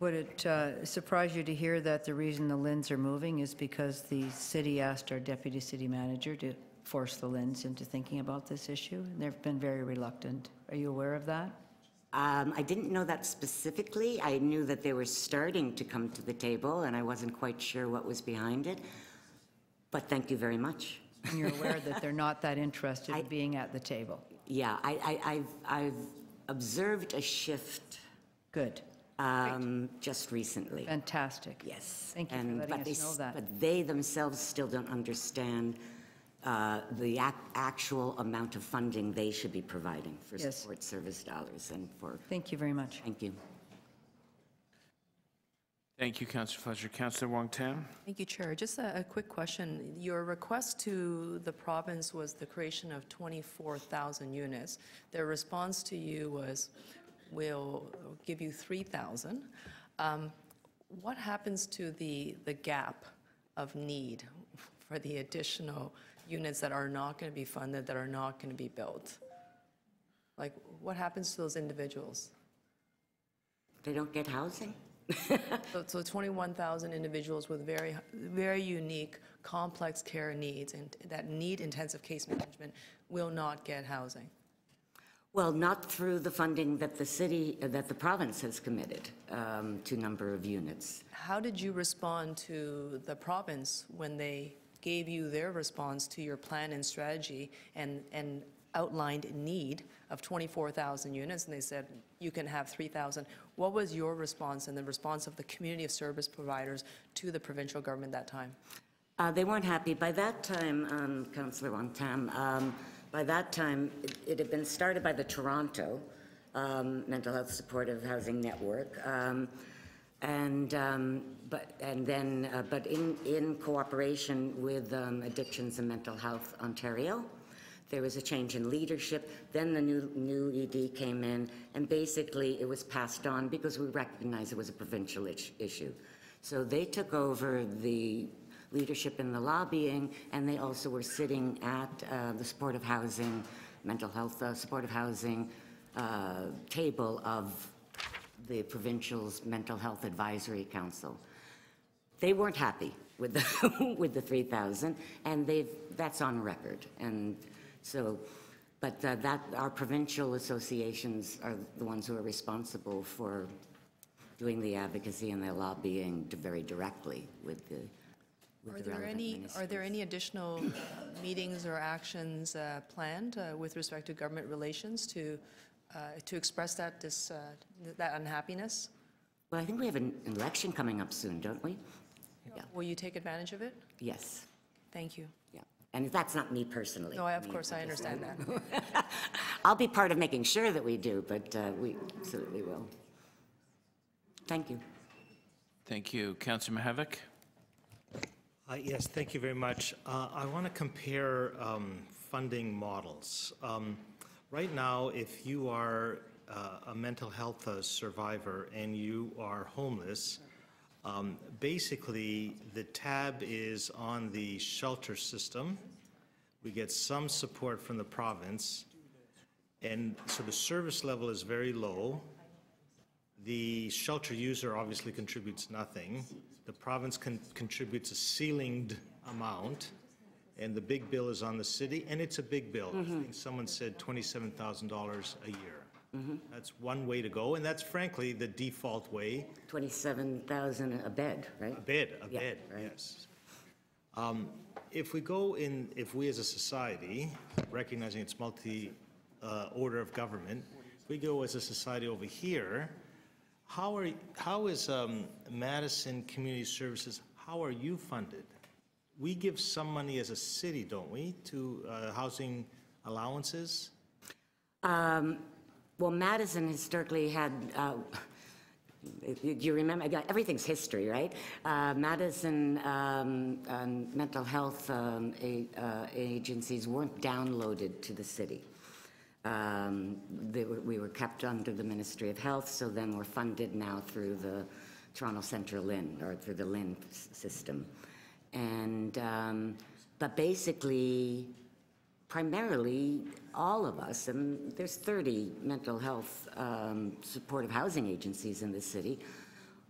Would it surprise you to hear that the reason the LINs are moving is because the city asked our deputy city manager to force the LINs into thinking about this issue? They've been very reluctant. Are you aware of that? I didn't know that specifically. I knew that they were starting to come to the table, and I wasn't quite sure what was behind it. But thank you very much. And you're aware that they're not that interested in being at the table? Yeah, I've observed a shift. Good. Just recently. Fantastic. Yes. Thank you for letting us know that. But they themselves still don't understand the actual amount of funding they should be providing for support service dollars and for... Thank you very much. Thank you. Thank you, Councillor Fletcher. Councillor Wong-Tam. Thank you, Chair. Just a quick question. Your request to the province was the creation of 24,000 units. Their response to you was, we'll give you 3,000. What happens to the gap of need for the additional units that are not going to be funded, that are not going to be built? Like, what happens to those individuals? They don't get housing. So 21,000 individuals with very, very unique, complex care needs and that need intensive case management will not get housing. Well, not through the funding that the province has committed to number of units. How did you respond to the province when they gave you their response to your plan and strategy and outlined need of 24,000 units, and they said you can have 3,000? What was your response and the response of the community of service providers to the provincial government that time? They weren't happy. By that time, Councillor Wong-Tam, by that time, it had been started by the Toronto Mental Health Supportive Housing Network, but in cooperation with Addictions and Mental Health Ontario, there was a change in leadership, then the new ED came in, and basically it was passed on because we recognized it was a provincial issue. So they took over the leadership in the lobbying, and they also were sitting at the supportive housing, mental health supportive housing table of the provincial's Mental Health Advisory Council. They weren't happy with the, with the 3,000, and that's on record. And so, but our provincial associations are the ones who are responsible for doing the advocacy and the lobbying very directly with the Are there any additional meetings or actions planned with respect to government relations to express that that unhappiness? Well, I think we have an election coming up soon, don't we? Yeah. Will you take advantage of it? Yes. Thank you. Yeah. And that's not me personally. No, of course, I understand that. I'll be part of making sure that we do, but we absolutely will. Thank you. Thank you. Councillor Mihevc. Yes, thank you very much. I want to compare funding models. Right now, if you are a mental health survivor and you are homeless, basically the tab is on the shelter system. We get some support from the province, and so the service level is very low. The shelter user obviously contributes nothing. The province contributes a ceilinged amount, and the big bill is on the city, and it's a big bill. I think someone said $27,000 a year. That's one way to go, and that's frankly the default way. 27,000 a bed, right? A bed, Right. yes. If we as a society, recognizing it's multi-order of government, if we go as a society over here, how is Madison Community Services, how are you funded? We give some money as a city, don't we, to housing allowances? Well, Madison historically had, you remember, everything's history, right? Madison mental health agencies weren't downloaded to the city. We were kept under the Ministry of Health, so then we're funded now through the Toronto Central LHIN, or through the LHIN system. And, but basically, primarily, all of us, and there's 30 mental health supportive housing agencies in the city,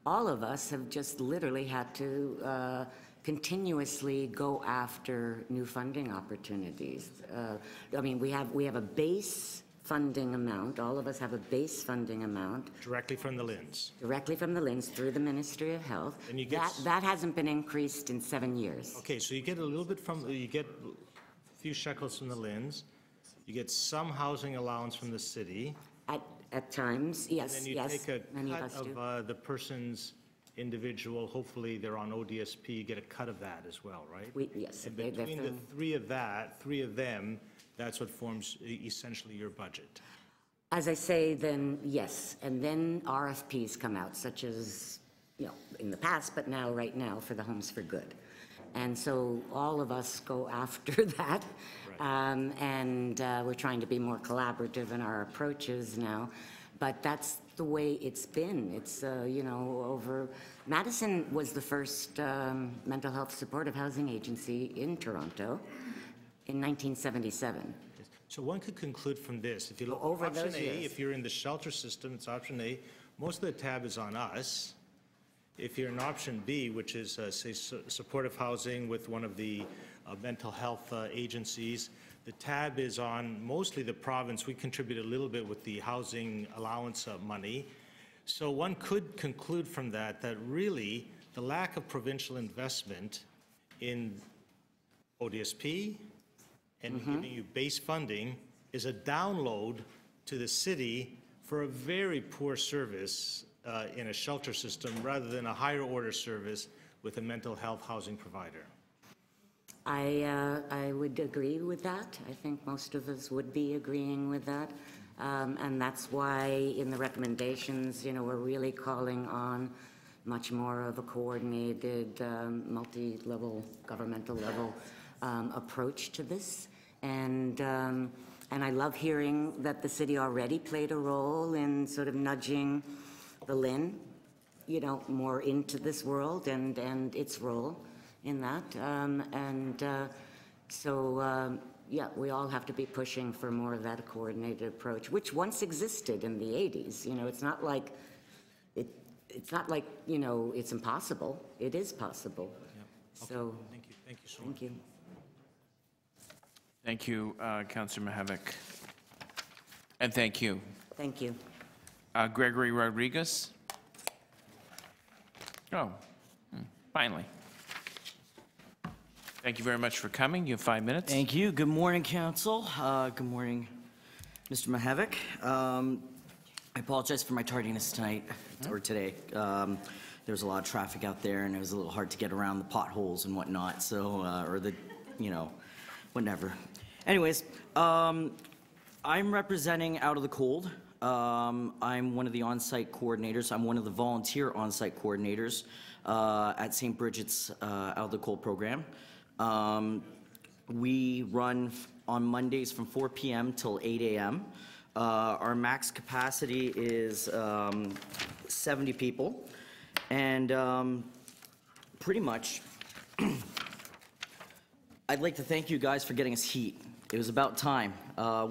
all of us have just literally had to continuously go after new funding opportunities. I mean, we have a base funding amount. All of us have a base funding amount. Directly from the LHINs? Directly from the LHINs through the Ministry of Health. And you get that hasn't been increased in 7 years. Okay, so you get a little bit from, you get a few shekels from the LHINs, you get some housing allowance from the city. At times, yes, And then you yes. take a Many of cut us do. of the person's individual, hopefully they're on ODSP, you get a cut of that as well, right? Yes. And they're between the through- three of them, that's what forms essentially your budget. As I say, then, yes. And then RFPs come out, such as, in the past, but now, right now, for the Homes for Good. And so all of us go after that. Right. And we're trying to be more collaborative in our approaches now. But that's the way it's been. It's, Madison was the first mental health supportive housing agency in Toronto in 1977. So one could conclude from this, if you look Over at option those A, years. if you're in the shelter system, it's option A, most of the tab is on us. If you're in option B, which is, say, supportive housing with one of the mental health agencies, the tab is on mostly the province. We contribute a little bit with the housing allowance money. So one could conclude from that really the lack of provincial investment in ODSP and giving you base funding is a download to the city for a very poor service in a shelter system rather than a higher order service with a mental health housing provider. I would agree with that. I think most of us would be agreeing with that. And that's why in the recommendations, we're really calling on much more of a coordinated, multi-level, governmental level approach to this. And I love hearing that the city already played a role in sort of nudging the LHIN, you know, more into this world and its role in that. Yeah, we all have to be pushing for more of that coordinated approach, which once existed in the 80s. You know, it's not like, you know, it's impossible. It is possible. Yeah. Okay. So. Thank you so much. Thank you. Thank you, Councillor Mihevc. And thank you. Thank you. Gregory Rodriguez? Oh, finally. Thank you very much for coming. You have 5 minutes. Thank you. Good morning, Council. Good morning, Mr. Mihevc. I apologize for my tardiness tonight, or today. There was a lot of traffic out there, and it was a little hard to get around the potholes and whatnot, so, or the, you know, whatever. Anyways, I'm representing Out of the Cold. I'm one of the on-site coordinators. I'm one of the volunteer on-site coordinators at St. Bridget's Out of the Cold program. We run on Mondays from 4 p.m. till 8 a.m. Our max capacity is 70 people. And pretty much, I'd like to thank you guys for getting us heat. It was about time.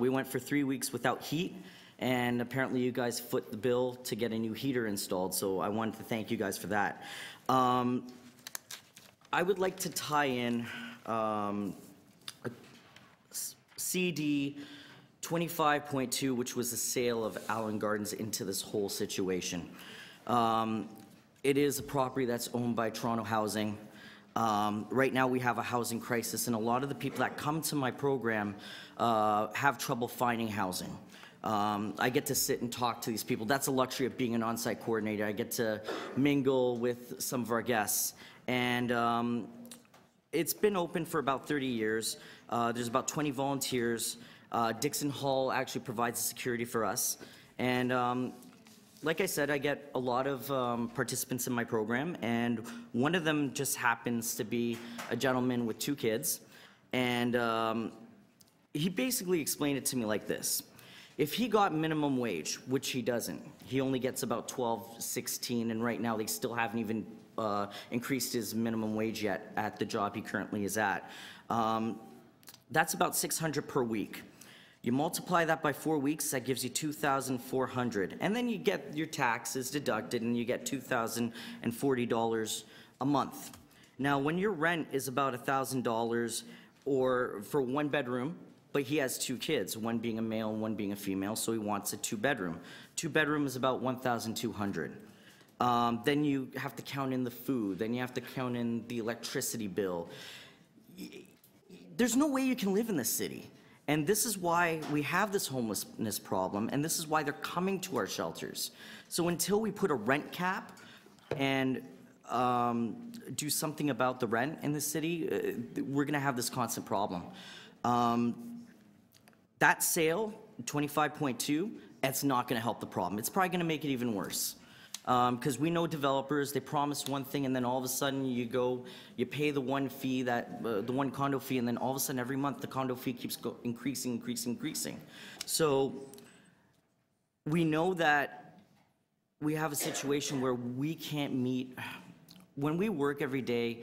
We went for 3 weeks without heat, and apparently you guys foot the bill to get a new heater installed, so I wanted to thank you guys for that. I would like to tie in a CD 25.2, which was the sale of Allen Gardens, into this whole situation. It is a property that's owned by Toronto Housing. Right now we have a housing crisis, and a lot of the people that come to my program have trouble finding housing. I get to sit and talk to these people. That's a luxury of being an on-site coordinator. I get to mingle with some of our guests. And it's been open for about 30 years. There's about 20 volunteers. Dixon Hall actually provides the security for us. And like I said, I get a lot of participants in my program, and one of them just happens to be a gentleman with 2 kids. And he basically explained it to me like this. If he got minimum wage, which he doesn't, he only gets about $12, $16, and right now they still haven't even increased his minimum wage yet at the job he currently is at. That's about $600 per week. You multiply that by 4 weeks, that gives you $2,400. And then you get your taxes deducted, and you get $2,040 a month. Now, when your rent is about $1,000 or for 1 bedroom, but he has 2 kids, one being a male and one being a female, so he wants a 2-bedroom. 2-bedroom is about $1,200. Then you have to count in the food, then you have to count in the electricity bill. There's no way you can live in this city. And this is why we have this homelessness problem, and this is why they're coming to our shelters. So until we put a rent cap and do something about the rent in the city, we're gonna have this constant problem. That sale, 25.2, that's not gonna help the problem. It's probably gonna make it even worse. Because we know developers, they promise one thing, and then all of a sudden you go, you pay the one fee, the one condo fee, and then all of a sudden every month the condo fee keeps increasing. So we know that we have a situation where we can't meet, when we work every day,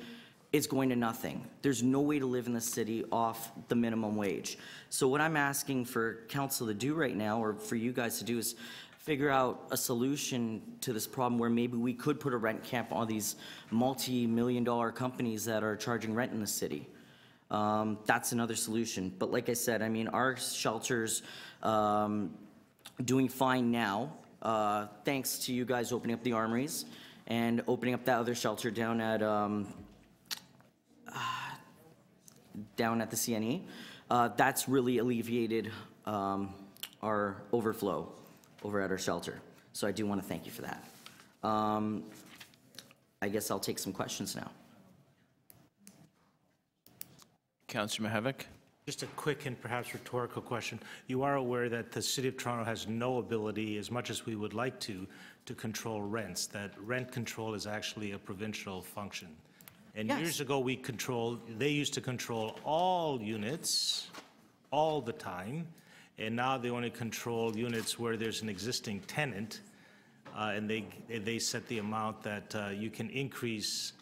it's going to nothing. There's no way to live in the city off the minimum wage. So what I'm asking for council to do right now, or for you guys to do, is figure out a solution to this problem where maybe we could put a rent cap on these multi-million-dollar companies that are charging rent in the city. That's another solution. But like I said, I mean, our shelter's doing fine now, thanks to you guys opening up the armories and opening up that other shelter down at the CNE. That's really alleviated our overflow over at our shelter. So I do want to thank you for that. I guess I'll take some questions now. Councillor Mihevc. Just a quick and perhaps rhetorical question. You are aware that the City of Toronto has no ability, as much as we would like to control rents, that rent control is actually a provincial function. And Yes. years ago, they used to control all units all the time, and now they only control units where there's an existing tenant, and they set the amount that you can increase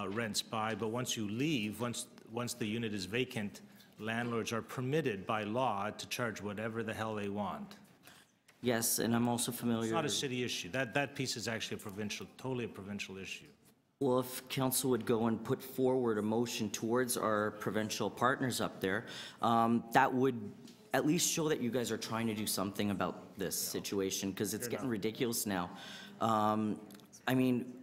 rents by, but once you leave, once the unit is vacant, landlords are permitted by law to charge whatever the hell they want. Yes, and I'm also familiar. It's not a city issue. That piece is actually totally a provincial issue. Well, if council would go and put forward a motion towards our provincial partners up there, that would at least show that you guys are trying to do something about this situation, because it's getting ridiculous now. I mean,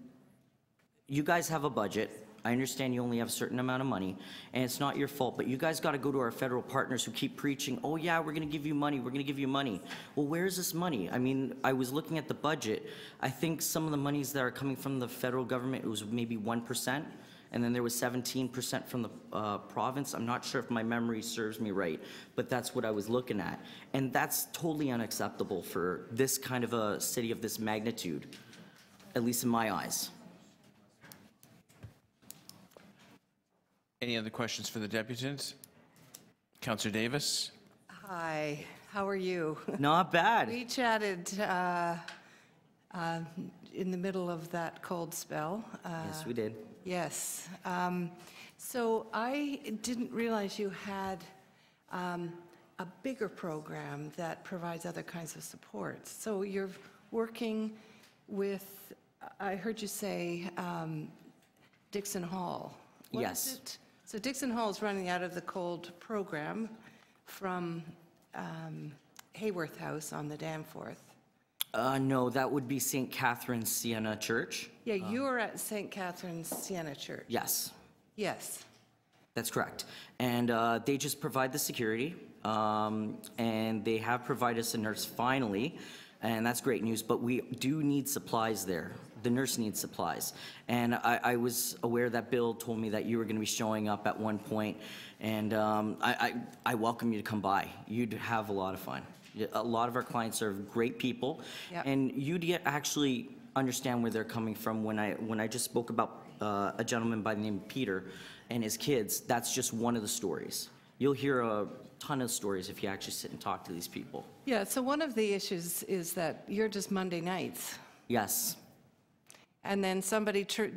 you guys have a budget. I understand you only have a certain amount of money, and it's not your fault, but you guys got to go to our federal partners who keep preaching, oh yeah, we're going to give you money, we're going to give you money. Well, where is this money? I mean, I was looking at the budget. I think some of the monies that are coming from the federal government, it was maybe 1%, and then there was 17% from the province. I'm not sure if my memory serves me right, but that's what I was looking at. And that's totally unacceptable for this kind of a city of this magnitude, at least in my eyes. Any other questions for the deputants? Councillor Davis? Hi, how are you? Not bad. We chatted in the middle of that cold spell. Yes, we did. Yes. So I didn't realize you had a bigger program that provides other kinds of supports. So you're working with, I heard you say, Dixon Hall. What Yes. is it? So Dixon Hall is running out of the cold program from Hayworth House on the Danforth. No, that would be St. Catherine's Siena Church. Yeah, you're at St. Catherine's Siena Church. Yes, Yes. that's correct. And they just provide the security, and they have provided us a nurse finally, and that's great news, but we do need supplies there. The nurse needs supplies. And I was aware that Bill told me that you were going to be showing up at one point, and I welcome you to come by. You'd have a lot of fun. A lot of our clients are great people, Yep. and you'd actually understand where they're coming from. When I just spoke about a gentleman by the name of Peter and his kids, that's just one of the stories. You'll hear a ton of stories if you actually sit and talk to these people. Yeah, so one of the issues is that you're just Monday nights. Yes. And then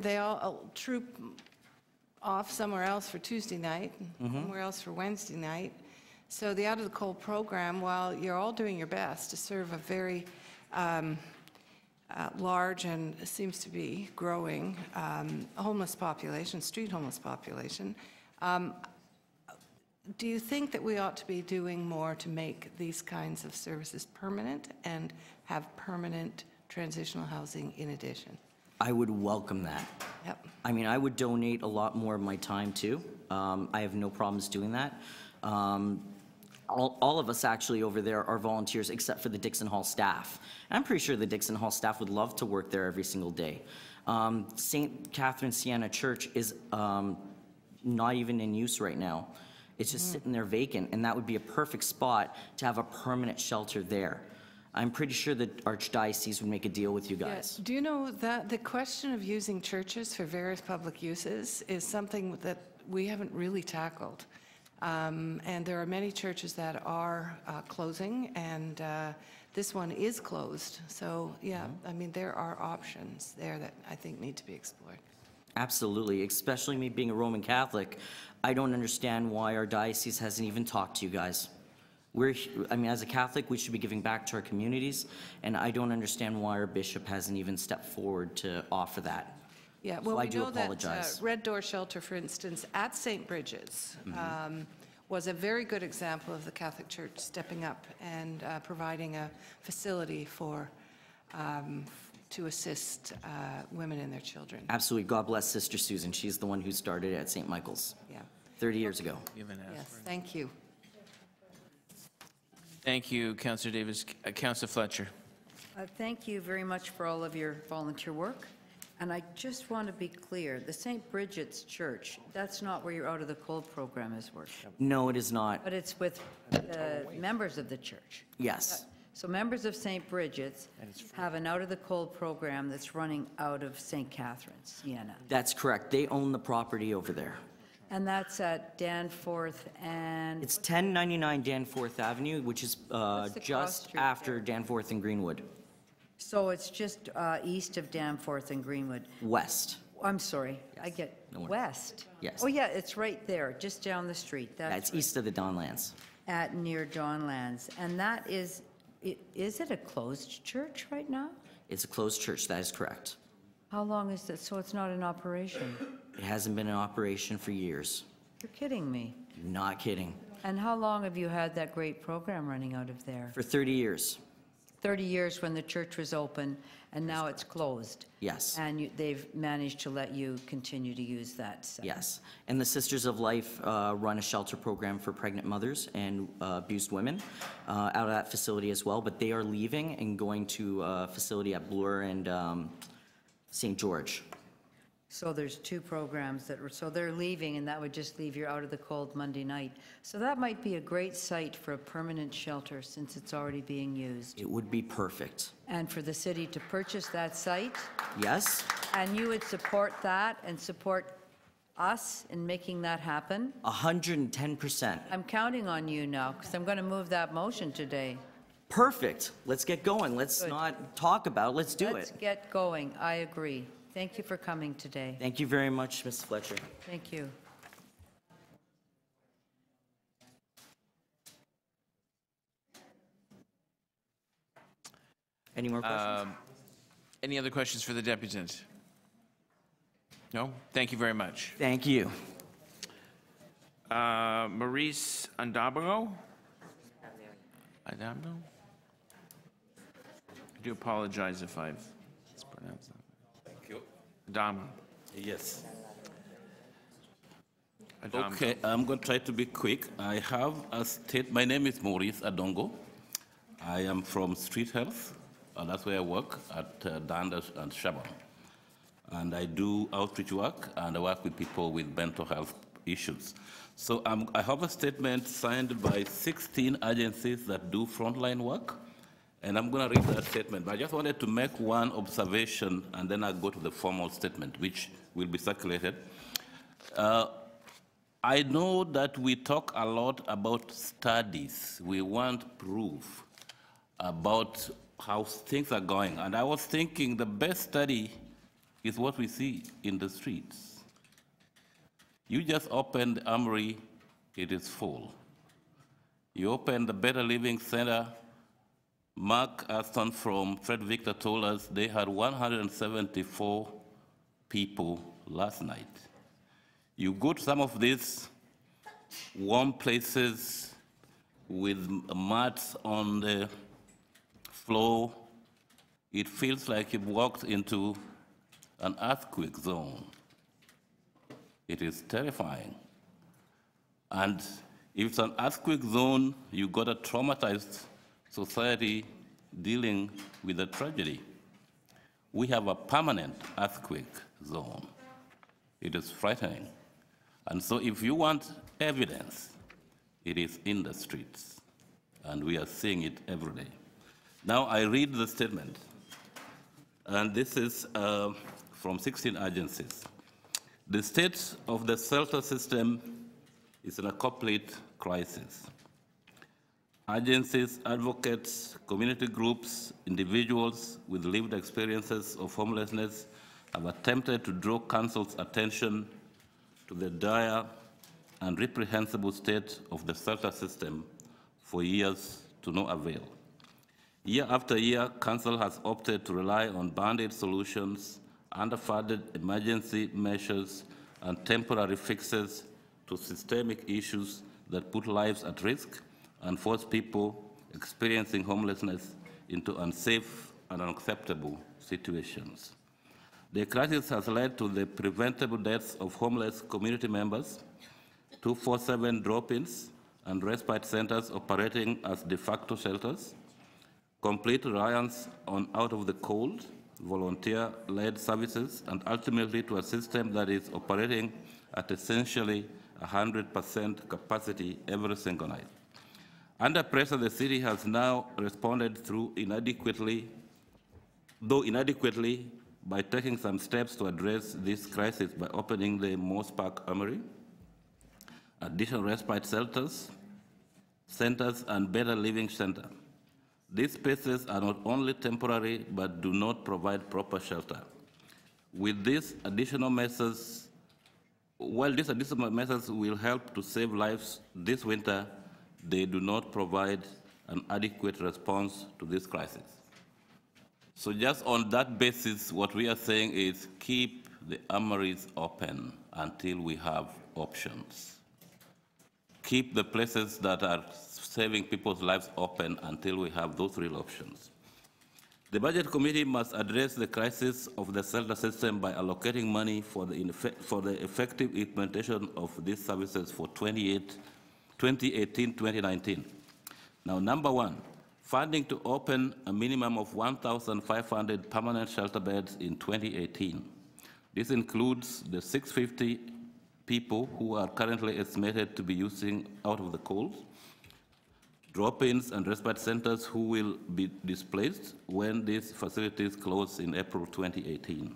they all troop off somewhere else for Tuesday night, somewhere else for Wednesday night. So the Out of the Cold program, while you're all doing your best to serve a very large and seems to be growing homeless population, street homeless population, do you think that we ought to be doing more to make these kinds of services permanent and have permanent transitional housing in addition? I would welcome that. Yep. I mean, I would donate a lot more of my time too. I have no problems doing that. All of us actually over there are volunteers except for the Dixon Hall staff. And I'm pretty sure the Dixon Hall staff would love to work there every single day. St. Catherine Siena Church is not even in use right now. It's just sitting there vacant, and that would be a perfect spot to have a permanent shelter there. I'm pretty sure the Archdiocese would make a deal with you guys. Yes. Do you know that the question of using churches for various public uses is something that we haven't really tackled? And there are many churches that are closing, and this one is closed. So, yeah, I mean, there are options there that I think need to be explored. Absolutely, especially me being a Roman Catholic. I don't understand why our diocese hasn't even talked to you guys. I mean, as a Catholic, we should be giving back to our communities, and I don't understand why our bishop hasn't even stepped forward to offer that. Yeah, well, So I we do know apologize. that Red Door Shelter, for instance, at St. Bridget's, was a very good example of the Catholic Church stepping up and providing a facility for to assist women and their children. Absolutely. God bless Sister Susan. She's the one who started it at St. Michael's 30 years ago. Yes, thank you. Thank you, Councillor Davis. Councillor Fletcher. Thank you very much for all of your volunteer work. And I just want to be clear, the St. Bridget's Church, that's not where your Out of the Cold program is working. No, it is not. But it's with members of the church. Yes. So members of St. Bridget's have an Out of the Cold program that's running out of St. Catherine's, Siena. That's correct. They own the property over there. And that's at Danforth and... It's 1099 Danforth Avenue, which is What's the cross just street after Danforth and Greenwood. So it's just east of Danforth and Greenwood. West. I'm sorry, I Yes. get No worries. west. Yes. Oh, yeah, it's right there, just down the street. Yeah, That's it's east of the Donlands. at near Dawnlands. And that is it a closed church right now? It's a closed church, that is correct. How long is it, so it's not in operation? It hasn't been in operation for years. You're kidding me. Not kidding. And how long have you had that great program running out of there? For 30 years. 30 years when the church was open, and now it's closed. Yes. And they've managed to let you continue to use that site. Yes. And the Sisters of Life run a shelter program for pregnant mothers and abused women out of that facility as well, but they are leaving and going to a facility at Bloor and St. George. So there's two programs so they're leaving, and that would just leave you out of the cold Monday night. So that might be a great site for a permanent shelter since it's already being used. It would be perfect. And for the city to purchase that site, Yes? and you would support that and support us in making that happen? 110%. I'm counting on you now, because I'm going to move that motion today. Perfect. Let's get going. Let's Good. not talk about it. Let's do Let's it. get going. I agree. Thank you for coming today. Thank you very much, Ms. Fletcher. Thank you. Any more questions? Any other questions for the deputant? No? Thank you very much. Thank you. Maurice Andabago? Adamno? I do apologize if I've mispronounced that. Thank you. Adamo. Yes. Adamo. Okay, I'm going to try to be quick. I have a state. My name is Maurice Adongo. I am from Street Health. That's where I work at Dundas and Shabam. And I do outreach work, and I work with people with mental health issues. So I have a statement signed by 16 agencies that do frontline work, and I'm going to read that statement. But I just wanted to make one observation, and then I'll go to the formal statement, which will be circulated. I know that we talk a lot about studies. We want proof about how things are going. And I was thinking the best study is what we see in the streets. You just opened the Armory, it is full. You opened the Better Living Center. Mark Aston from Fred Victor told us they had 174 people last night. You go to some of these warm places with mats on the floor, it feels like you've walked into an earthquake zone. It is terrifying. And if it's an earthquake zone, you've got a traumatized society dealing with a tragedy. We have a permanent earthquake zone. It is frightening. And so if you want evidence, it is in the streets. And we are seeing it every day. Now I read the statement. And this is from 16 agencies. The state of the shelter system is in a complete crisis. Agencies, advocates, community groups, individuals with lived experiences of homelessness have attempted to draw council's attention to the dire and reprehensible state of the shelter system for years to no avail. Year after year, council has opted to rely on band-aid solutions, underfunded emergency measures, and temporary fixes to systemic issues that put lives at risk and force people experiencing homelessness into unsafe and unacceptable situations. The crisis has led to the preventable deaths of homeless community members, 247 drop-ins and respite centers operating as de facto shelters, complete reliance on out-of-the-cold, volunteer-led services, and ultimately to a system that is operating at essentially 100% capacity every single night. Under pressure, the city has now responded through inadequately, by taking some steps to address this crisis by opening the Moss Park Armory, additional respite centers, and better living center. These spaces are not only temporary, but do not provide proper shelter. With these additional measures, while these additional measures will help to save lives this winter, they do not provide an adequate response to this crisis. So just on that basis, what we are saying is keep the armories open until we have options. Keep the places that are saving people's lives open until we have those real options. The Budget Committee must address the crisis of the shelter system by allocating money for the effective implementation of these services for 2018-2019. Now, number one, funding to open a minimum of 1,500 permanent shelter beds in 2018. This includes the 650 people who are currently estimated to be using out of the cold, drop-ins and respite centers who will be displaced when these facilities close in April 2018.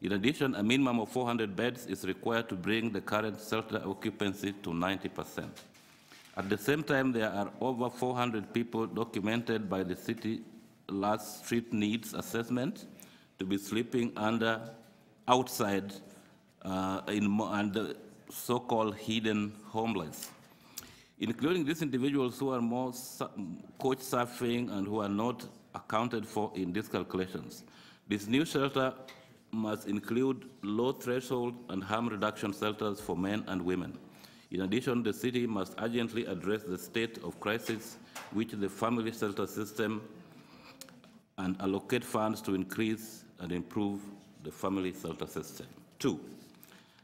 In addition, a minimum of 400 beds is required to bring the current shelter occupancy to 90%. At the same time, there are over 400 people documented by the city last street needs assessment to be sleeping outside and the so-called hidden homeless, including these individuals who are more couch surfing and who are not accounted for in these calculations. This new shelter must include low threshold and harm reduction shelters for men and women. In addition, the city must urgently address the state of crisis which the family shelter system and allocate funds to increase and improve the family shelter system. 2.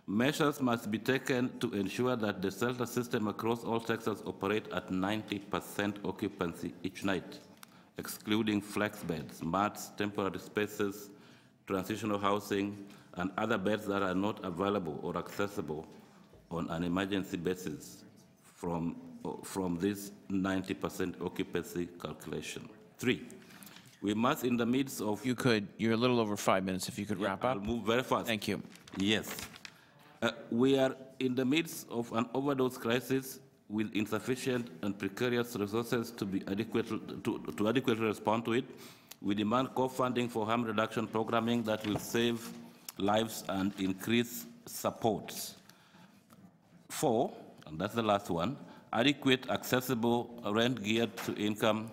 Measures must be taken to ensure that the shelter system across all sectors operate at 90% occupancy each night, excluding flex beds, mats, temporary spaces, transitional housing, and other beds that are not available or accessible on an emergency basis from this 90% occupancy calculation. 3. We must, in the midst of... You're a little over 5 minutes, if you could wrap up. I'll move very fast. Thank you. Yes. We are in the midst of an overdose crisis with insufficient and precarious resources to adequately respond to it. We demand co-funding for harm reduction programming that will save lives and increase supports. 4, and that's the last one, adequate, accessible, rent geared to income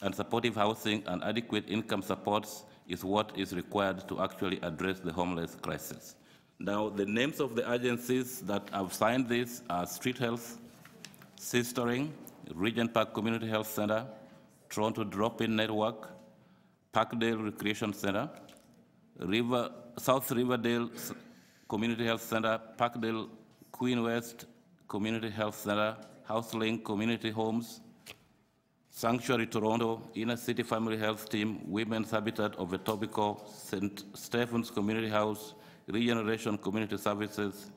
and supportive housing and adequate income supports is what is required to actually address the homeless crisis. Now, the names of the agencies that have signed this are Street Health, Sistering, Regent Park Community Health Center, Toronto Drop-In Network, Parkdale Recreation Center, South Riverdale Community Health Center, Parkdale Queen West Community Health Center, HouseLink Community Homes, Sanctuary Toronto, Inner City Family Health Team, Women's Habitat of Etobicoke, St. Stephen's Community House, Regeneration Community Services,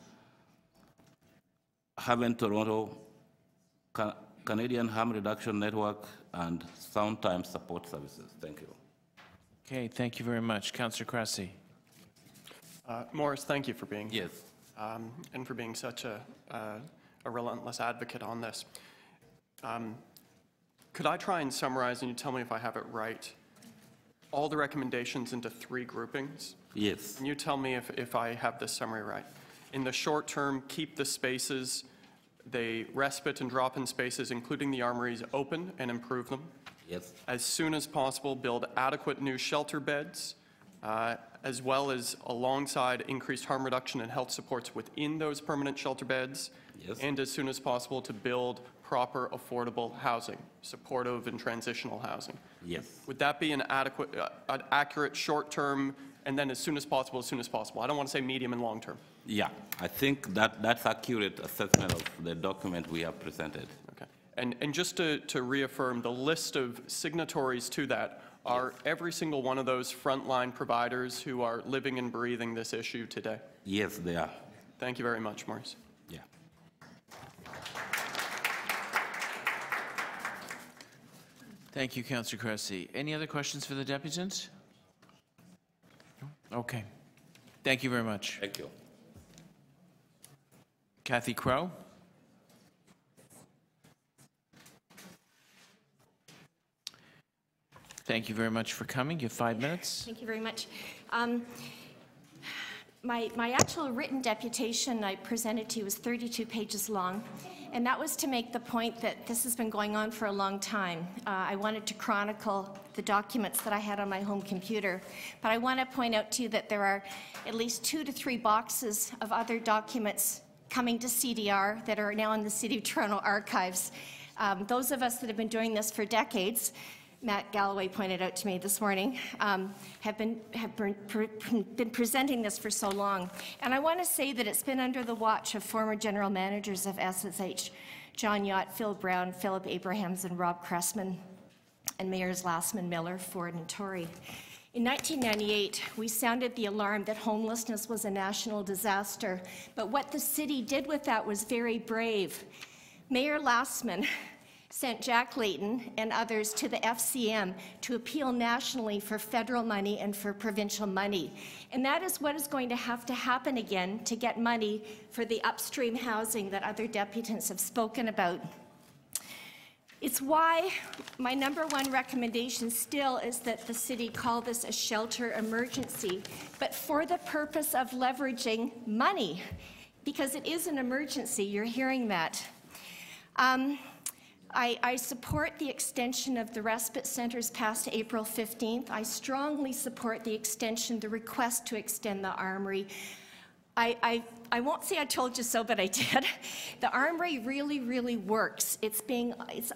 Haven Toronto, Canadian Harm Reduction Network, and Soundtime Support Services. Thank you. Okay, thank you very much. Councillor Cressy. Morris, thank you for being here. Yes. And for being such a relentless advocate on this. Could I try and summarize, and you tell me if I have it right, all the recommendations into 3 groupings? Yes. Can you tell me if I have this summary right? In the short term, keep the spaces, the respite and drop-in spaces, including the armories, open and improve them. Yes. As soon as possible, build adequate new shelter beds, as well as alongside increased harm reduction and health supports within those permanent shelter beds. Yes. And as soon as possible to build proper affordable housing, supportive and transitional housing. Yes. Would that be an adequate, accurate short-term, and then as soon as possible, as soon as possible? I don't want to say medium and long-term. Yeah, I think that's accurate assessment of the document we have presented. Okay. And just to reaffirm, the list of signatories to that are every single one of those frontline providers who are living and breathing this issue today? Yes, they are. Thank you very much, Maurice. Yeah. Thank you, Councillor Cressy. Any other questions for the deputants? Okay. Thank you very much. Thank you. Kathy Crow. Thank you very much for coming. You have 5 minutes. Thank you very much. My actual written deputation I presented to you was 32 pages long, and that was to make the point that this has been going on for a long time. I wanted to chronicle the documents that I had on my home computer, but I want to point out to you that there are at least 2 to 3 boxes of other documents coming to CDR that are now in the City of Toronto archives. Those of us that have been doing this for decades, Matt Galloway pointed out to me this morning, have been presenting this for so long. And I want to say that it's been under the watch of former general managers of SSH, John Yacht, Phil Brown, Philip Abrahams, and Rob Cressman, and mayors Lassman, Miller, Ford, and Tory. In 1998, we sounded the alarm that homelessness was a national disaster, but what the city did with that was very brave. Mayor Lassman sent Jack Layton and others to the FCM to appeal nationally for federal money and for provincial money. And that is what is going to have to happen again to get money for the upstream housing that other deputants have spoken about. It's why my #1 recommendation still is that the city call this a shelter emergency, but for the purpose of leveraging money, because it is an emergency. You're hearing that. I support the extension of the respite centers past April 15th. I strongly support the extension, the request to extend the armory. I won't say I told you so, but I did. The armory really, really works. It's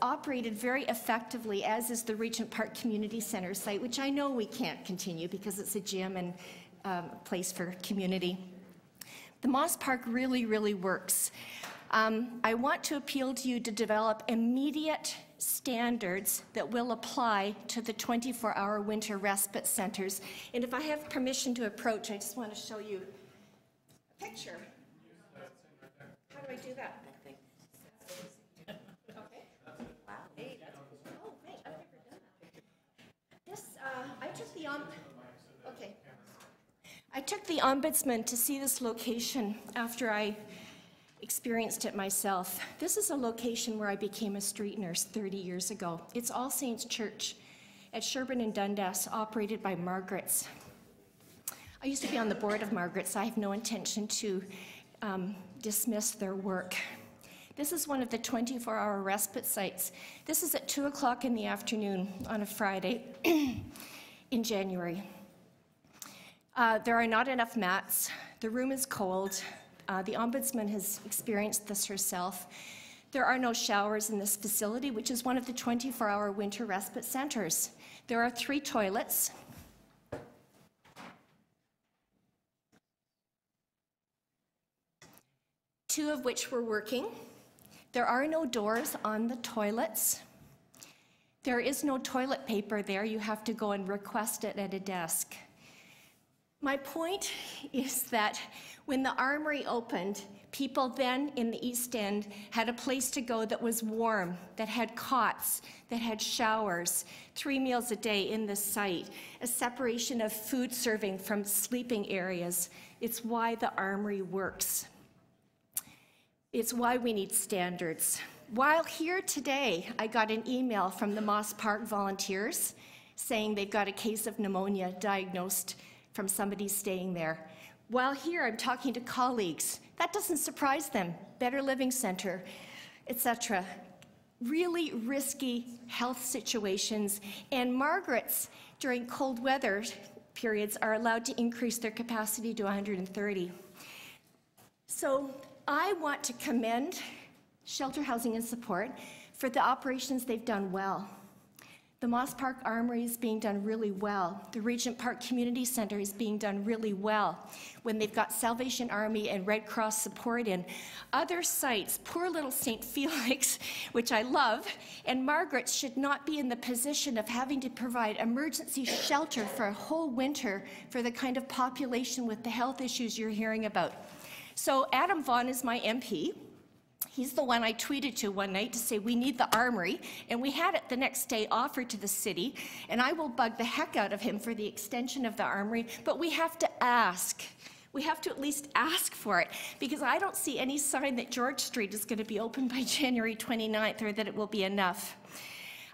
operated very effectively, as is the Regent Park Community Center site, which I know we can't continue because it's a gym and place for community. The Moss Park really, really works. I want to appeal to you to develop immediate standards that will apply to the 24-hour winter respite centers. And if I have permission to approach, I just want to show you a picture. How do I do that? Okay. Wow. Hey, that's oh, wait, I've never done that. This, I took the okay. I took the ombudsman to see this location after I experienced it myself. This is a location where I became a street nurse 30 years ago. It's All Saints Church at Sherbourne and Dundas, operated by Margaret's. I used to be on the board of Margaret's. I have no intention to dismiss their work. This is one of the 24-hour respite sites. This is at 2 o'clock in the afternoon on a Friday in January. There are not enough mats. The room is cold. The ombudsman has experienced this herself. There are no showers in this facility, which is one of the 24-hour winter respite centers. There are 3 toilets. Two of which were working. There are no doors on the toilets. There is no toilet paper there. You have to go and request it at a desk. My point is that when the armory opened, people then in the East End had a place to go that was warm, that had cots, that had showers, 3 meals a day in the site, a separation of food serving from sleeping areas. It's why the armory works. It's why we need standards. While here today, I got an email from the Moss Park volunteers saying they've got a case of pneumonia diagnosed from somebody staying there. While here, I'm talking to colleagues. That doesn't surprise them. Better Living Center, etc. Really risky health situations. And Margaret's, during cold weather periods, are allowed to increase their capacity to 130. So I want to commend Shelter Housing and Support for the operations they've done well. The Moss Park Armory is being done really well. The Regent Park Community Center is being done really well when they've got Salvation Army and Red Cross support in. Other sites, poor little St. Felix, which I love, and Margaret should not be in the position of having to provide emergency shelter for a whole winter for the kind of population with the health issues you're hearing about. So Adam Vaughan is my MP. He's the one I tweeted to one night to say we need the armory, and we had it the next day offered to the city, and I will bug the heck out of him for the extension of the armory, but we have to ask. We have to at least ask for it, because I don't see any sign that George Street is going to be open by January 29th or that it will be enough.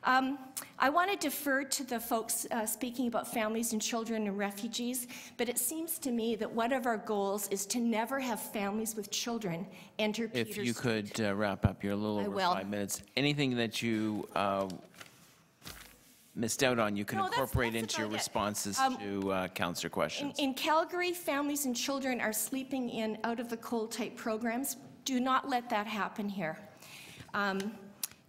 I want to defer to the folks speaking about families and children and refugees, but it seems to me that one of our goals is to never have families with children enter Peters If you Street. could wrap up, you're a little I over will. 5 minutes. Anything that you missed out on, you can No, that's incorporate into your about it. responses to councillor questions. In Calgary, families and children are sleeping in out-of-the-cold type programs. Do not let that happen here.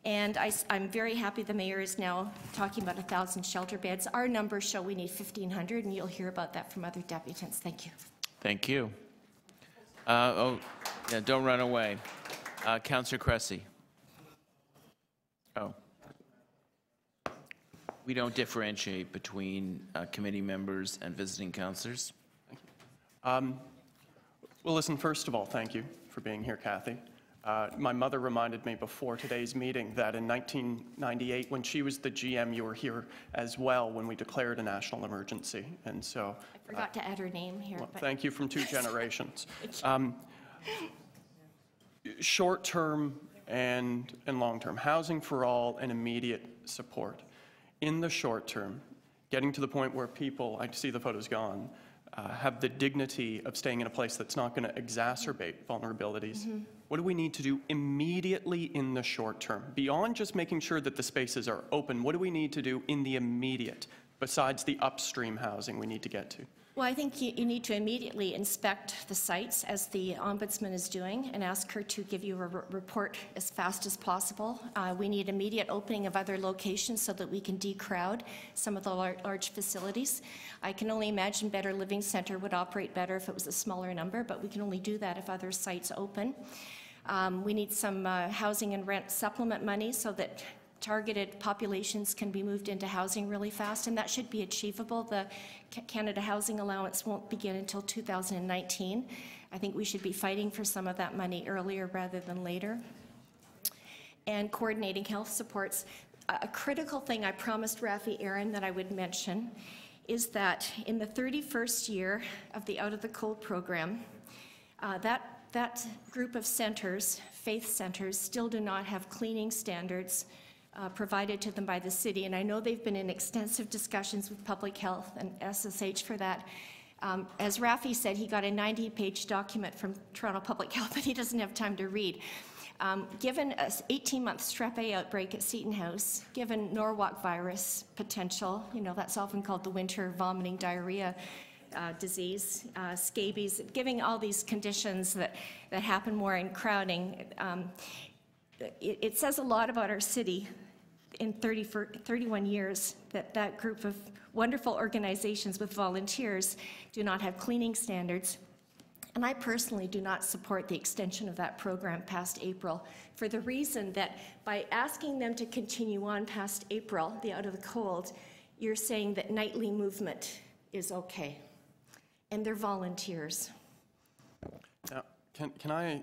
And I'm very happy the mayor is now talking about 1,000 shelter beds. Our numbers show we need 1,500, and you'll hear about that from other deputants. Thank you. Thank you. Oh, yeah, don't run away. Councillor Cressy. Oh. We don't differentiate between committee members and visiting councillors. Well, listen, first of all, thank you for being here, Kathy. My mother reminded me before today's meeting that in 1998, when she was the GM, you were here as well when we declared a national emergency. And so I forgot to add her name here. well, but thank you from 2 generations. Short-term and long-term, housing for all and immediate support. In the short term, getting to the point where people, I see the photos gone, have the dignity of staying in a place that's not going to exacerbate vulnerabilities. Mm-hmm. What do we need to do immediately in the short term? Beyond just making sure that the spaces are open, what do we need to do in the immediate, besides the upstream housing we need to get to? Well, I think you need to immediately inspect the sites, as the Ombudsman is doing, and ask her to give you a report as fast as possible. We need immediate opening of other locations so that we can decrowd some of the large facilities. I can only imagine Better Living Centre would operate better if it was a smaller number, but we can only do that if other sites open. We need some housing and rent supplement money so that targeted populations can be moved into housing really fast, and that should be achievable. The Canada Housing Allowance won't begin until 2019. I think we should be fighting for some of that money earlier rather than later. And coordinating health supports. A critical thing I promised Rafi Aaron that I would mention is that in the 31st year of the Out of the Cold program, that group of centers, faith centers, still do not have cleaning standards provided to them by the city. And I know they've been in extensive discussions with public health and SSH for that. As Rafi said, he got a 90-page document from Toronto Public Health that he doesn't have time to read. Given an 18-month strep A outbreak at Seton House, given Norwalk virus potential, you know, that's often called the winter vomiting diarrhea disease, scabies, giving all these conditions that happen more in crowding, it says a lot about our city in 31 years that group of wonderful organizations with volunteers do not have cleaning standards. And I personally do not support the extension of that program past April for the reason that by asking them to continue on past April, the Out of the Cold, you're saying that nightly movement is okay. And they're volunteers. Now, can I?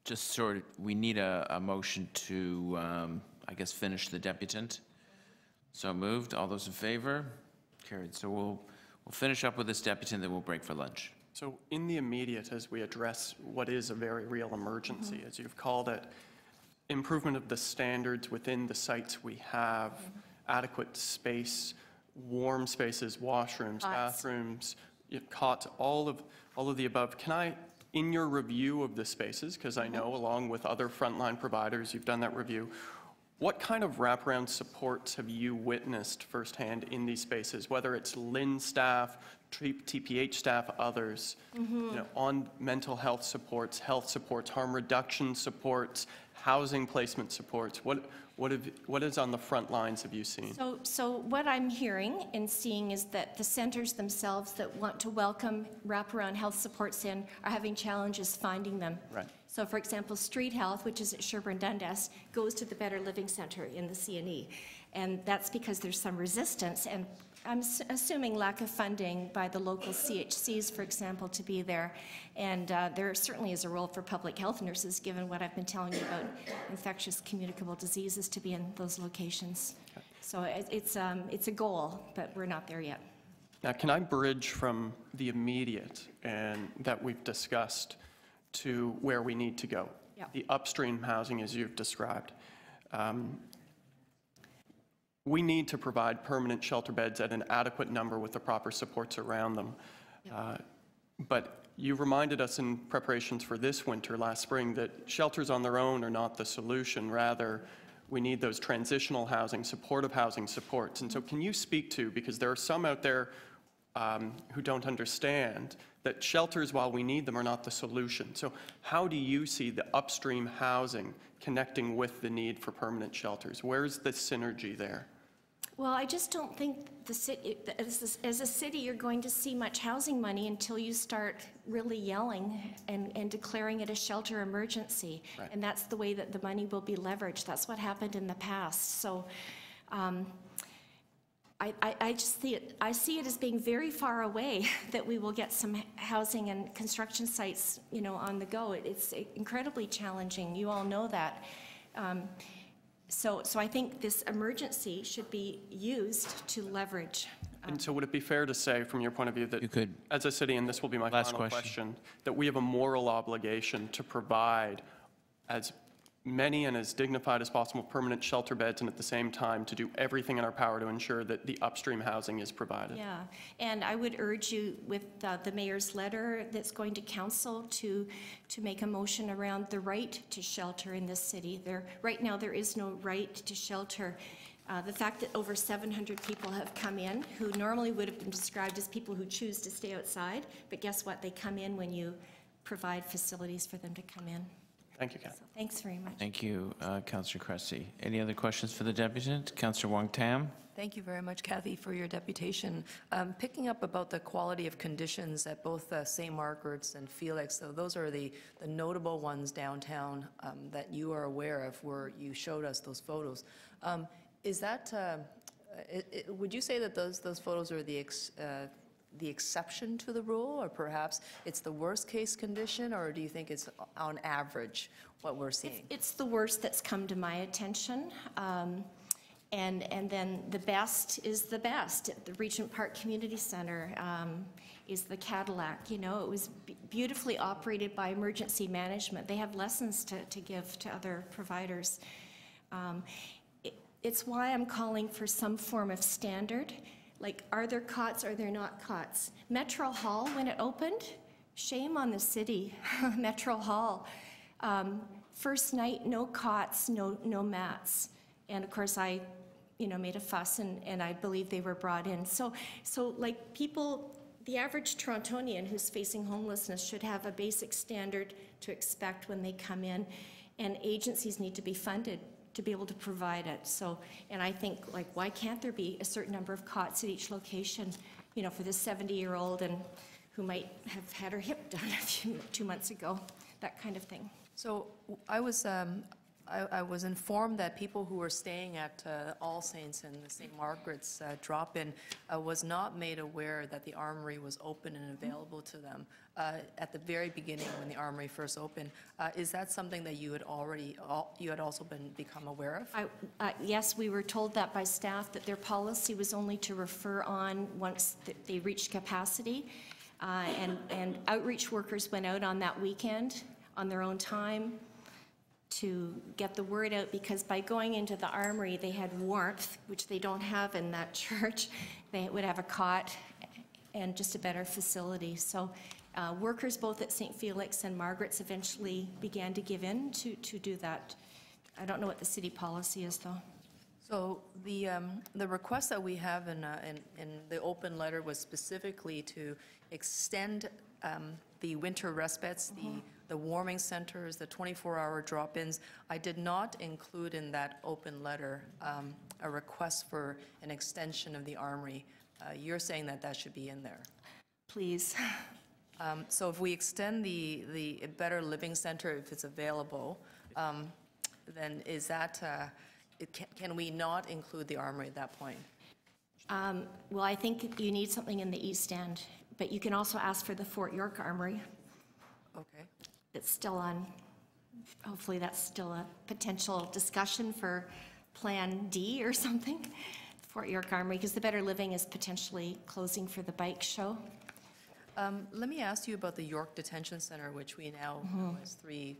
Just sort of, we need a motion to, I guess, finish the deputant. So moved. All those in favor? Carried. So we'll finish up with this deputant, then we'll break for lunch. So in the immediate, as we address what is a very real emergency, as you've called it, improvement of the standards within the sites we have, adequate space, warm spaces, washrooms, bathrooms, cots, all of the above. Can I, in your review of the spaces, because I know along with other frontline providers, you've done that review, what kind of wraparound supports have you witnessed firsthand in these spaces, whether it's LIN staff, TPH staff, others, you know, on mental health supports, harm reduction supports, housing placement supports? What is on the front lines have you seen? So what I'm hearing and seeing is that the centers themselves that want to welcome wraparound health supports in are having challenges finding them. Right. So for example, Street Health, which is at Sherbourne Dundas, goes to the Better Living Centre in the CNE. And that's because there's some resistance, and I'm assuming lack of funding by the local CHCs, for example, to be there. And there certainly is a role for public health nurses, given what I've been telling you about infectious communicable diseases, to be in those locations. So it's a goal, but we're not there yet. Now, can I bridge from the immediate and that we've discussed to where we need to go? Yeah. The upstream housing, as you've described. we need to provide permanent shelter beds at an adequate number with the proper supports around them. But you reminded us in preparations for this winter last spring that shelters on their own are not the solution. Rather, we need those transitional housing, supportive housing supports. And so can you speak to, because there are some out there who don't understand that shelters, while we need them, are not the solution. So how do you see the upstream housing connecting with the need for permanent shelters? Where's the synergy there? Well, I just don't think the city, as a city, you're going to see much housing money until you start really yelling and declaring it a shelter emergency. Right. And that's the way that the money will be leveraged. That's what happened in the past. So I just see it as being very far away that we will get some housing and construction sites, you know, on the go. It's incredibly challenging. You all know that. So I think this emergency should be used to leverage. And so would it be fair to say, from your point of view, that You could. as a city, and this will be my Last final question. question, that we have a moral obligation to provide as many and as dignified as possible permanent shelter beds, and at the same time to do everything in our power to ensure that the upstream housing is provided? Yeah, and I would urge you with the mayor's letter that's going to council to make a motion around the right to shelter in this city. Right now, there is no right to shelter. The fact that over 700 people have come in who normally would have been described as people who choose to stay outside, but guess what? They come in when you provide facilities for them to come in. Thank you, Kathy. So thanks very much. Thank you, Councillor Cressy. Any other questions for the deputant? Councillor Wong Tam? Thank you very much, Kathy, for your deputation. Picking up about the quality of conditions at both St. Margaret's and Felix, so those are the notable ones downtown that you are aware of, where you showed us those photos. Is that, would you say that those photos are the exception to the rule, or perhaps it's the worst case condition, or do you think it's on average what we're seeing? It's the worst that's come to my attention. And then the best is the best. The Regent Park Community Center is the Cadillac. You know, it was beautifully operated by emergency management. They have lessons to give to other providers. It's why I'm calling for some form of standard. Like, are there cots, are there not cots? Metro Hall, when it opened, shame on the city, Metro Hall. First night, no cots, no mats. And of course, I, made a fuss, and I believe they were brought in. So like people, the average Torontonian who's facing homelessness should have a basic standard to expect when they come in, and agencies need to be funded to be able to provide it. So, and I think, like, why can't there be a certain number of cots at each location, for this 70-year-old and who might have had her hip done 2 months ago, that kind of thing. So I was informed that people who were staying at All Saints and the St. Margaret's drop-in was not made aware that the Armory was open and available to them at the very beginning when the Armory first opened. Is that something that you had also become aware of? Yes, we were told that by staff, that their policy was only to refer on once they reached capacity. And outreach workers went out on that weekend on their own time to get the word out, because by going into the Armory, they had warmth, which they don't have in that church. They would have a cot and just a better facility. So workers both at St. Felix and Margaret's eventually began to give in to do that. I don't know what the city policy is, though. So the request that we have in the open letter was specifically to extend the winter respites, the warming centers, the 24-hour drop-ins. I did not include in that open letter a request for an extension of the Armory. You're saying that should be in there. Please. So if we extend the Better Living Center, if it's available, then is that, can we not include the Armory at that point? Well, I think you need something in the East End, but you can also ask for the Fort York Armory. Okay. It's still on, hopefully that's still a potential discussion for Plan D or something, Fort York Armory, because the Better Living is potentially closing for the bike show. Let me ask you about the York Detention Center, which we now know is 3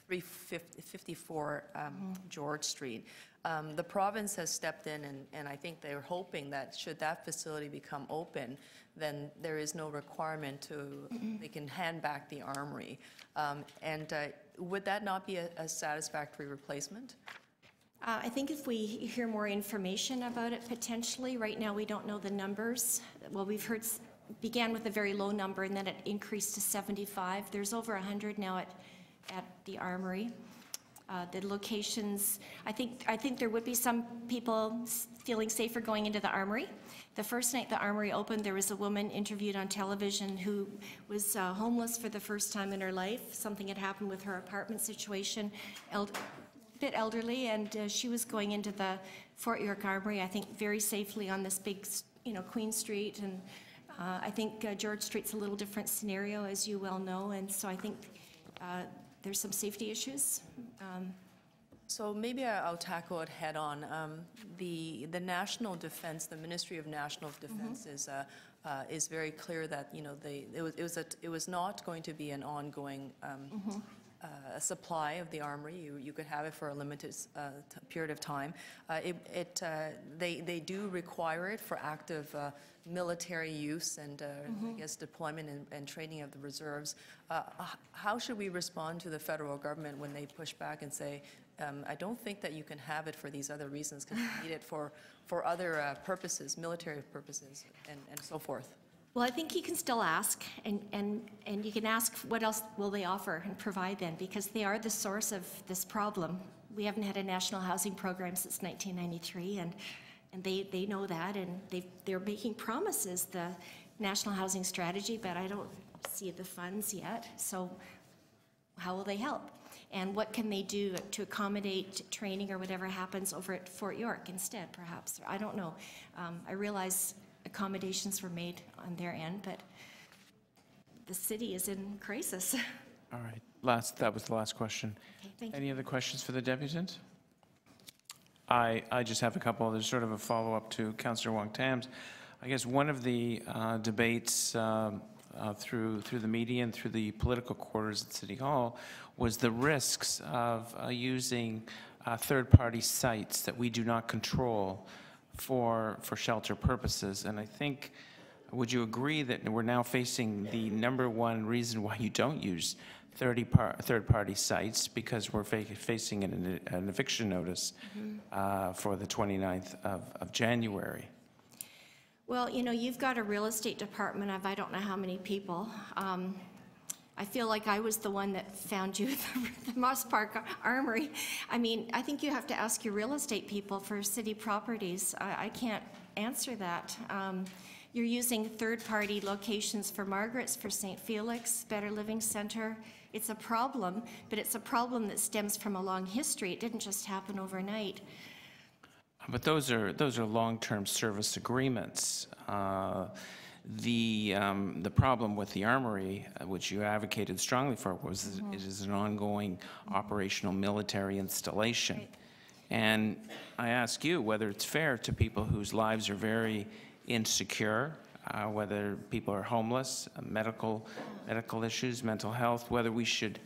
354 George Street. The province has stepped in, and I think they're hoping that should that facility become open, then there is no requirement to, they can hand back the armory. Would that not be a satisfactory replacement? I think if we hear more information about it potentially, right now we don't know the numbers. Well, we've heard, began with a very low number and then it increased to 75. There's over 100 now at the armory. The locations, I think there would be some people feeling safer going into the armory. The first night the armory opened, there was a woman interviewed on television who was homeless for the first time in her life. Something had happened with her apartment situation, a bit elderly, and she was going into the Fort York Armory, I think very safely on this big, Queen Street, and I think George Street's a little different scenario, as you well know, and so I think there's some safety issues. So maybe I'll tackle it head on. The National Defense, the Ministry of National Defense is very clear that it was not going to be an ongoing supply of the armory. You could have it for a limited period of time. They do require it for active military use and I guess deployment and training of the reserves. How should we respond to the federal government when they push back and say, I don't think that you can have it for these other reasons because you need it for other purposes, military purposes and so forth? Well, I think you can still ask, and you can ask what else will they offer and provide then, because they are the source of this problem. We haven't had a national housing program since 1993, and they know that, and they're making promises, the National Housing Strategy, but I don't see the funds yet, so how will they help? And what can they do to accommodate training or whatever happens over at Fort York instead, perhaps? I don't know. I realize accommodations were made on their end, but the city is in crisis. All right. That was the last question. Okay, thank you. Any other questions for the debutant? I just have a couple. There's sort of a follow-up to Councillor Wong-Tam's. I guess one of the debates through the media and through the political quarters at City Hall was the risks of using third-party sites that we do not control for shelter purposes. And I think, would you agree that we're now facing the number one reason why you don't use third-party sites, because we're facing an eviction notice for the 29th of January? Well, you've got a real estate department of I don't know how many people. I feel like I was the one that found you the Moss Park Armory. I mean, I think you have to ask your real estate people for city properties. I can't answer that. You're using third-party locations for Margaret's, for St. Felix, Better Living Center. It's a problem, but it's a problem that stems from a long history. It didn't just happen overnight. But those are long-term service agreements. The problem with the armory, which you advocated strongly for, was it is an ongoing operational military installation. Right. And I ask you whether it's fair to people whose lives are very insecure, whether people are homeless, medical issues, mental health, whether we should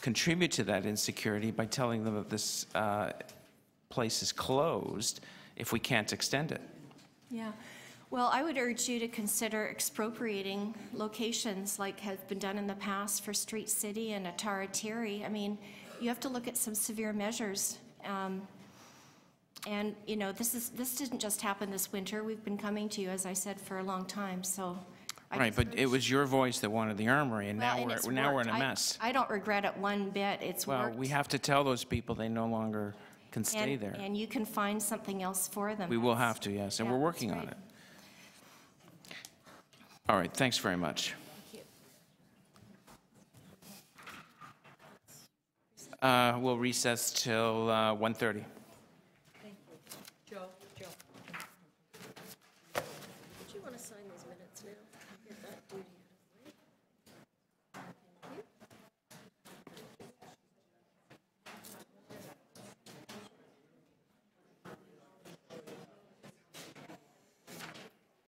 contribute to that insecurity by telling them that this place is closed if we can't extend it. Yeah. Well, I would urge you to consider expropriating locations like has been done in the past for Street City and Ataratiri. I mean, you have to look at some severe measures. And, this didn't just happen this winter. We've been coming to you, as I said, for a long time, so. Right, but it was your voice that wanted the armory, and now we're in a mess. I don't regret it one bit. It's worked. Well, we have to tell those people they no longer can stay there. And you can find something else for them. We will have to, yes, and we're working on it. All right, thanks very much. Thank you. We'll recess till 1:30.